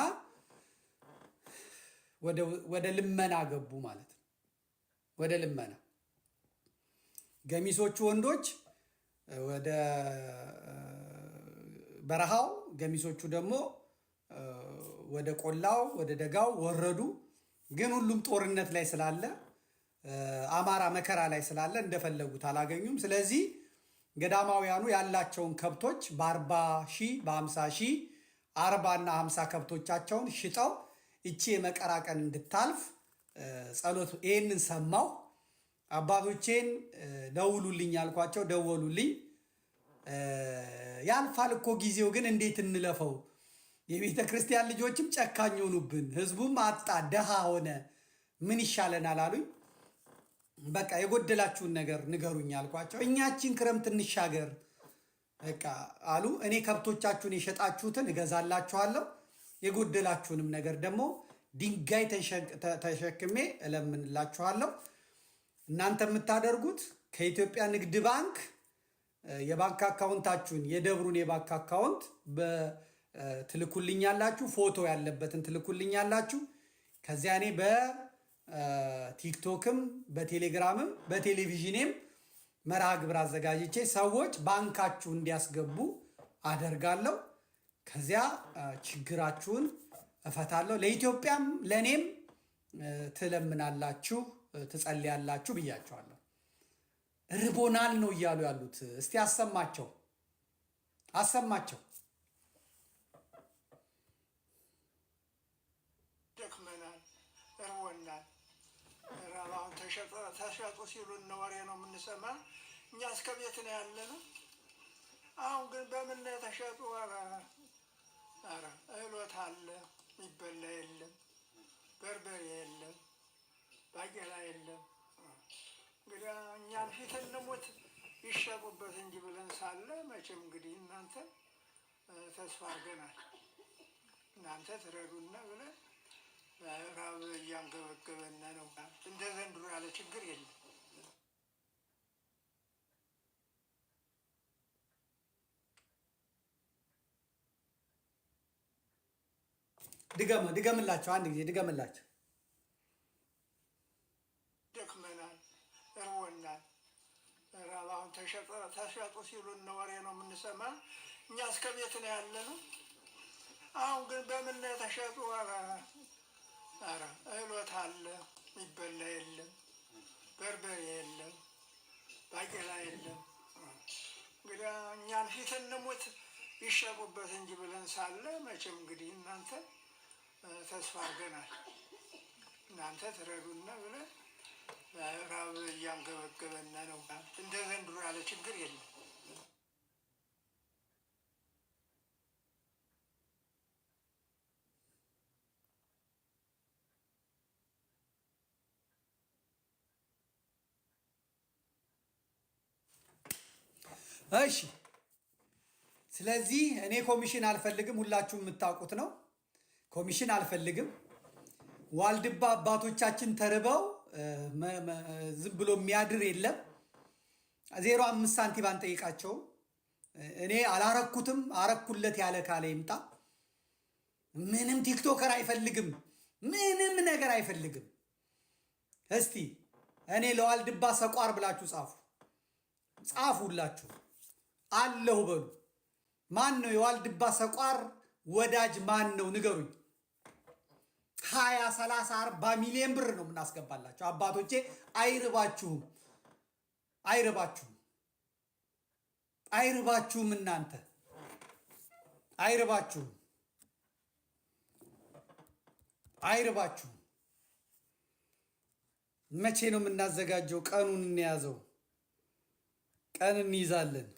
ወደ ልመና ገቡ ማለት ነው። ወደ ልመና ገሚሶቹ ወንዶች ወደ በረሃው፣ ገሚሶቹ ደግሞ ወደ ቆላው ወደ ደጋው ወረዱ። ግን ሁሉም ጦርነት ላይ ስላለ አማራ መከራ ላይ ስላለ እንደፈለጉት አላገኙም። ስለዚህ ገዳማውያኑ ያላቸውን ከብቶች በ40 ሺህ በ50 ሺህ 40 እና 50 ከብቶቻቸውን ሽጠው እቺ የመከራ ቀን እንድታልፍ ጸሎት። ይህንን ሰማሁ። አባቶቼን ደውሉልኝ ያልኳቸው ደወሉልኝ። ያልፋል እኮ ጊዜው፣ ግን እንዴት እንለፈው? የቤተ ክርስቲያን ልጆችም ጨካኝ ሆኑብን፣ ህዝቡም አጣ፣ ደሃ ሆነ፣ ምን ይሻለናል አሉኝ። በቃ የጎደላችሁን ነገር ንገሩኝ አልኳቸው። እኛችን ክረምት እንሻገር በቃ አሉ። እኔ ከብቶቻችሁን የሸጣችሁትን እገዛላችኋለሁ፣ የጎደላችሁንም ነገር ደግሞ ድንጋይ ተሸክሜ እለምንላችኋለሁ። እናንተ የምታደርጉት ከኢትዮጵያ ንግድ ባንክ የባንክ አካውንታችሁን የደብሩን የባንክ አካውንት ትልኩልኛላችሁ፣ ፎቶ ያለበትን ትልኩልኛላችሁ። ከዚያ እኔ በቲክቶክም በቴሌግራምም በቴሌቪዥንም መርሃ ግብር አዘጋጅቼ ሰዎች ባንካችሁ እንዲያስገቡ አደርጋለሁ። ከዚያ ችግራችሁን እፈታለሁ። ለኢትዮጵያም ለእኔም ትለምናላችሁ፣ ትጸልያላችሁ ብያቸዋለሁ። ርቦናል ነው እያሉ ያሉት። እስቲ አሰማቸው። ደክመናል፣ እርቦናል። ራባውን ተሸጡ ሲሉን ወሬ ነው የምንሰማ። እኛ እስከ ቤት ነው ያለነው። አሁን ግን በምን ነው የተሸጡ? ኧረ እህሎት አለ፣ የሚበላ የለም፣ በርበሬ የለም፣ ባቄላ የለም። እንግዲህ እኛን ፊት እንሙት ይሸጡበት እንጂ ብለን ሳለ መቼም እንግዲህ እናንተ ተስፋ አድርገናል፣ እናንተ ትረዱና ብለን ራብ እያንገበገበን ነው። እንደ ዘንድሮ ያለ ችግር የለም። ድገምላቸው፣ አንድ ጊዜ ድገምላቸው። ደክመናል፣ እርቦናል። ራባውን ተሸጡ ሲሉን ወሬ ነው የምንሰማ። እኛ እስከ ቤት ነው ያለነው። አሁን ግን በምን ነው የተሸጡ? ኧረ እህሎት አለ፣ የሚበላ የለም፣ በርበሬ የለም፣ ባቄላ የለም። እንግዲህ እኛን ፊት እንሙት ይሸጡበት እንጂ ብለን ሳለ መቼም እንግዲህ እናንተ ተስፋ አድርገናል፣ እናንተ ትረዱና ብለን ራብ እያንገበገበን ነው። እንደ ዘንድሮ ያለ ችግር የለም። እሺ ስለዚህ እኔ ኮሚሽን አልፈልግም። ሁላችሁም የምታውቁት ነው። ኮሚሽን አልፈልግም። ዋልድባ አባቶቻችን ተርበው ዝም ብሎ የሚያድር የለም። 0.5 ሳንቲም አንጠይቃቸውም። እኔ አላረኩትም። አረኩለት ያለ ካለ ይምጣ። ምንም ቲክቶከር አይፈልግም። ምንም ነገር አይፈልግም። እስቲ እኔ ለዋልድባ ሰቋር ብላችሁ ጻፉላችሁ አለሁ በሉ። ማን ነው የዋልድባ ሰቋር ወዳጅ? ማን ነው ንገሩኝ። 20 30 40 ሚሊዮን ብር ነው የምናስገባላችሁ። አባቶቼ አይርባችሁም፣ አይርባችሁም፣ አይርባችሁም። እናንተ አይርባችሁም፣ አይርባችሁም። መቼ ነው የምናዘጋጀው? ቀኑን እንያዘው። ቀን እንይዛለን።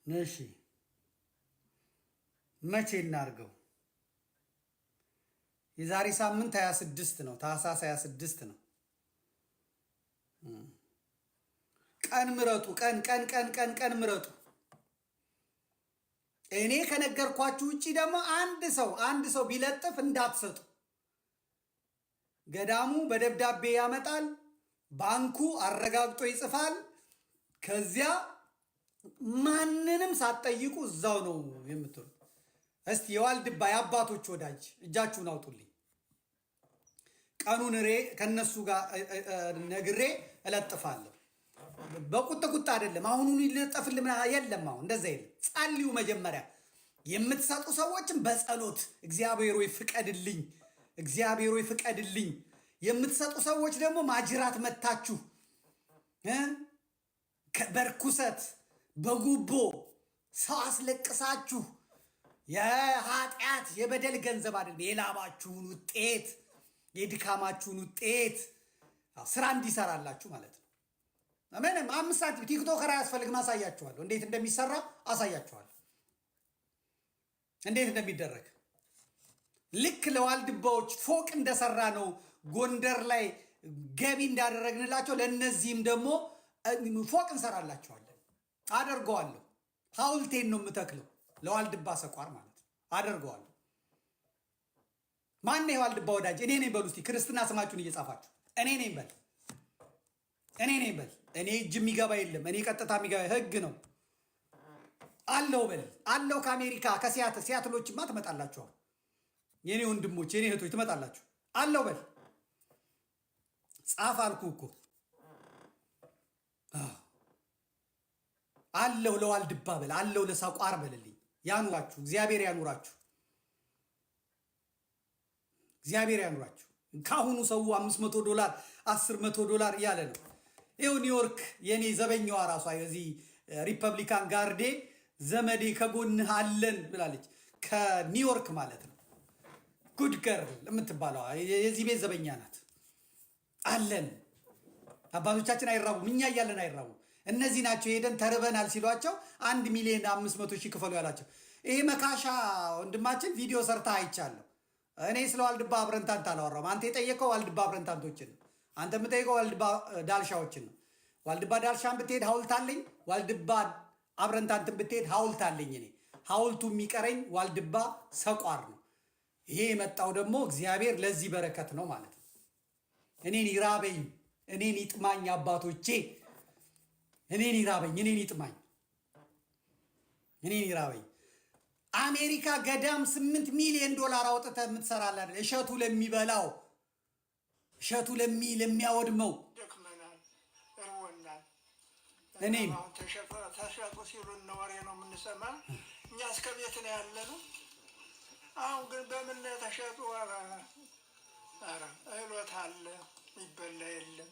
እሺ መቼ እናርገው? የዛሬ ሳምንት 26 ነው። ታህሳስ 26 ነው። ቀን ምረጡ። ቀን ምረጡ። እኔ ከነገርኳችሁ ውጪ ደግሞ አንድ ሰው ቢለጥፍ እንዳትሰጡ። ገዳሙ በደብዳቤ ያመጣል፣ ባንኩ አረጋግጦ ይጽፋል። ከዚያ ማንንም ሳትጠይቁ እዛው ነው የምትሉት። እስቲ የዋልድባ የአባቶች ወዳጅ እጃችሁን አውጡልኝ። ቀኑን ከነሱ ጋር ነግሬ እለጥፋለሁ። በቁጥቁጥ አይደለም። አሁኑን ይለጠፍልም የለም። አሁን እንደዛ የለም። ጸልዩ። መጀመሪያ የምትሰጡ ሰዎችን በጸሎት እግዚአብሔር ሆይ ፍቀድልኝ፣ እግዚአብሔር ሆይ ፍቀድልኝ። የምትሰጡ ሰዎች ደግሞ ማጅራት መታችሁ በርኩሰት በጉቦ ሰው አስለቅሳችሁ የኃጢአት የበደል ገንዘብ አይደለም፣ የላባችሁን ውጤት የድካማችሁን ውጤት ስራ እንዲሰራላችሁ ማለት ነው። ምንም 5 ሳንቲም ቲክቶከር አያስፈልግም። አሳያችኋለሁ፣ እንዴት እንደሚሰራ አሳያችኋለሁ፣ እንዴት እንደሚደረግ። ልክ ለዋልድባዎች ፎቅ እንደሰራ ነው ጎንደር ላይ ገቢ እንዳደረግንላቸው ለእነዚህም ደግሞ ፎቅ እንሰራላቸዋለን። አደርገዋለሁ። ሐውልቴን ነው የምተክለው ለዋልድባ ሰቋር ማለት ነው። አደርገዋለሁ። ማን የዋልድባ ወዳጅ? እኔ ነኝ በሉ እስቲ። ክርስትና ስማችሁን እየጻፋችሁ እኔ ነኝ በል፣ እኔ ነኝ በል። እኔ እጅ የሚገባ የለም። እኔ ቀጥታ የሚገባ ህግ ነው አለው በል። አለው ከአሜሪካ ከሲያትሎችማ ትመጣላችኋል። የኔ ወንድሞች የኔ እህቶች ትመጣላችሁ። አለው በል። ጻፍ አልኩ እኮ አለው ለዋልድባ በል፣ አለው ለሰቋር በልልኝ። ያኑራችሁ፣ እግዚአብሔር ያኑራችሁ፣ እግዚአብሔር ያኑራችሁ። ከአሁኑ ሰው $500 $10 እያለ ነው። ይኸው ኒውዮርክ የኔ ዘበኛዋ ራሷ የዚህ ሪፐብሊካን ጋርዴ ዘመዴ ከጎንህ አለን ብላለች። ከኒውዮርክ ማለት ነው። ጉድ ገርል የምትባለዋ የዚህ ቤት ዘበኛ ናት። አለን። አባቶቻችን አይራቡም፣ እኛ እያለን አይራቡም። እነዚህ ናቸው ሄደን ተርበናል ሲሏቸው 1,500,000 ክፈሉ ያላቸው። ይሄ መካሻ ወንድማችን ቪዲዮ ሰርታ አይቻለሁ። እኔ ስለ ዋልድባ አብረንታንት አላወራም። አንተ የጠየቀው ዋልድባ አብረንታንቶችን ነው። አንተ የምጠይቀው ዋልድባ ዳልሻዎችን ነው። ዋልድባ ዳልሻን ብትሄድ ሐውልት አለኝ። ዋልድባ አብረንታንትን ብትሄድ ሐውልት አለኝ። እኔ ሐውልቱ የሚቀረኝ ዋልድባ ሰቋር ነው። ይሄ የመጣው ደግሞ እግዚአብሔር ለዚህ በረከት ነው ማለት ነው። እኔን ይራበኝ፣ እኔን ይጥማኝ አባቶቼ፣ እኔን ይራበኝ፣ እኔን ይጥማኝ፣ እኔን ይራበኝ። አሜሪካ ገዳም $8 ሚሊዮን አውጥተህ የምትሰራላ እሸቱ ለሚበላው እሸቱ ለሚያወድመው ደክመናል፣ እርቦናል። እኔም ተሸጡ ሲሉ እነ ወሬ ነው የምንሰማ። እኛ እስከ ቤት ነው ያለ ነው። አሁን ግን በምን ተሸጡ? ኧረ እህሎት አለ፣ የሚበላ የለም፣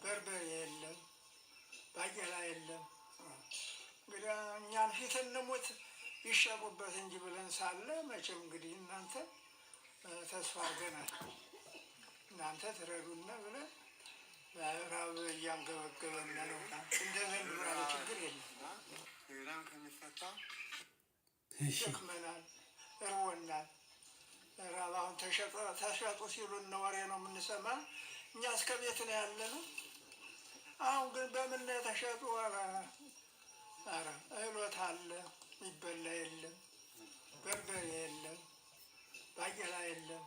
በርበሬ የለም፣ ባቄላ የለም። እንግዲህ እኛን ፊት እንሙት ይሸጡበት እንጂ ብለን ሳለ መቼም እንግዲህ እናንተ ተስፋ አድርገናል። እናንተ ትረዱና ብለን ራብ እያንገበገበን ነው። እንደ ዘንድሮ ያለ ችግር የለም። ሌላም ከሚፈታ ደክመናል፣ እርቦናል። ራብ አሁን ተሸጡ ሲሉን ወሬ ነው የምንሰማ። እኛ እስከ ቤት ነው ያለነው። አሁን ግን በምን ላይ ተሸጡ? ኧረ እህሎት አለ የሚበላ የለም፣ በርበሬ የለም፣ ባቄላ የለም።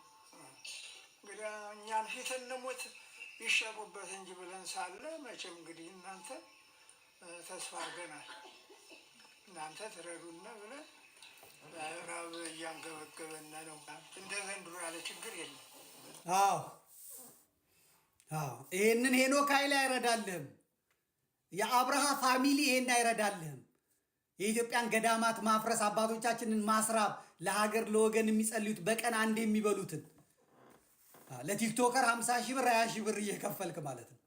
እንግዲህ እኛን ፊት እንሙት ይሸጡበት እንጂ ብለን ሳለ መቼም እንግዲህ እናንተ ተስፋ አድርገናል። እናንተ ትረዱና ብለን ራብ እያንገበገበን ነው። እንደ ዘንድሮ ያለ ችግር የለም። አዎ ይሄንን ሄኖክ ኃይሌ አይረዳልህም። የአብርሃ ፋሚሊ ይሄን አይረዳልህም። የኢትዮጵያን ገዳማት ማፍረስ፣ አባቶቻችንን ማስራብ፣ ለሀገር ለወገን የሚጸልዩት በቀን አንድ የሚበሉትን ለቲክቶከር 50 ሺህ ብር 20 ሺህ ብር እየከፈልክ ማለት ነው።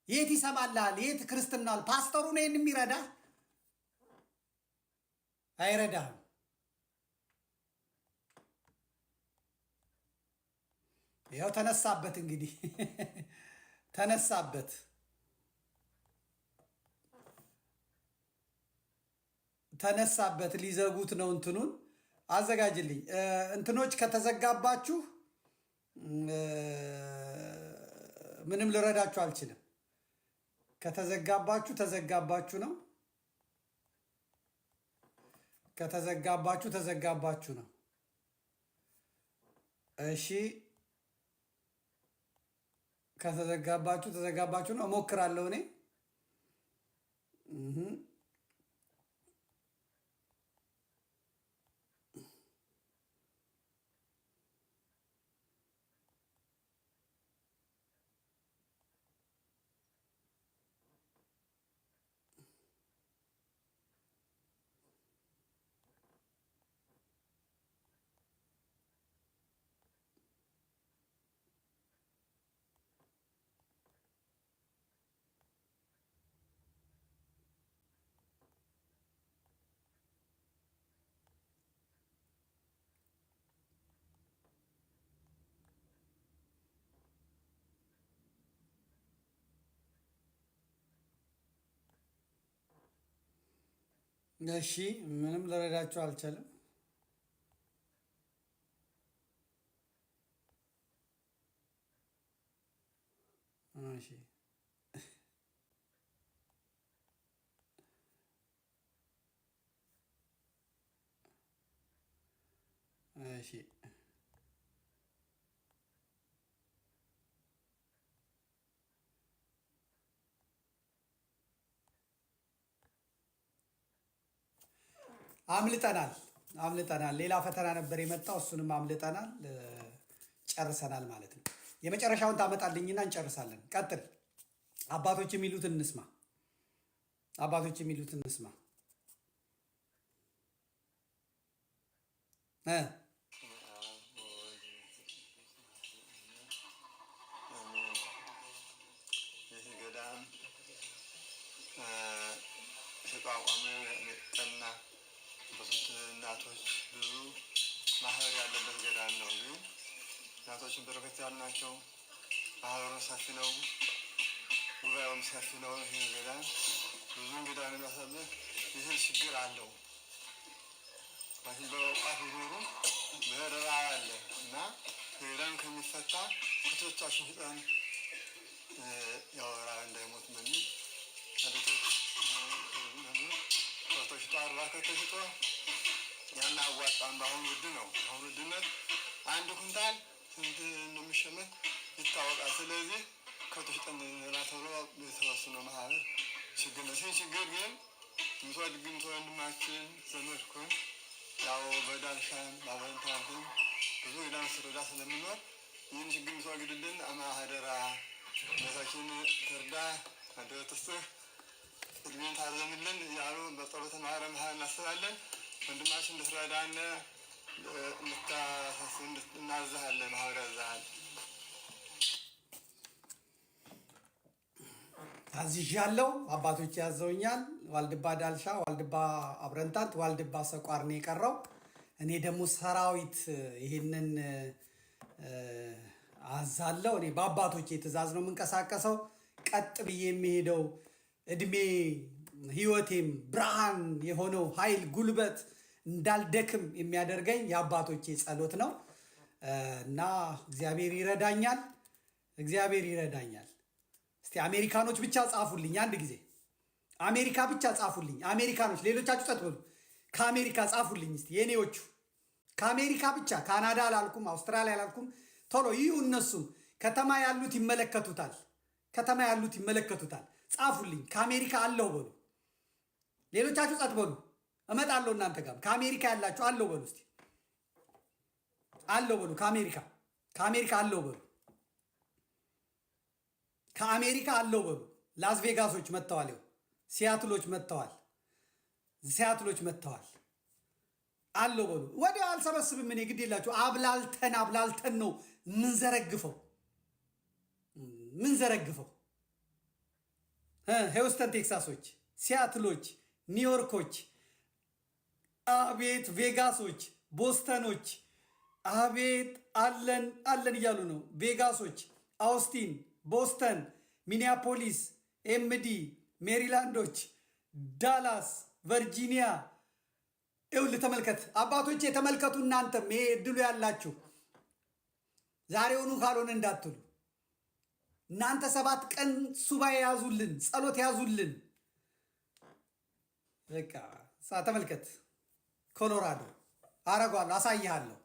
የት ይሰማልሃል? የት ክርስትናል? ፓስተሩ ነው ይህን የሚረዳ? አይረዳህም። ያው ተነሳበት እንግዲህ ተነሳበት ሊዘጉት ነው። እንትኑን አዘጋጅልኝ። እንትኖች ከተዘጋባችሁ ምንም ልረዳችሁ አልችልም። ከተዘጋባችሁ ተዘጋባችሁ ነው። ተዘጋባችሁ ነው። እሺ ተዘጋባችሁ ነው። እሞክራለሁ እኔ እሺ ምንም ልረዳችሁ አልቻለም። እሺ እሺ አምልጠናል። ሌላ ፈተና ነበር የመጣው፣ እሱንም አምልጠናል። ጨርሰናል ማለት ነው። የመጨረሻውን ታመጣልኝና እንጨርሳለን። ቀጥል። አባቶች የሚሉትን እንስማ። ይህ ገዳም ተቋቋመ ጠና በሶስት እናቶች ብዙ ማህበር ያለበት ገዳም ነው። ግን እናቶችን በረከት ያሉ ናቸው። ማህበሩን ሰፊ ነው። ጉባኤውም ሰፊ ነው። ይህ ገዳም ብዙ እንግዳ ነው የሚያሳልፍ። ይህ ችግር አለው። በእውቀት ቢኖሩ በደራ አለ እና ገዳም ከሚፈታ ከቶቻችን ፍጠን ያወራ እንዳይሞት በሚል አቤቶች ከቶሽጦ 40 ከቶሽጦ ያን አዋጣን። በአሁኑ ውድ ነው። አሁኑ ውድነት አንድ ኩንታል ስንት እንደሚሸመት ይታወቃል። ስለዚህ ከቶሽጠን ላ ተብሎ የተወሰነ ማህበር ችግር ነው። ይህ ችግር ግን ምትወድግም ወንድማችን ዘመድኩን ያው በዳልሻን ባበንታንትን ብዙ ገዳም ስረዳ ስለምኖር ይህን ችግር ምትወግድልን አማህደራ ቤታችን ትርዳ አደረትስህ እድሜን ታርዘምልን እያሉ በጸሎተ ማርያም እናስባለን። ወንድማችን እንድትረዳን እናዝሃለን። ማህበር ያዝሃል። ታዝዣለሁ። አባቶች ያዘውኛል። ዋልድባ ዳልሻ፣ ዋልድባ አብረንታንት፣ ዋልድባ ሰቋር ነው የቀረው። እኔ ደግሞ ሰራዊት ይህንን አዛለው። እኔ በአባቶቼ ትእዛዝ ነው የምንቀሳቀሰው። ቀጥ ብዬ የሚሄደው እድሜ ህይወቴም ብርሃን የሆነው ኃይል ጉልበት እንዳልደክም የሚያደርገኝ የአባቶቼ ጸሎት ነው እና እግዚአብሔር ይረዳኛል። እግዚአብሔር ይረዳኛል። እስቲ አሜሪካኖች ብቻ ጻፉልኝ አንድ ጊዜ። አሜሪካ ብቻ ጻፉልኝ። አሜሪካኖች፣ ሌሎቻችሁ ጸጥ በሉ። ከአሜሪካ ጻፉልኝ እስቲ የኔዎቹ። ከአሜሪካ ብቻ፣ ካናዳ አላልኩም፣ አውስትራሊያ አላልኩም። ቶሎ ይሁ እነሱም ከተማ ያሉት ይመለከቱታል። ከተማ ያሉት ይመለከቱታል። ጻፉልኝ። ከአሜሪካ አለው በሉ። ሌሎቻችሁ ጸጥ በሉ። እመጣለሁ እናንተ ጋር። ከአሜሪካ ያላችሁ አለው በሉ እስቲ። አለው በሉ። ከአሜሪካ አለው በሉ። ከአሜሪካ አለው በሉ። ላስ ቬጋሶች መጥተዋል። ይኸው ሲያትሎች መጥተዋል። አለው በሉ። ወዲያው አልሰበስብም እኔ ግድ የላችሁ። አብላልተን ነው ምንዘረግፈው። ሂውስተን ቴክሳሶች፣ ሲያትሎች፣ ኒውዮርኮች፣ አቤት ቬጋሶች፣ ቦስተኖች፣ አቤት አለን እያሉ ነው። ቬጋሶች፣ አውስቲን፣ ቦስተን፣ ሚኒያፖሊስ፣ ኤምዲ፣ ሜሪላንዶች፣ ዳላስ፣ ቨርጂኒያ። ይኸውልህ ተመልከት፣ አባቶቼ ተመልከቱ። እናንተም ይሄ እድሉ ያላችሁ ዛሬውኑ ካልሆነ እንዳትሉ። እናንተ 7 ቀን ሱባኤ ያዙልን፣ ጸሎት ያዙልን። በቃ ተመልከት። ኮሎራዶ አረጓለሁ፣ አሳይሃለሁ።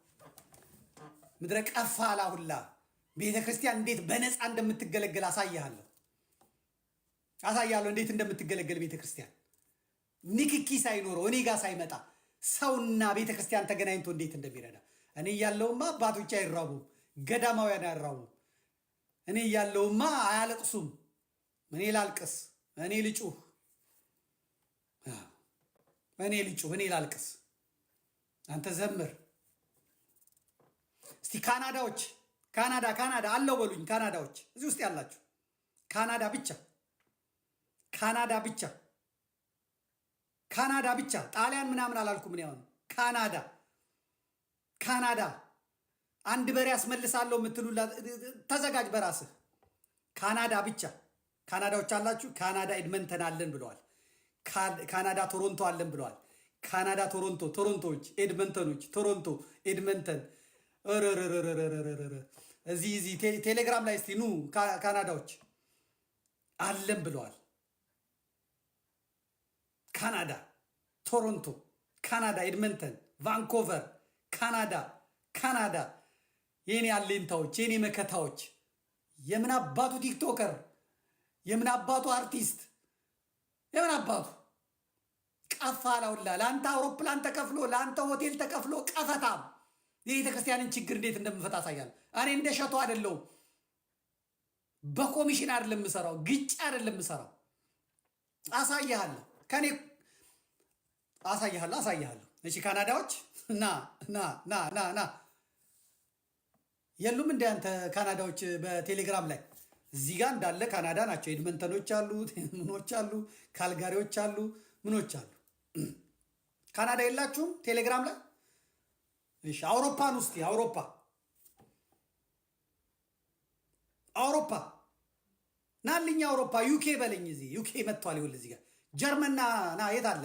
ምድረ ቀፋላ ሁላ ቤተ ክርስቲያን እንዴት በነፃ እንደምትገለገል አሳይሃለሁ። እንዴት እንደምትገለገል ቤተ ክርስቲያን ንክኪ ሳይኖረው እኔ ጋር ሳይመጣ ሰውና ቤተ ክርስቲያን ተገናኝቶ እንዴት እንደሚረዳ። እኔ እያለሁማ አባቶች አይራቡም፣ ገዳማውያን አይራቡም። እኔ እያለሁማ አያለቅሱም። እኔ ላልቅስ፣ እኔ ልጩህ፣ እኔ ላልቅስ፣ አንተ ዘምር። እስቲ ካናዳዎች፣ ካናዳ አለው በሉኝ። ካናዳዎች እዚህ ውስጥ ያላችሁ ካናዳ ብቻ ጣሊያን ምናምን አላልኩም። ምን ያው ካናዳ አንድ በሬ ያስመልሳለሁ የምትሉላ ተዘጋጅ በራስህ። ካናዳ ብቻ። ካናዳዎች አላችሁ። ካናዳ ኤድመንተን አለን ብለዋል። ካናዳ ቶሮንቶ አለን ብለዋል። ካናዳ ቶሮንቶዎች፣ ኤድመንተኖች፣ ቶሮንቶ፣ ኤድመንተን። እዚህ ቴሌግራም ላይ እስቲ ኑ ካናዳዎች አለን ብለዋል። ካናዳ ቶሮንቶ፣ ካናዳ ኤድመንተን፣ ቫንኮቨር፣ ካናዳ የኔ አሌንታዎች፣ የኔ መከታዎች፣ የምን አባቱ ቲክቶከር፣ የምን አባቱ አርቲስት፣ የምን አባቱ ቀፋላውላ ለአንተ አውሮፕላን ተከፍሎ ለአንተ ሆቴል ተከፍሎ ቀፈታም የቤተ ክርስቲያንን ችግር እንዴት እንደምፈታ አሳያለሁ። እኔ እንደ ሸቶ አይደለሁም። በኮሚሽን አይደለም የምሰራው፣ ግጭ አይደለም የምሰራው። አሳያለሁ። ከኔ አሳያለሁ። እሺ ካናዳዎች ና የሉም እንደ አንተ ካናዳዎች በቴሌግራም ላይ እዚህ ጋር እንዳለ ካናዳ ናቸው። ኤድመንተኖች አሉ፣ ምኖች አሉ፣ ካልጋሪዎች አሉ፣ ምኖች አሉ። ካናዳ የላችሁም ቴሌግራም ላይ? እሺ አውሮፓን ውስጥ አውሮፓ ናልኛ አውሮፓ ዩኬ በለኝ። እዚህ ዩኬ መጥቷል። ይኸውልህ እዚህ ጋር ጀርመን ና የት አለ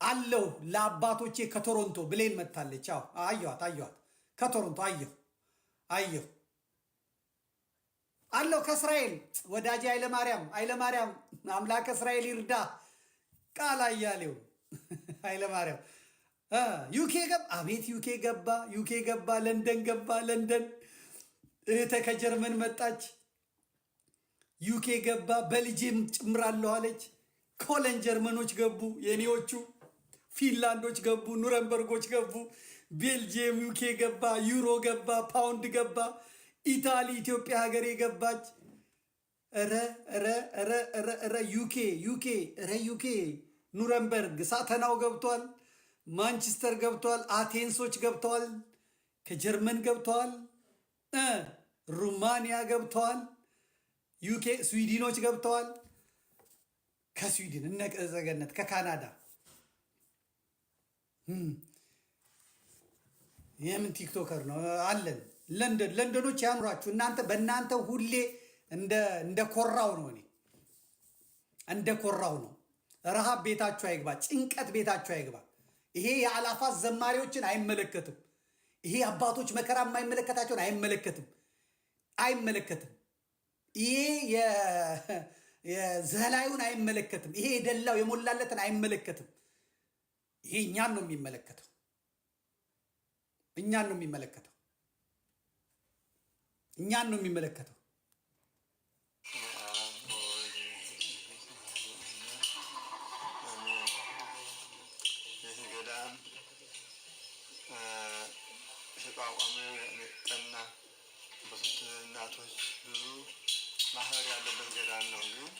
አለው። ለአባቶቼ ከቶሮንቶ ብሌን መጥታለች። አዎ አየኋት። ከቶሮንቶ አየሁ አለው። ከእስራኤል ወዳጄ ኃይለማርያም አምላከ እስራኤል ይርዳ ቃል አያሌው ኃይለማርያም ዩኬ ገባ። አቤት ዩኬ ገባ። ለንደን ገባ። እህተ ከጀርመን መጣች። ዩኬ ገባ። በልጄም ጭምራለሁ አለች። ኮለን ጀርመኖች ገቡ። የኔዎቹ ፊንላንዶች ገቡ። ኑረንበርጎች ገቡ። ቤልጅየም ዩኬ ገባ። ዩሮ ገባ። ፓውንድ ገባ። ኢታሊ ኢትዮጵያ ሀገሬ ገባች። ዩኬ ኑረንበርግ ሳተናው ገብቷል። ማንቸስተር ገብተዋል። አቴንሶች ገብተዋል። ከጀርመን ገብተዋል። ሩማንያ ገብተዋል። ዩኬ ስዊድኖች ገብተዋል። ከስዊድን እነ ዘገነት ከካናዳ የምን ቲክቶከር ነው አለን ለንደኖች ያኑራችሁ። እናንተ በእናንተ ሁሌ እንደ ኮራው ነው። እኔ እንደ ኮራው ነው። ረሃብ ቤታችሁ አይግባ፣ ጭንቀት ቤታችሁ አይግባ። ይሄ የአላፋት ዘማሪዎችን አይመለከትም። ይሄ አባቶች መከራ የማይመለከታቸውን አይመለከትም። ይሄ የዘላዩን አይመለከትም። ይሄ የደላው የሞላለትን አይመለከትም። ይሄ እኛን ነው የሚመለከተው። እኛን ነው የሚመለከተው። የተቋቋመ ቀና በሶስት እናቶች ብዙ ማህበር ያለበት ገዳም ነው። ግን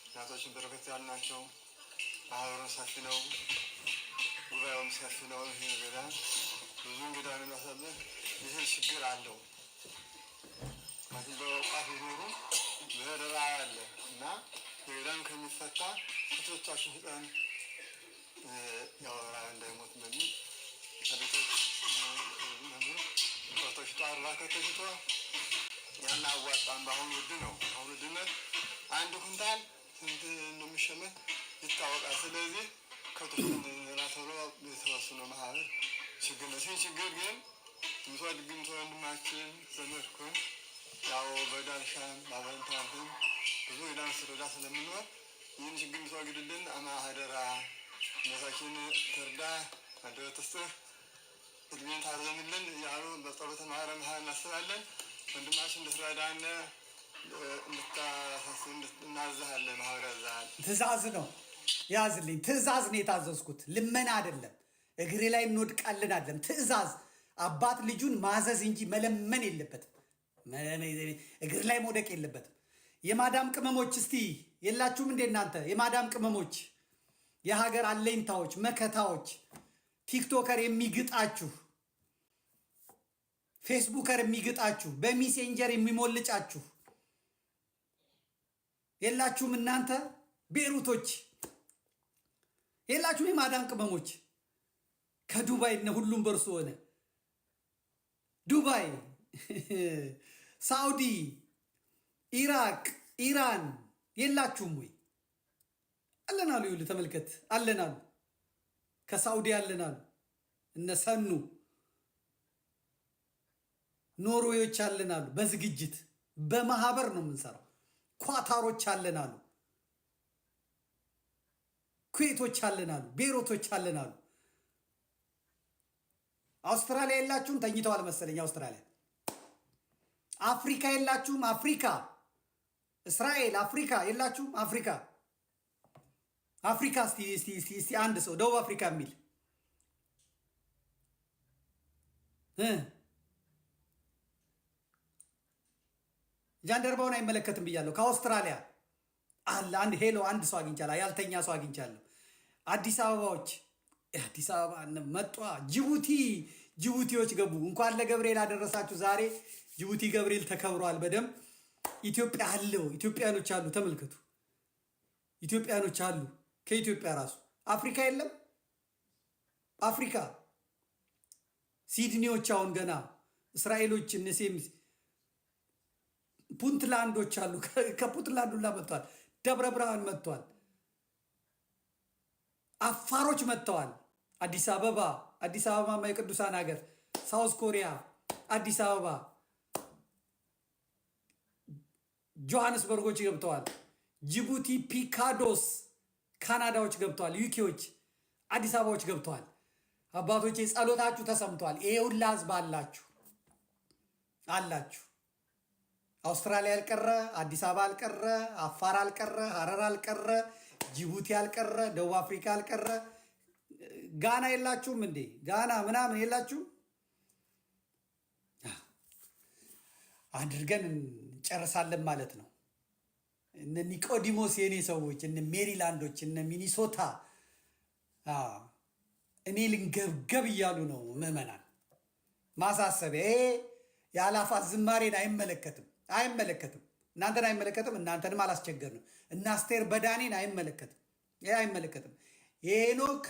እናቶችን በረከት ያልናቸው ማህበሩን ሰፊ ነው፣ ጉባኤውም ሰፊ ነው። ይህ ገዳም ብዙ እንግዳ ነው የሚያሳልፍ። ይህ ችግር አለው። በወቃት ይኖሩ በደራ ያለ እና ገዳም ከሚፈታ ሴቶቻችን ፍጠን ያወራ እንዳይሞት በሚል ቤቶች ተሽጦ 40 ተሽጦ ያን አዋጣን። በአሁኑ ውድ ነው። አሁኑ ውድነት አንድ ኩንታል ስንት እንደሚሸመት ይታወቃል። ስለዚህ ከቶችን ተብሎ የተወሰነ ማህበር ችግር ነው። ይህ ችግር ግን ምትወድግምት ወንድማችን ዘመድኩን ያው በዳልሻን ባበንታንትን ብዙ የዳንስ ረዳ ስለምንወር ይህን ችግር ምትወግድልን አማህደራ ነታችን ትርዳ አደረትስትህ እድሜን ታርዘምልን እያሉ በጸሎተ ማርያም እናስባለን። ወንድማችን እንድትረዳን እናዝሃለን። ማህበር ያዝሃል። ትእዛዝ ነው ያዝልኝ። ትእዛዝ ነው የታዘዝኩት፣ ልመና አይደለም። እግሬ ላይ እንወድቃለን አይደለም። ትእዛዝ አባት ልጁን ማዘዝ እንጂ መለመን የለበትም። እግር ላይ መውደቅ የለበትም። የማዳም ቅመሞች እስቲ የላችሁም እንዴ እናንተ? የማዳም ቅመሞች፣ የሀገር አለኝታዎች፣ መከታዎች፣ ቲክቶከር የሚግጣችሁ፣ ፌስቡከር የሚግጣችሁ፣ በሜሴንጀር የሚሞልጫችሁ የላችሁም እናንተ? ቤሩቶች የላችሁም? የማዳም ቅመሞች ከዱባይ እነ ሁሉም በርሶ ሆነ። ዱባይ፣ ሳውዲ፣ ኢራቅ፣ ኢራን የላችሁም ወይ? አለናሉ። ይኸውልህ ተመልከት፣ አለናሉ። ከሳውዲ አለናሉ። እነ ሰኑ ኖርዌዮች አለናሉ። በዝግጅት በማህበር ነው የምንሰራው። ኳታሮች አለናሉ። ኩዌቶች አለናሉ። ቤሮቶች አለናሉ። አውስትራሊያ የላችሁም? ተኝተዋል መሰለኝ አውስትራሊያ። አፍሪካ የላችሁም? አፍሪካ፣ እስራኤል፣ አፍሪካ የላችሁም? አፍሪካ እስቲ አንድ ሰው ደቡብ አፍሪካ የሚል ጃንደርባውን አይመለከትም ብያለሁ። ከአውስትራሊያ አለ አንድ ሄሎ፣ አንድ ሰው አግኝቻለሁ። ያልተኛ ሰው አግኝቻለሁ። አዲስ አበባዎች፣ አዲስ አበባ መጧ። ጅቡቲዎች ገቡ። እንኳን ለገብርኤል አደረሳችሁ። ዛሬ ጅቡቲ ገብርኤል ተከብሯል በደንብ። ኢትዮጵያ አለው። ኢትዮጵያኖች አሉ። ተመልከቱ፣ ኢትዮጵያኖች አሉ። ከኢትዮጵያ ራሱ አፍሪካ የለም። አፍሪካ ሲድኒዎች አሁን ገና እስራኤሎች እነሴም ፑንትላንዶች አሉ። ከፑንትላንድ ሁላ መጥተዋል። ደብረ ብርሃን መጥተዋል። አፋሮች መጥተዋል። አዲስ አበባ የቅዱሳን ሀገር። ሳውዝ ኮሪያ፣ አዲስ አበባ፣ ጆሃንስበርጎች ገብተዋል። ጅቡቲ፣ ፒካዶስ፣ ካናዳዎች ገብተዋል። ዩኬዎች፣ አዲስ አበባዎች ገብተዋል። አባቶቼ ጸሎታችሁ ተሰምቷል። ይሄ ሁላ ህዝብ አላችሁ። አውስትራሊያ አልቀረ፣ አዲስ አበባ አልቀረ፣ አፋር አልቀረ፣ ሀረር አልቀረ፣ ጅቡቲ አልቀረ፣ ደቡብ አፍሪካ አልቀረ። ጋና የላችሁም እንዴ? ጋና ምናምን የላችሁም? አድርገን እንጨርሳለን ማለት ነው። እነ ኒቆዲሞስ የኔ ሰዎች፣ እነ ሜሪላንዶች፣ እነ ሚኒሶታ እኔ ልንገብገብ እያሉ ነው ምዕመናን። ማሳሰቢያ፣ ይሄ የአላፋት ዝማሬን አይመለከትም። እናንተን አይመለከትም። እናንተንም አላስቸገርንም። እና አስቴር በዳኔን አይመለከትም። ይሄ አይመለከትም። የሄኖክ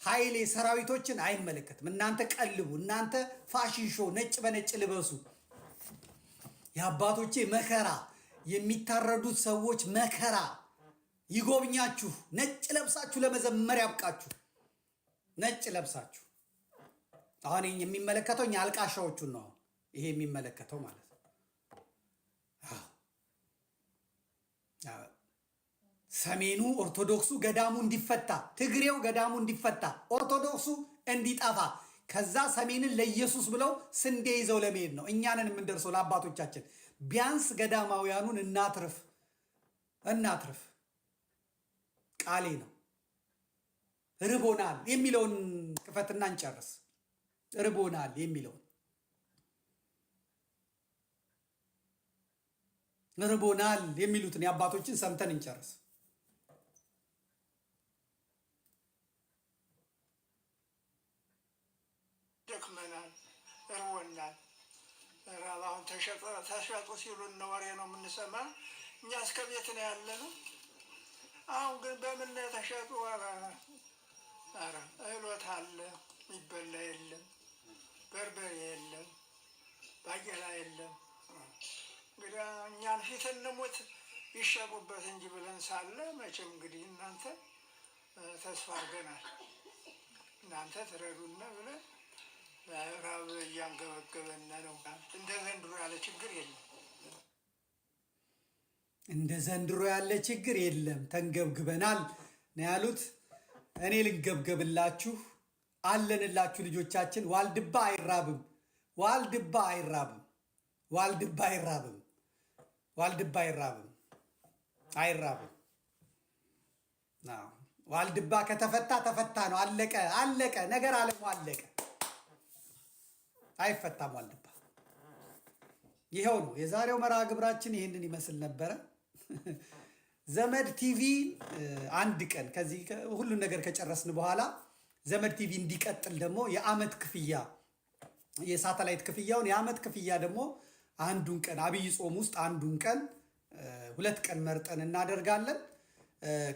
ኃይሌ ሰራዊቶችን አይመለከትም። እናንተ ቀልቡ፣ እናንተ ፋሽን ሾው ነጭ በነጭ ልበሱ። የአባቶቼ መከራ የሚታረዱት ሰዎች መከራ ይጎብኛችሁ። ነጭ ለብሳችሁ ለመዘመር ያብቃችሁ። ነጭ ለብሳችሁ አሁን የሚመለከተው እኛ አልቃሻዎቹን ነው። ይሄ የሚመለከተው ማለት ነው። ሰሜኑ ኦርቶዶክሱ ገዳሙ እንዲፈታ፣ ትግሬው ገዳሙ እንዲፈታ፣ ኦርቶዶክሱ እንዲጠፋ፣ ከዛ ሰሜንን ለኢየሱስ ብለው ስንዴ ይዘው ለመሄድ ነው። እኛንን የምንደርሰው ለአባቶቻችን። ቢያንስ ገዳማውያኑን እናትርፍ። ቃሌ ነው። ርቦናል የሚለውን ክፈትና እንጨርስ። ርቦናል የሚለውን ርቦናል የሚሉትን የአባቶችን ሰምተን እንጨርስ። ደክመናል፣ ርቦናል። አሁን ተሸጡ ሲሉን ወሬ ነው የምንሰማ። እኛ እስከ ቤት ነው ያለነው። አሁን ግን በምን ተሸጡ? ኧረ እህሎት አለ፣ የሚበላ የለም፣ በርበሬ የለም፣ ባቄላ የለም። እንግዲህ እኛን ፊት እንሙት ይሸጡበት እንጂ ብለን ሳለ መቼም እንግዲህ እናንተ ተስፋ አድርገናል፣ እናንተ ትረዱና ብለን ራብ እያንገበገበን ነው። እንደ ዘንድሮ ያለ ችግር የለም። እንደ ዘንድሮ ያለ ችግር የለም። ተንገብግበናል ነው ያሉት። እኔ ልንገብገብላችሁ አለንላችሁ ልጆቻችን። ዋልድባ አይራብም፣ ዋልድባ አይራብም፣ ዋልድባ አይራብም፣ ዋልድባ አይራብም፣ አይራብም። ዋልድባ ከተፈታ ተፈታ ነው። አለቀ፣ አለቀ። ነገር አለሙ አለቀ። አይፈታም ዋልድባ። ይኸው ነው የዛሬው መርሃ ግብራችን። ይህንን ይመስል ነበረ። ዘመድ ቲቪ አንድ ቀን ከዚህ ሁሉን ነገር ከጨረስን በኋላ ዘመድ ቲቪ እንዲቀጥል ደግሞ የዓመት ክፍያ የሳተላይት ክፍያውን የዓመት ክፍያ ደግሞ አንዱን ቀን አብይ ጾም ውስጥ አንዱን ቀን 2 ቀን መርጠን እናደርጋለን።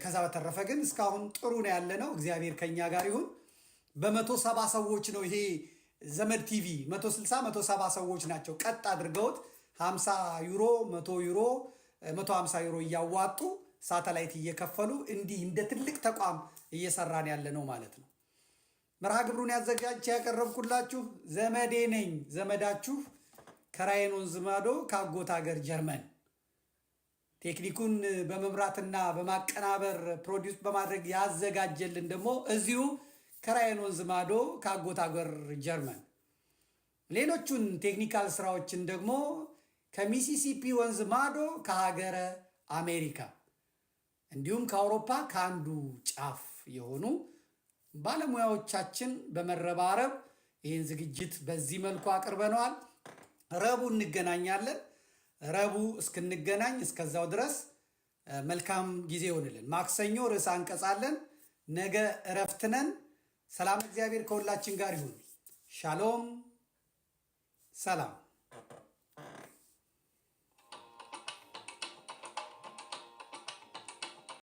ከዛ በተረፈ ግን እስካሁን ጥሩ ነው ያለነው። እግዚአብሔር ከኛ ጋር ይሁን። በ170 ሰዎች ነው ይሄ ዘመድ ቲቪ 160 170 ሰዎች ናቸው ቀጥ አድርገውት 50 ዩሮ 100 ዩሮ 150 ዩሮ እያዋጡ ሳተላይት እየከፈሉ እንዲህ እንደ ትልቅ ተቋም እየሰራን ያለ ነው ማለት ነው። መርሃ ግብሩን ያዘጋጅ ያቀረብኩላችሁ ዘመዴ ነኝ፣ ዘመዳችሁ ከራይን ወንዝ ማዶ ከአጎት ሀገር ጀርመን። ቴክኒኩን በመምራትና በማቀናበር ፕሮዲውስ በማድረግ ያዘጋጀልን ደግሞ እዚሁ ከራይን ወንዝ ማዶ ከአጎት ሀገር ጀርመን። ሌሎቹን ቴክኒካል ስራዎችን ደግሞ ከሚሲሲፒ ወንዝ ማዶ ከሀገረ አሜሪካ እንዲሁም ከአውሮፓ ከአንዱ ጫፍ የሆኑ ባለሙያዎቻችን በመረባረብ ይህን ዝግጅት በዚህ መልኩ አቅርበነዋል። ረቡዕ እንገናኛለን። ረቡዕ እስክንገናኝ እስከዛው ድረስ መልካም ጊዜ ይሆንልን። ማክሰኞ ርዕሰ አንቀጽ አለን። ነገ እረፍት ነን። ሰላም እግዚአብሔር ከሁላችን ጋር ይሁን። ሻሎም ሰላም።